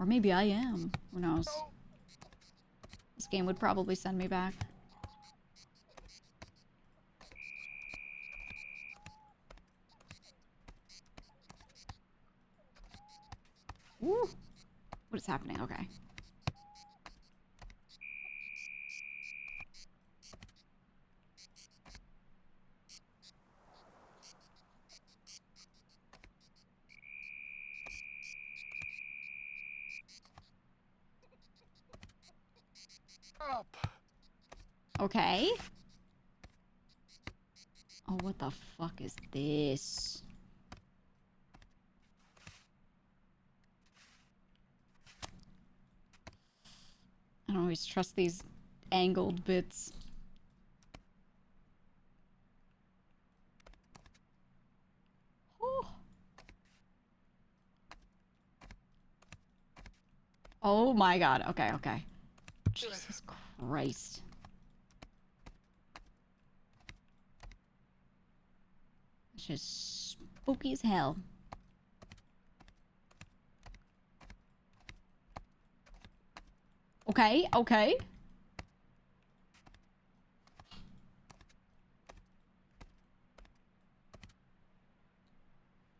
Or maybe I am. Who knows? This game would probably send me back. Ooh. What is happening? Okay. Up. Okay. Oh, what the fuck is this? I don't always trust these angled bits. Oh. Oh my god. Okay, okay. Jesus Christ. It's just spooky as hell. Okay, okay.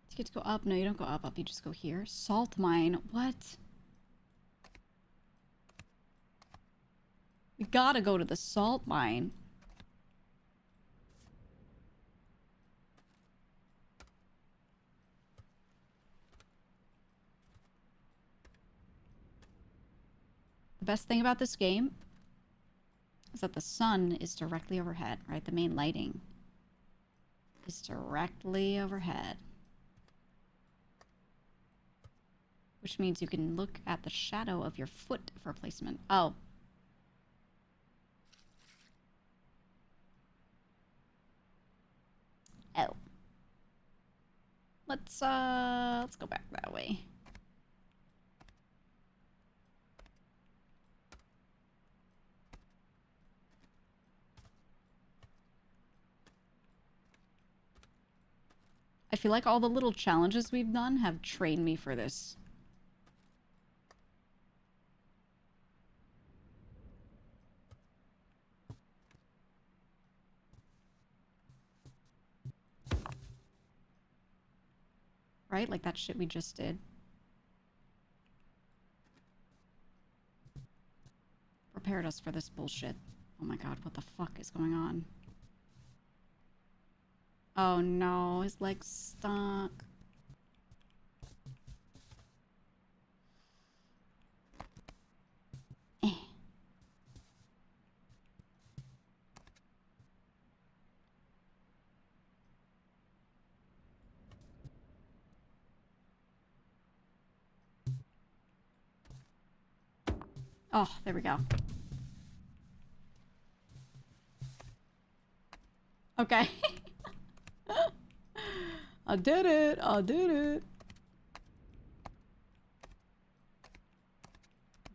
You get to go up. No, you don't go up. You just go here. Salt mine. What? We gotta go to the salt mine. The best thing about this game is that the sun is directly overhead, right? The main lighting is directly overhead. Which means you can look at the shadow of your foot for placement. Oh. Oh. Let's go back that way. I feel like all the little challenges we've done have trained me for this. Right? Like that shit we just did. Prepared us for this bullshit. Oh my god, what the fuck is going on? Oh no, his leg's stuck. Eh. Oh, there we go. Okay. I did it. I did it.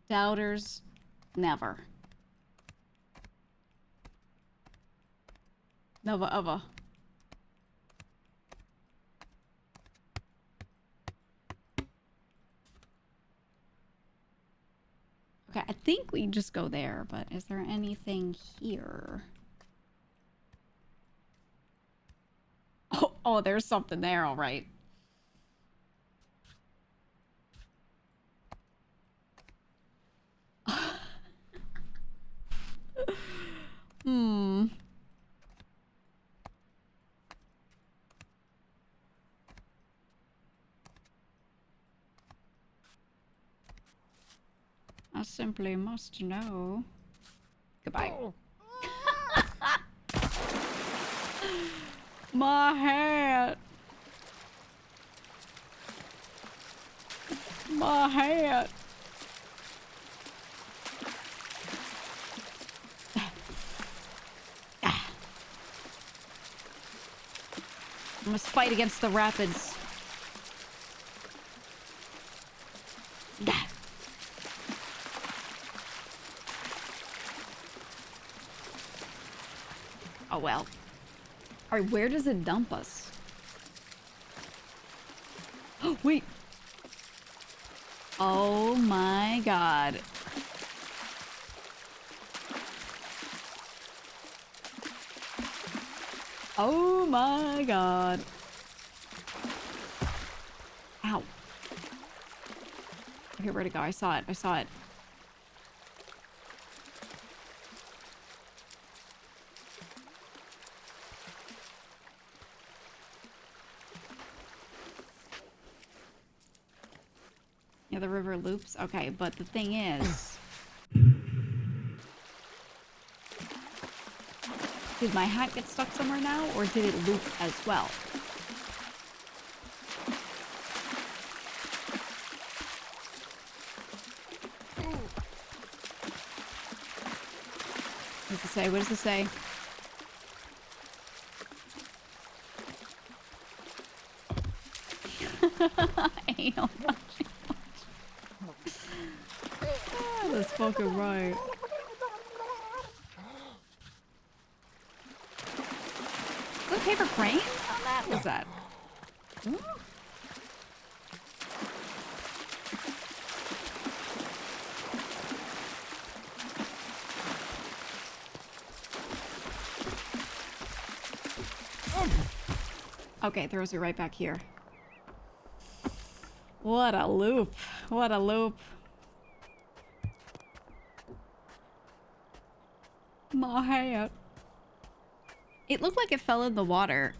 Doubters, never. Never ever. Okay, I think we just go there, but is there anything here? Oh, there's something there, all right. Hmm. I simply must know. Goodbye. Oh. My hat. My hat. I must fight against the rapids. Oh well. Alright, where does it dump us? Oh, wait. Oh my god. Oh my god. Ow. Okay, where'd it go? I saw it. I saw it. Yeah, the river loops. Okay, but the thing is... Did my hat get stuck somewhere now, or did it loop as well? What does it say? What does it say? Anal touching. Ah, that's fucking right. Is that paper crane on that? What's that? Ooh. Okay, it throws it right back here. What a loop. What a loop. My hat. It looked like it fell in the water.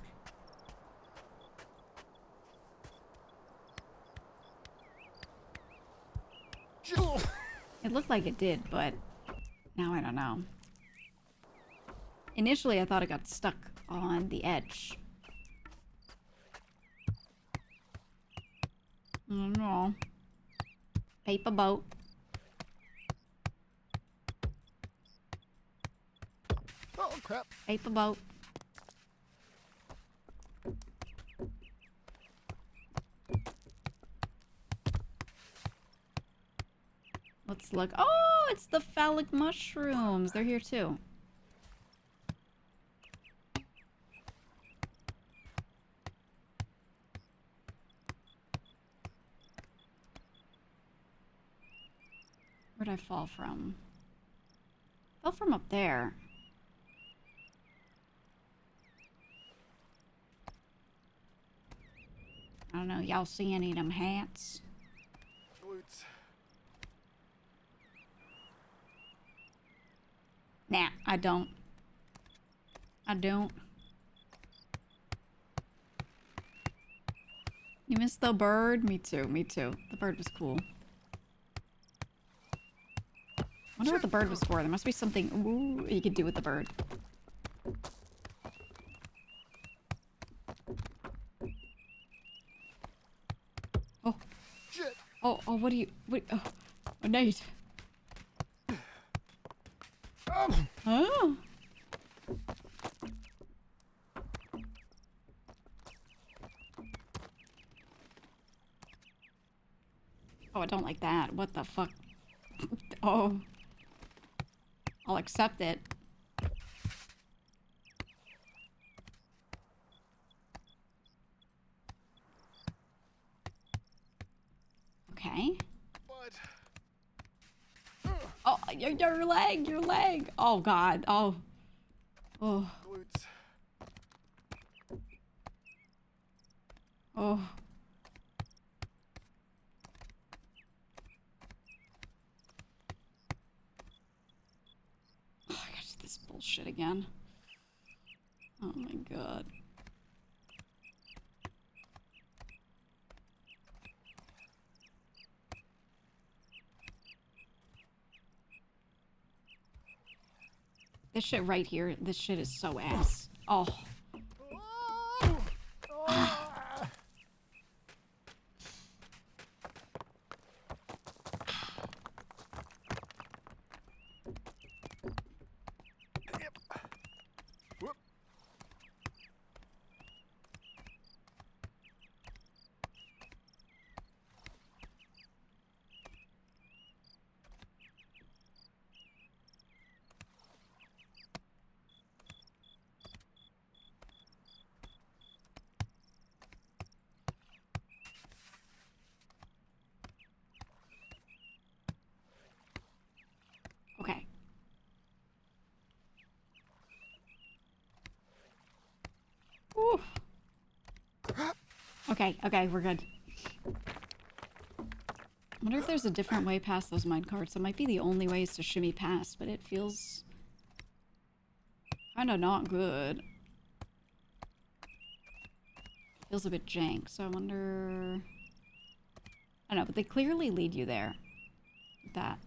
It looked like it did, but now I don't know. Initially, I thought it got stuck on the edge. I don't know. Paper boat. Oh, crap. Paper boat. Let's look. Oh, it's the phallic mushrooms. They're here too. Where'd I fall from? Fell from up there. I don't know. Y'all see any of them hats? Glutes. Nah, I don't. I don't. You missed the bird? Me too, me too. The bird was cool. I wonder what the bird was for. There must be something ooh, you could do with the bird. Oh. Shit. Oh, what do you... What, oh, a Nate. Oh. Oh, I don't like that. What the fuck? Oh. I'll accept it. Okay. But... Your leg, your leg. Oh God. Oh. Oh. Glutes. Oh. Oh, I gotta do this bullshit again. Oh my God. This shit right here, this shit is so ass. Oh. Whoop. Okay. Ooh. Okay, okay, we're good. I wonder if there's a different way past those mine carts. It might be the only ways to shimmy past, but it feels kind of not good. Feels a bit jank, so I wonder... I don't know, but they clearly lead you there. With that.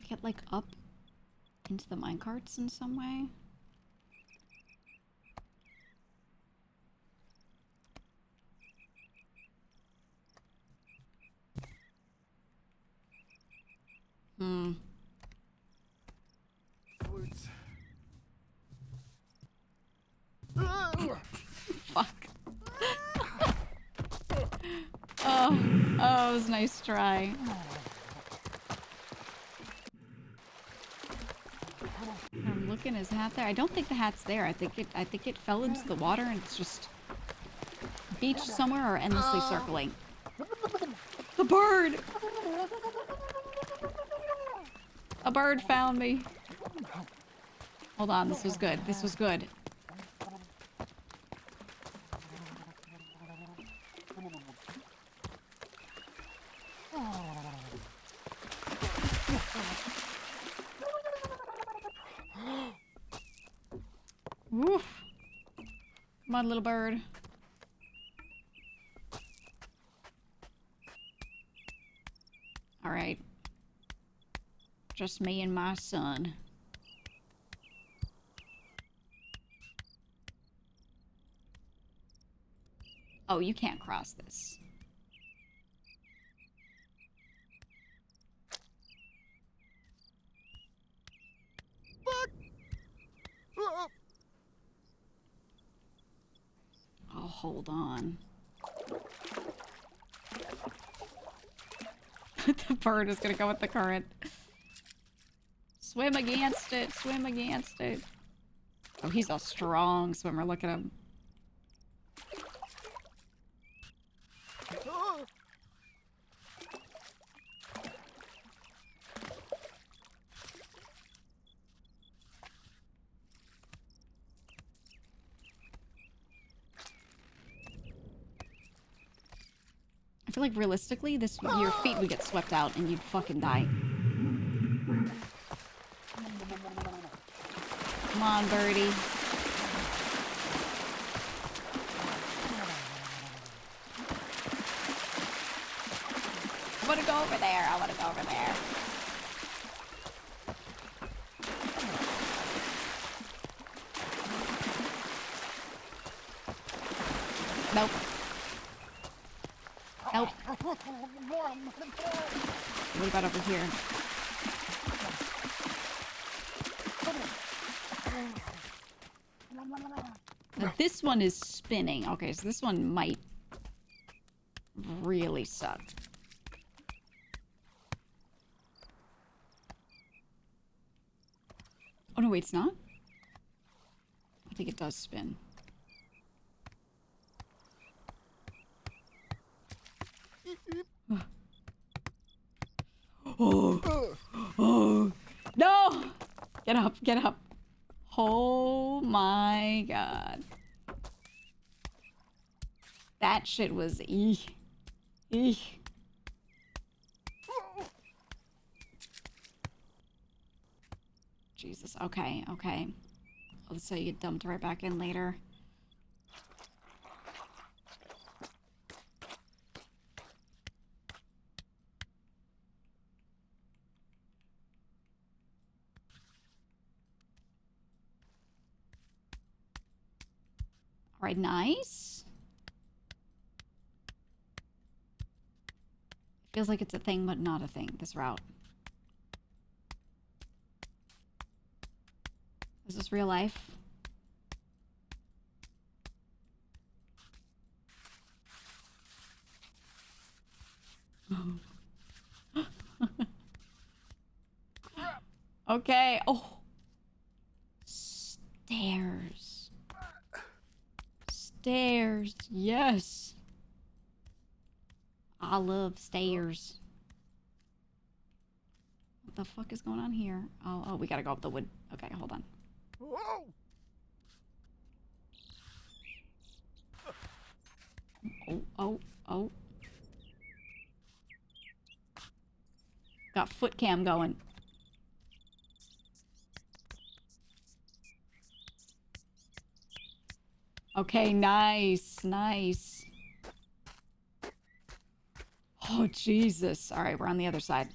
Get, like, up into the minecarts in some way? Hmm. Glutes. Fuck. Oh, oh, it was a nice try. I'm looking, is the hat there? I don't think the hat's there. I think it fell into the water and it's just beached somewhere or endlessly circling. The bird! A bird found me. Hold on, this was good. This was good. Woof. Come on, little bird. Alright. Just me and my son. Oh, you can't cross this. Oh, hold on. The bird is gonna go with the current. Swim against it. Swim against it. Oh, he's a strong swimmer. Look at him. I feel like realistically, your feet would get swept out and you'd fucking die. Come on, birdie. I want to go over there. I want to go over there. Nope. Nope. What about over here? Now this one is spinning. Okay, so this one might really suck. Oh no, wait, it's not? I think it does spin. up, get up. Oh my god. That shit was eek. Eek. Jesus, okay, okay. Oh, so you get dumped right back in later. Alright, nice. Feels like it's a thing, but not a thing, this route. Is this real life? Okay. Oh. Stairs. Stairs. Yes. I love stairs. What the fuck is going on here? Oh, we gotta go up the wood. Okay, hold on. Whoa! Oh. Got foot cam going. Okay, nice. Oh, Jesus. All right, we're on the other side.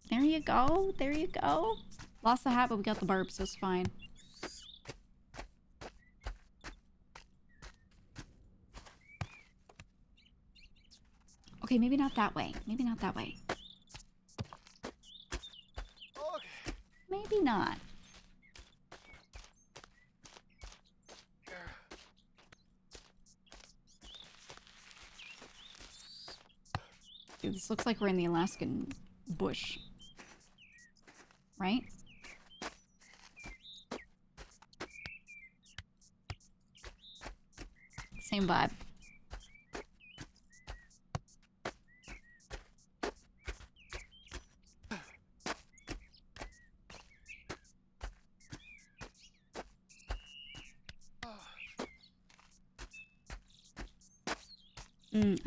There you go. Lost the hat, but we got the burp, so it's fine. Okay, maybe not that way. Okay. Maybe not. Dude, this looks like we're in the Alaskan bush. Right? Same vibe.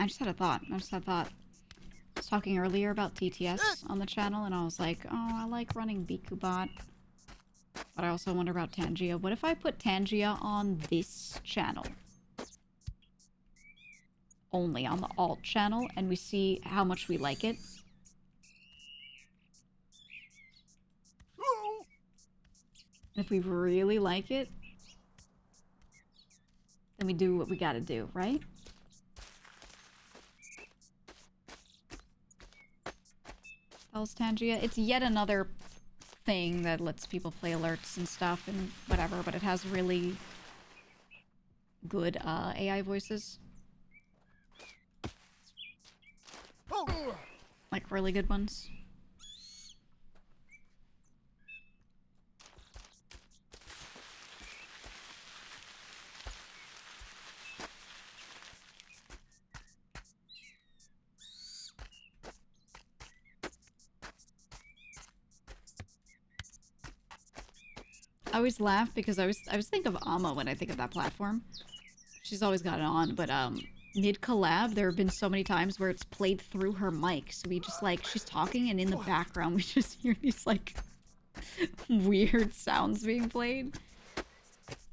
I just had a thought. I was talking earlier about TTS on the channel, and I was like, oh, I like running BikuBot. But I also wonder about Tangia. What if I put Tangia on this channel? Only on the alt channel, and we see how much we like it? And if we really like it, then we do what we gotta do, right? Hell's Tangia. It's yet another thing that lets people play alerts and stuff and whatever, but it has really good AI voices. Like really good ones. I always laugh because I always think of Amma when I think of that platform. She's always got it on, but mid collab there have been so many times where it's played through her mic, so we just like she's talking and in the background we just hear these like weird sounds being played.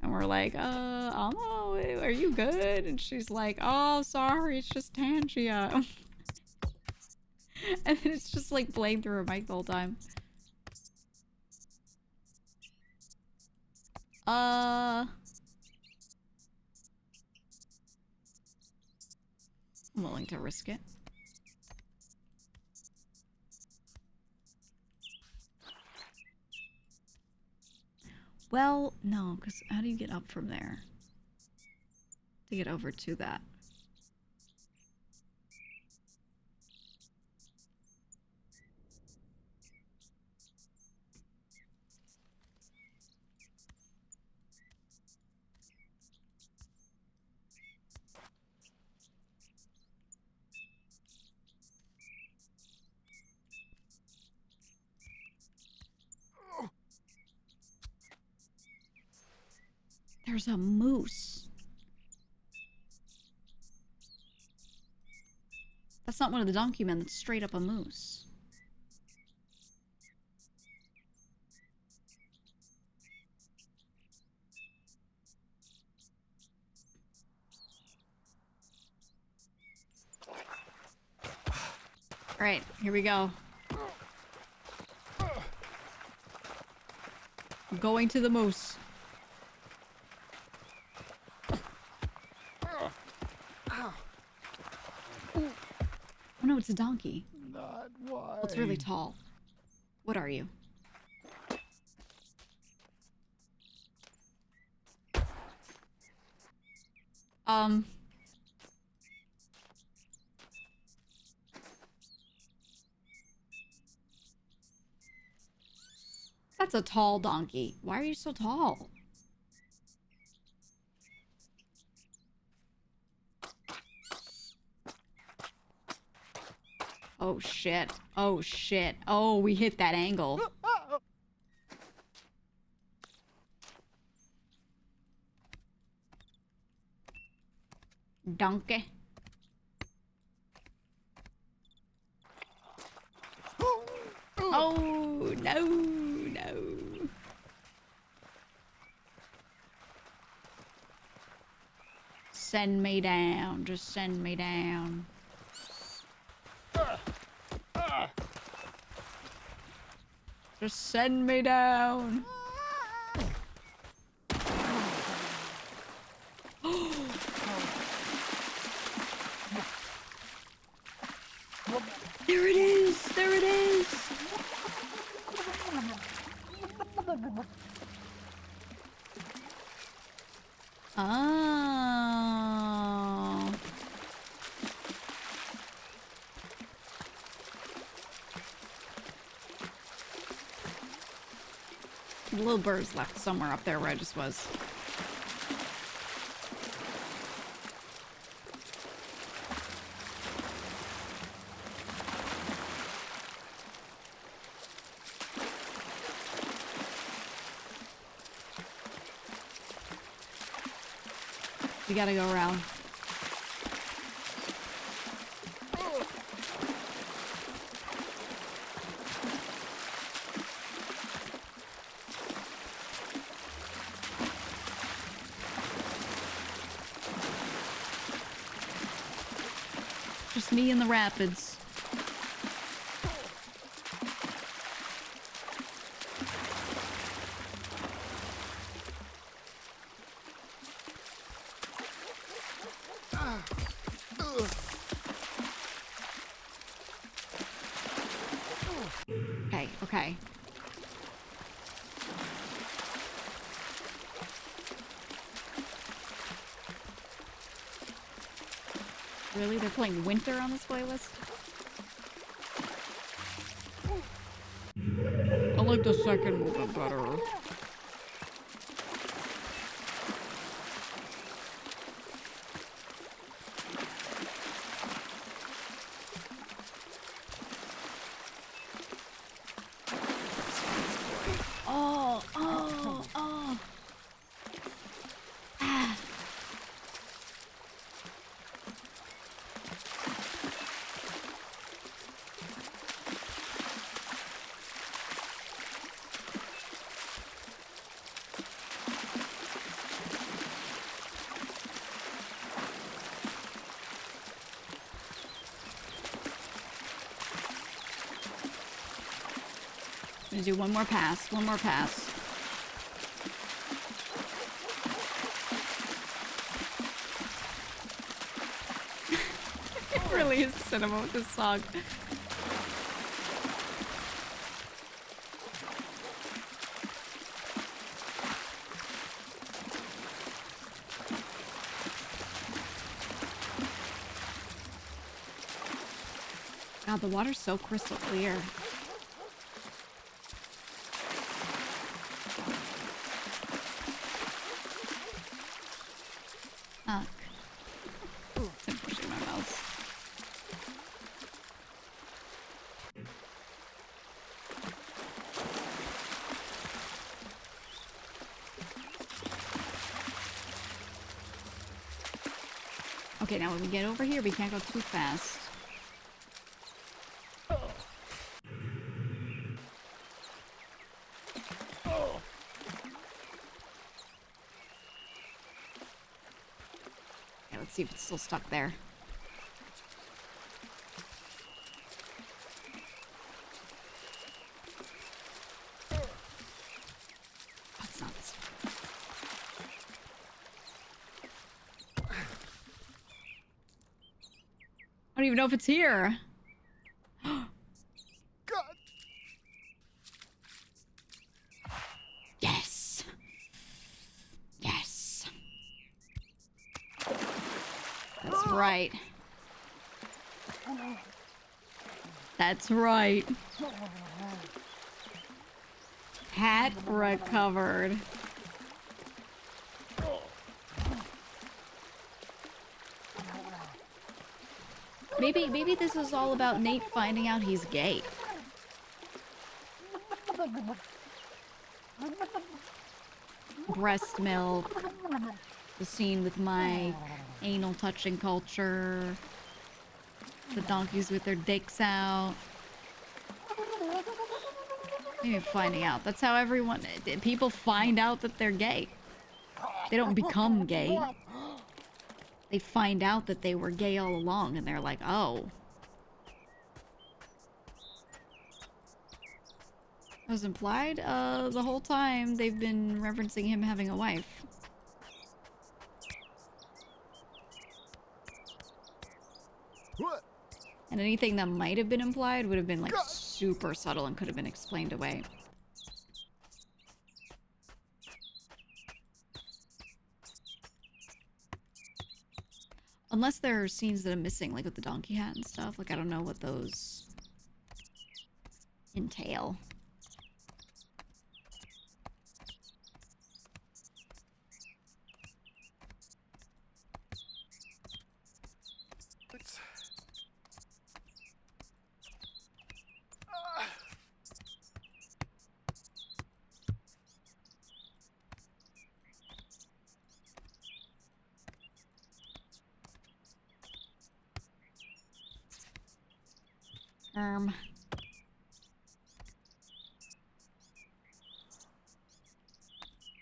And we're like, Amma, are you good? And she's like, oh, sorry, it's just Tangia. And then it's just like playing through her mic the whole time. I'm willing to risk it. Well, no, because how do you get up from there? To get over to that. There's a moose. That's not one of the donkey men. That's straight up a moose. All right, here we go. I'm going to the moose. Oh no, it's a donkey. Not why. It's really tall. What are you? That's a tall donkey. Why are you so tall? Oh shit. Oh shit. Oh, we hit that angle. Donkey. Oh, no, no. Send me down. Just send me down. Just send me down. There it is! There it is! Oh. The little bird's left somewhere up there where I just was. We gotta go around. Just me and the rapids. Okay, okay. Really? They're playing Winter on this playlist? I like the second movement better. Oh, oh, oh. Ah. I'm gonna do one more pass, one more pass. It really is cinema with this song. God, the water's so crystal clear. Fuck. I'm pushing my mouse. Okay, now when we get over here, we can't go too fast. Okay, let's see if it's still stuck there. Oh, it's not this one. I don't even know if it's here. God. Yes. Yes. That's right. That's right. Hat recovered. Maybe this is all about Nate finding out he's gay. Breast milk. The scene with Mike. Anal touching culture. The donkeys with their dicks out. Maybe finding out. That's how everyone... People find out that they're gay. They don't become gay. They find out that they were gay all along, and they're like, oh. It was implied? The whole time they've been referencing him having a wife. What? And anything that might have been implied would have been, like, super subtle and could have been explained away. Unless there are scenes that are missing, like with the donkey hat and stuff. Like, I don't know what those entail. It's...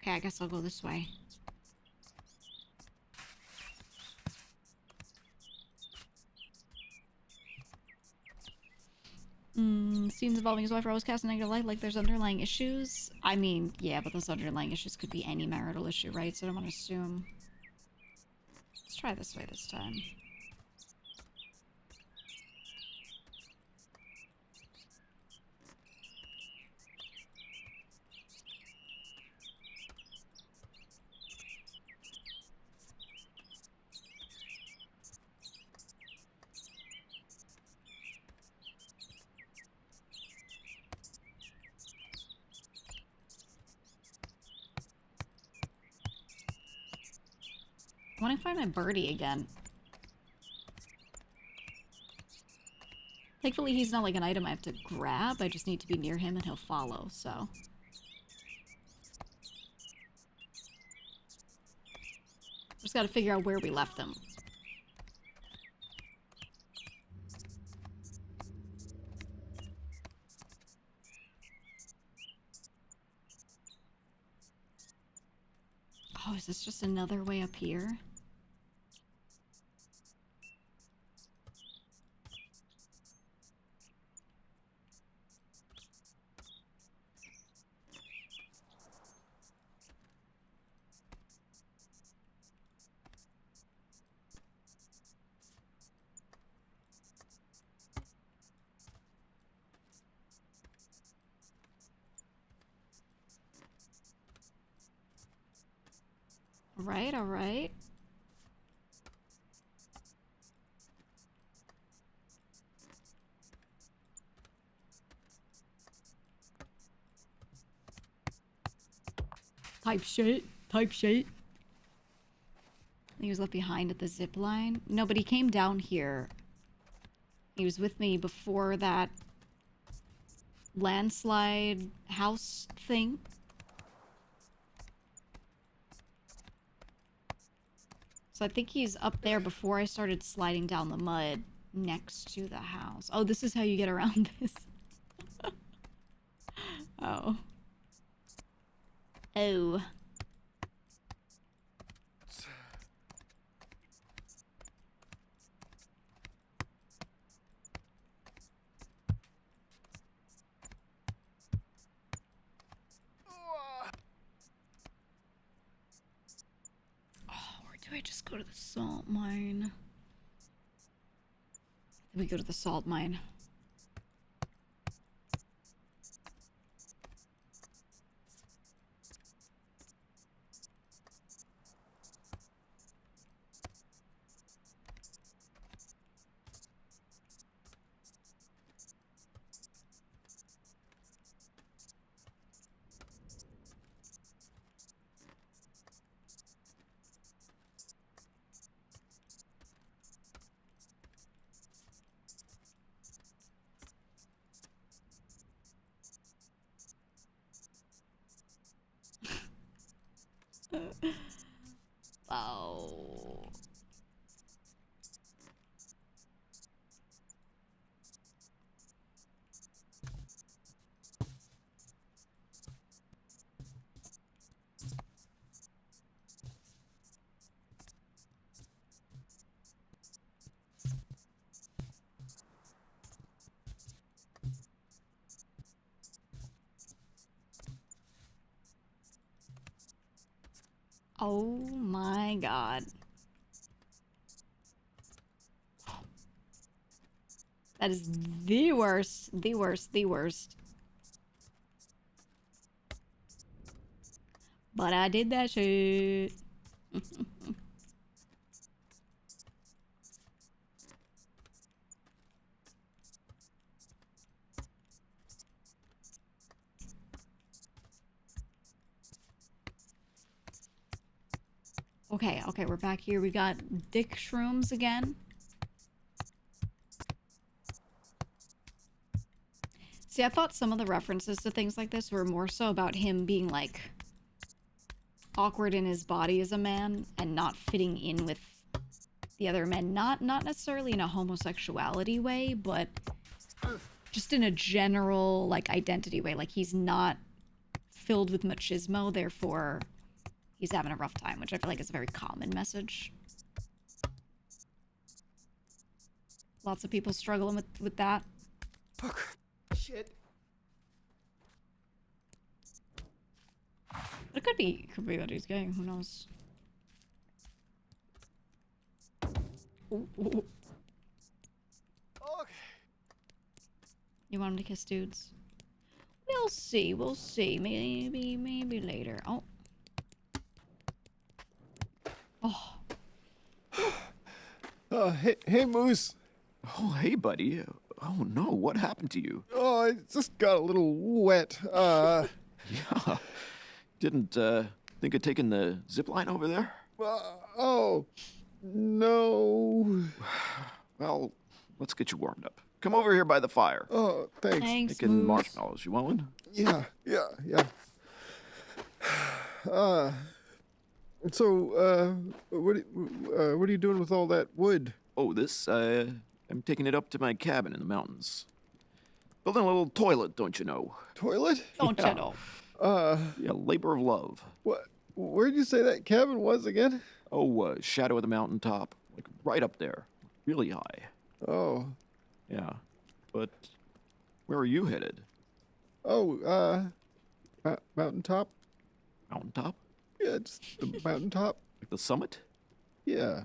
Okay, I guess I'll go this way. Scenes involving his wife are always cast in negative light, like there's underlying issues. I mean, yeah, but those underlying issues could be any marital issue, right? So I don't want to assume. Let's try this way this time. I want to find my birdie again. Thankfully, he's not like an item I have to grab. I just need to be near him and he'll follow, so. Just gotta figure out where we left him. Oh, is this just another way up here? Alright, alright. Type shit. Type shit. He was left behind at the zip line. No, but he came down here. He was with me before that landslide house thing. So I think he's up there before I started sliding down the mud next to the house. Oh, this is how you get around this. Oh. Oh. Or do I just go to the salt mine? We go to the salt mine. Oh. Oh my god. That is the worst, the worst, the worst. But I did that shit. Okay, okay, we're back here. We got dick shrooms again. See, I thought some of the references to things like this were more so about him being, like, awkward in his body as a man and not fitting in with the other men. Not necessarily in a homosexuality way, but just in a general, like, identity way. Like, he's not filled with machismo, therefore he's having a rough time, which I feel like is a very common message. Lots of people struggling with that. Fuck. Shit. It could be that he's gay, who knows? Ooh, ooh. Okay. You want him to kiss dudes? We'll see, we'll see. Maybe later. Oh. Oh. Hey, Moose. Oh, hey, buddy. Oh, no. What happened to you? Oh, I just got a little wet. Yeah. Didn't think of taking the zip line over there? Oh, no. Well, let's get you warmed up. Come over here by the fire. Oh, thanks. Thanks, Making Moose. marshmallows. You want one? Yeah. So, what are you doing with all that wood? Oh, this, I'm taking it up to my cabin in the mountains. Building a little toilet, don't you know? Toilet? Don't Yeah. you know? Yeah, labor of love. What? Where'd you say that cabin was again? Oh, shadow of the mountaintop. Like, right up there. Really high. Oh. Yeah. But where are you headed? Oh, mountaintop? Mountaintop? Yeah, just the mountaintop. Like the summit? Yeah.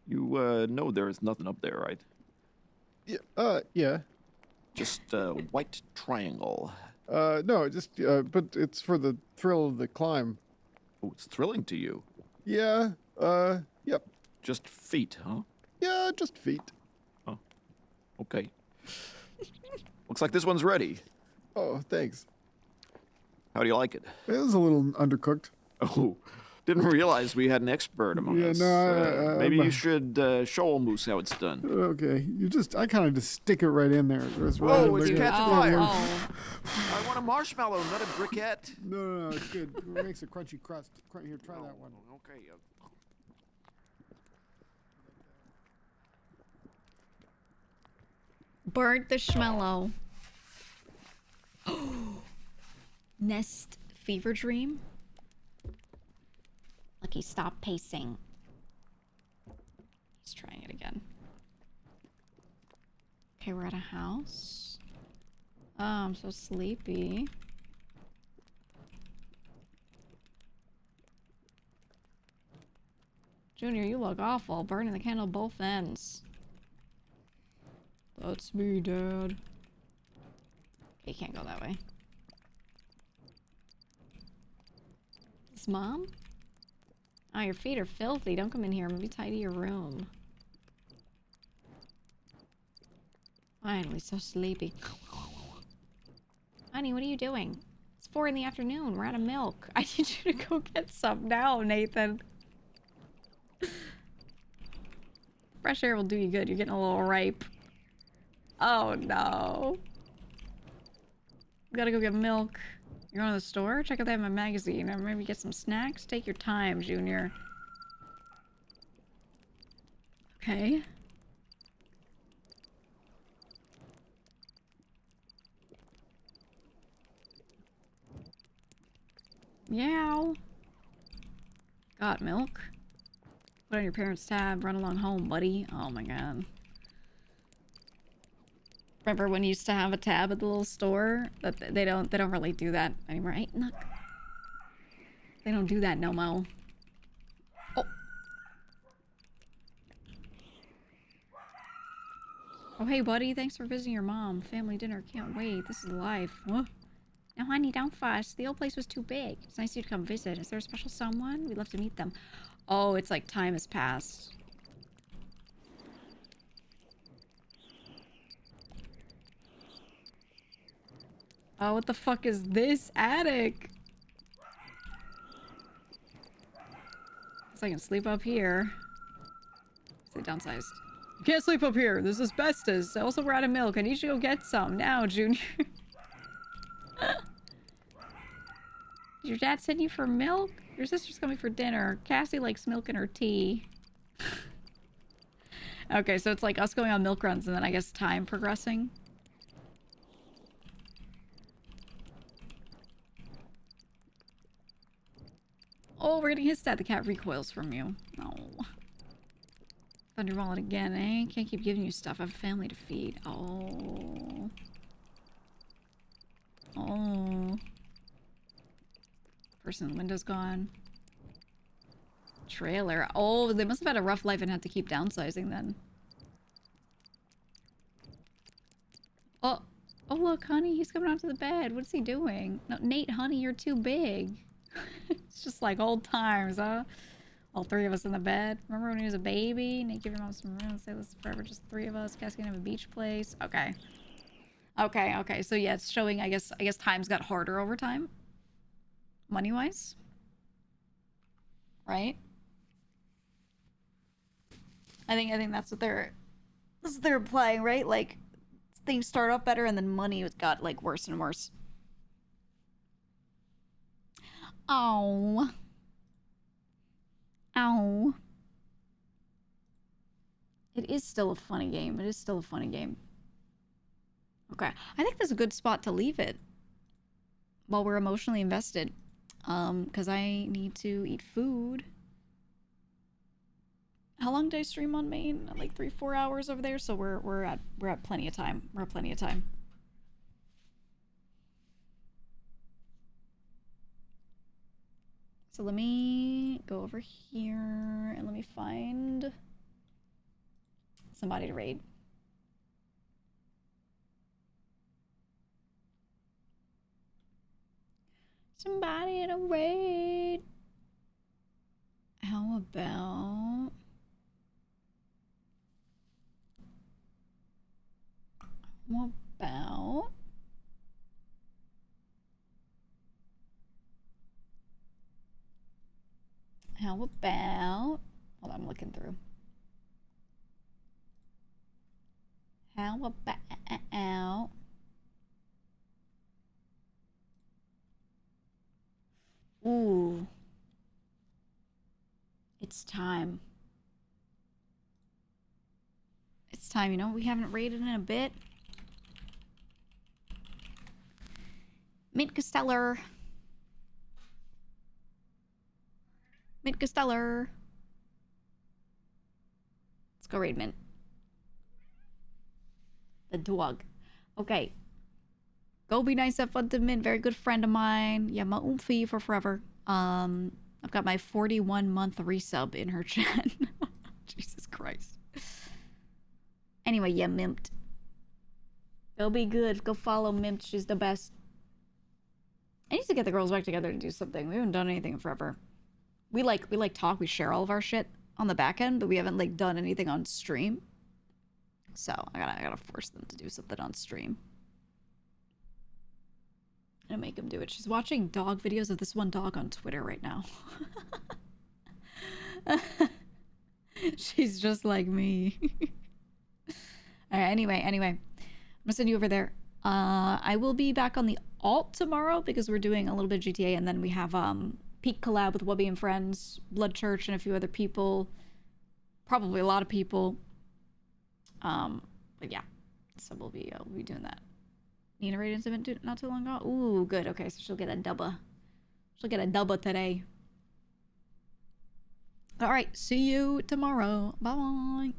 You, know there's nothing up there, right? Yeah. Just a white triangle. No, just, but it's for the thrill of the climb. Oh, it's thrilling to you. Yeah, yep. Just feet, huh? Yeah, just feet. Oh, okay. Looks like this one's ready. Oh, thanks. How do you like it? It was a little undercooked. Oh, didn't realize we had an expert among us. Maybe you should show old Moose how it's done. Okay, I kind of just stick it right in there. Whoa, it's catching fire. Oh. I want a marshmallow, not a briquette. No, it's good. It makes a crunchy crust. Here, try that one. Okay. Burnt the schmello. Nest fever dream. Lucky, stop pacing. He's trying it again. Okay, we're at a house. Oh, I'm so sleepy. Junior, you look awful. Burning the candle both ends. That's me, Dad. Okay, you can't go that way. Is Mom? Oh, your feet are filthy. Don't come in here. Maybe tidy your room. Finally, so sleepy. Honey, what are you doing? It's 4 in the afternoon. We're out of milk. I need you to go get some now, Nathan. Fresh air will do you good. You're getting a little ripe. Oh, no. Gotta go get milk. You're going to the store? Check out that in my magazine. Or maybe get some snacks? Take your time, Junior. Okay. Meow. Got milk? Put on your parents' tab. Run along home, buddy. Oh my god. Remember when you used to have a tab at the little store? That they don't really do that anymore. Hey, look. They don't do that no mo. Oh. Oh hey buddy, thanks for visiting your mom. Family dinner, can't wait. This is life. What? Now honey, don't fuss. The old place was too big. It's nice of you to come visit. Is there a special someone? We'd love to meet them. Oh, it's like time has passed. Oh, what the fuck is this attic? So I can sleep up here. Stay downsized. You can't sleep up here. This is asbestos. Also, we're out of milk. I need you to go get some now, Junior. Did your dad send you for milk? Your sister's coming for dinner. Cassie likes milk in her tea. Okay, so it's like us going on milk runs and then I guess time progressing. Oh, we're getting hissed at. The cat recoils from you. No. Found your wallet again, eh? Can't keep giving you stuff. I have a family to feed. Oh. Oh. Person in the window's gone. Trailer. Oh, they must have had a rough life and had to keep downsizing then. Oh. Oh, look, honey. He's coming onto the bed. What's he doing? No, Nate, honey, you're too big. It's just like old times, huh? All 3 of us in the bed. Remember when he was a baby? Nate, give your mom some room. Say this forever. Just 3 of us. Cassie gonna have a beach place. Okay. Okay, okay. So yeah, it's showing, I guess times got harder over time. Money-wise. Right? I think that's what they're implying, right? Like things start off better and then money got like worse and worse. Oh. Ow. It is still a funny game. It is still a funny game. Okay. I think that's a good spot to leave it while we're emotionally invested. Because I need to eat food. How long did I stream on main? Like 3-4 hours over there, so we're at plenty of time. We're at plenty of time. So let me go over here and let me find somebody to raid. Somebody to raid. How about... How about... How about... Hold on, I'm looking through. How about... Ooh. It's time. It's time, you know? We haven't raided in a bit. Mint Costellar. Mint Costellar. Let's go raid Mint. The dog. Okay. Go be nice, have fun to Mint. Very good friend of mine. Yeah, my oomphy for forever. I've got my 41-month resub in her chat. Jesus Christ. Anyway, yeah, Mimped. Go be good. Go follow Mimped. She's the best. I need to get the girls back together to do something. We haven't done anything in forever. We talk, we share all of our shit on the back end, but we haven't like done anything on stream. So I gotta force them to do something on stream. I'm gonna make them do it. She's watching dog videos of this one dog on Twitter right now. She's just like me. All right, anyway, I'm gonna send you over there. I will be back on the alt tomorrow because we're doing a little bit of GTA, and then we have Peak collab with Wubby and Friends, Blood Church, and a few other people. Probably a lot of people. But yeah, so we'll be doing that. Nina rated incident not too long ago. Ooh, good. Okay, so she'll get a dubba. She'll get a dubba today. All right, see you tomorrow. Bye.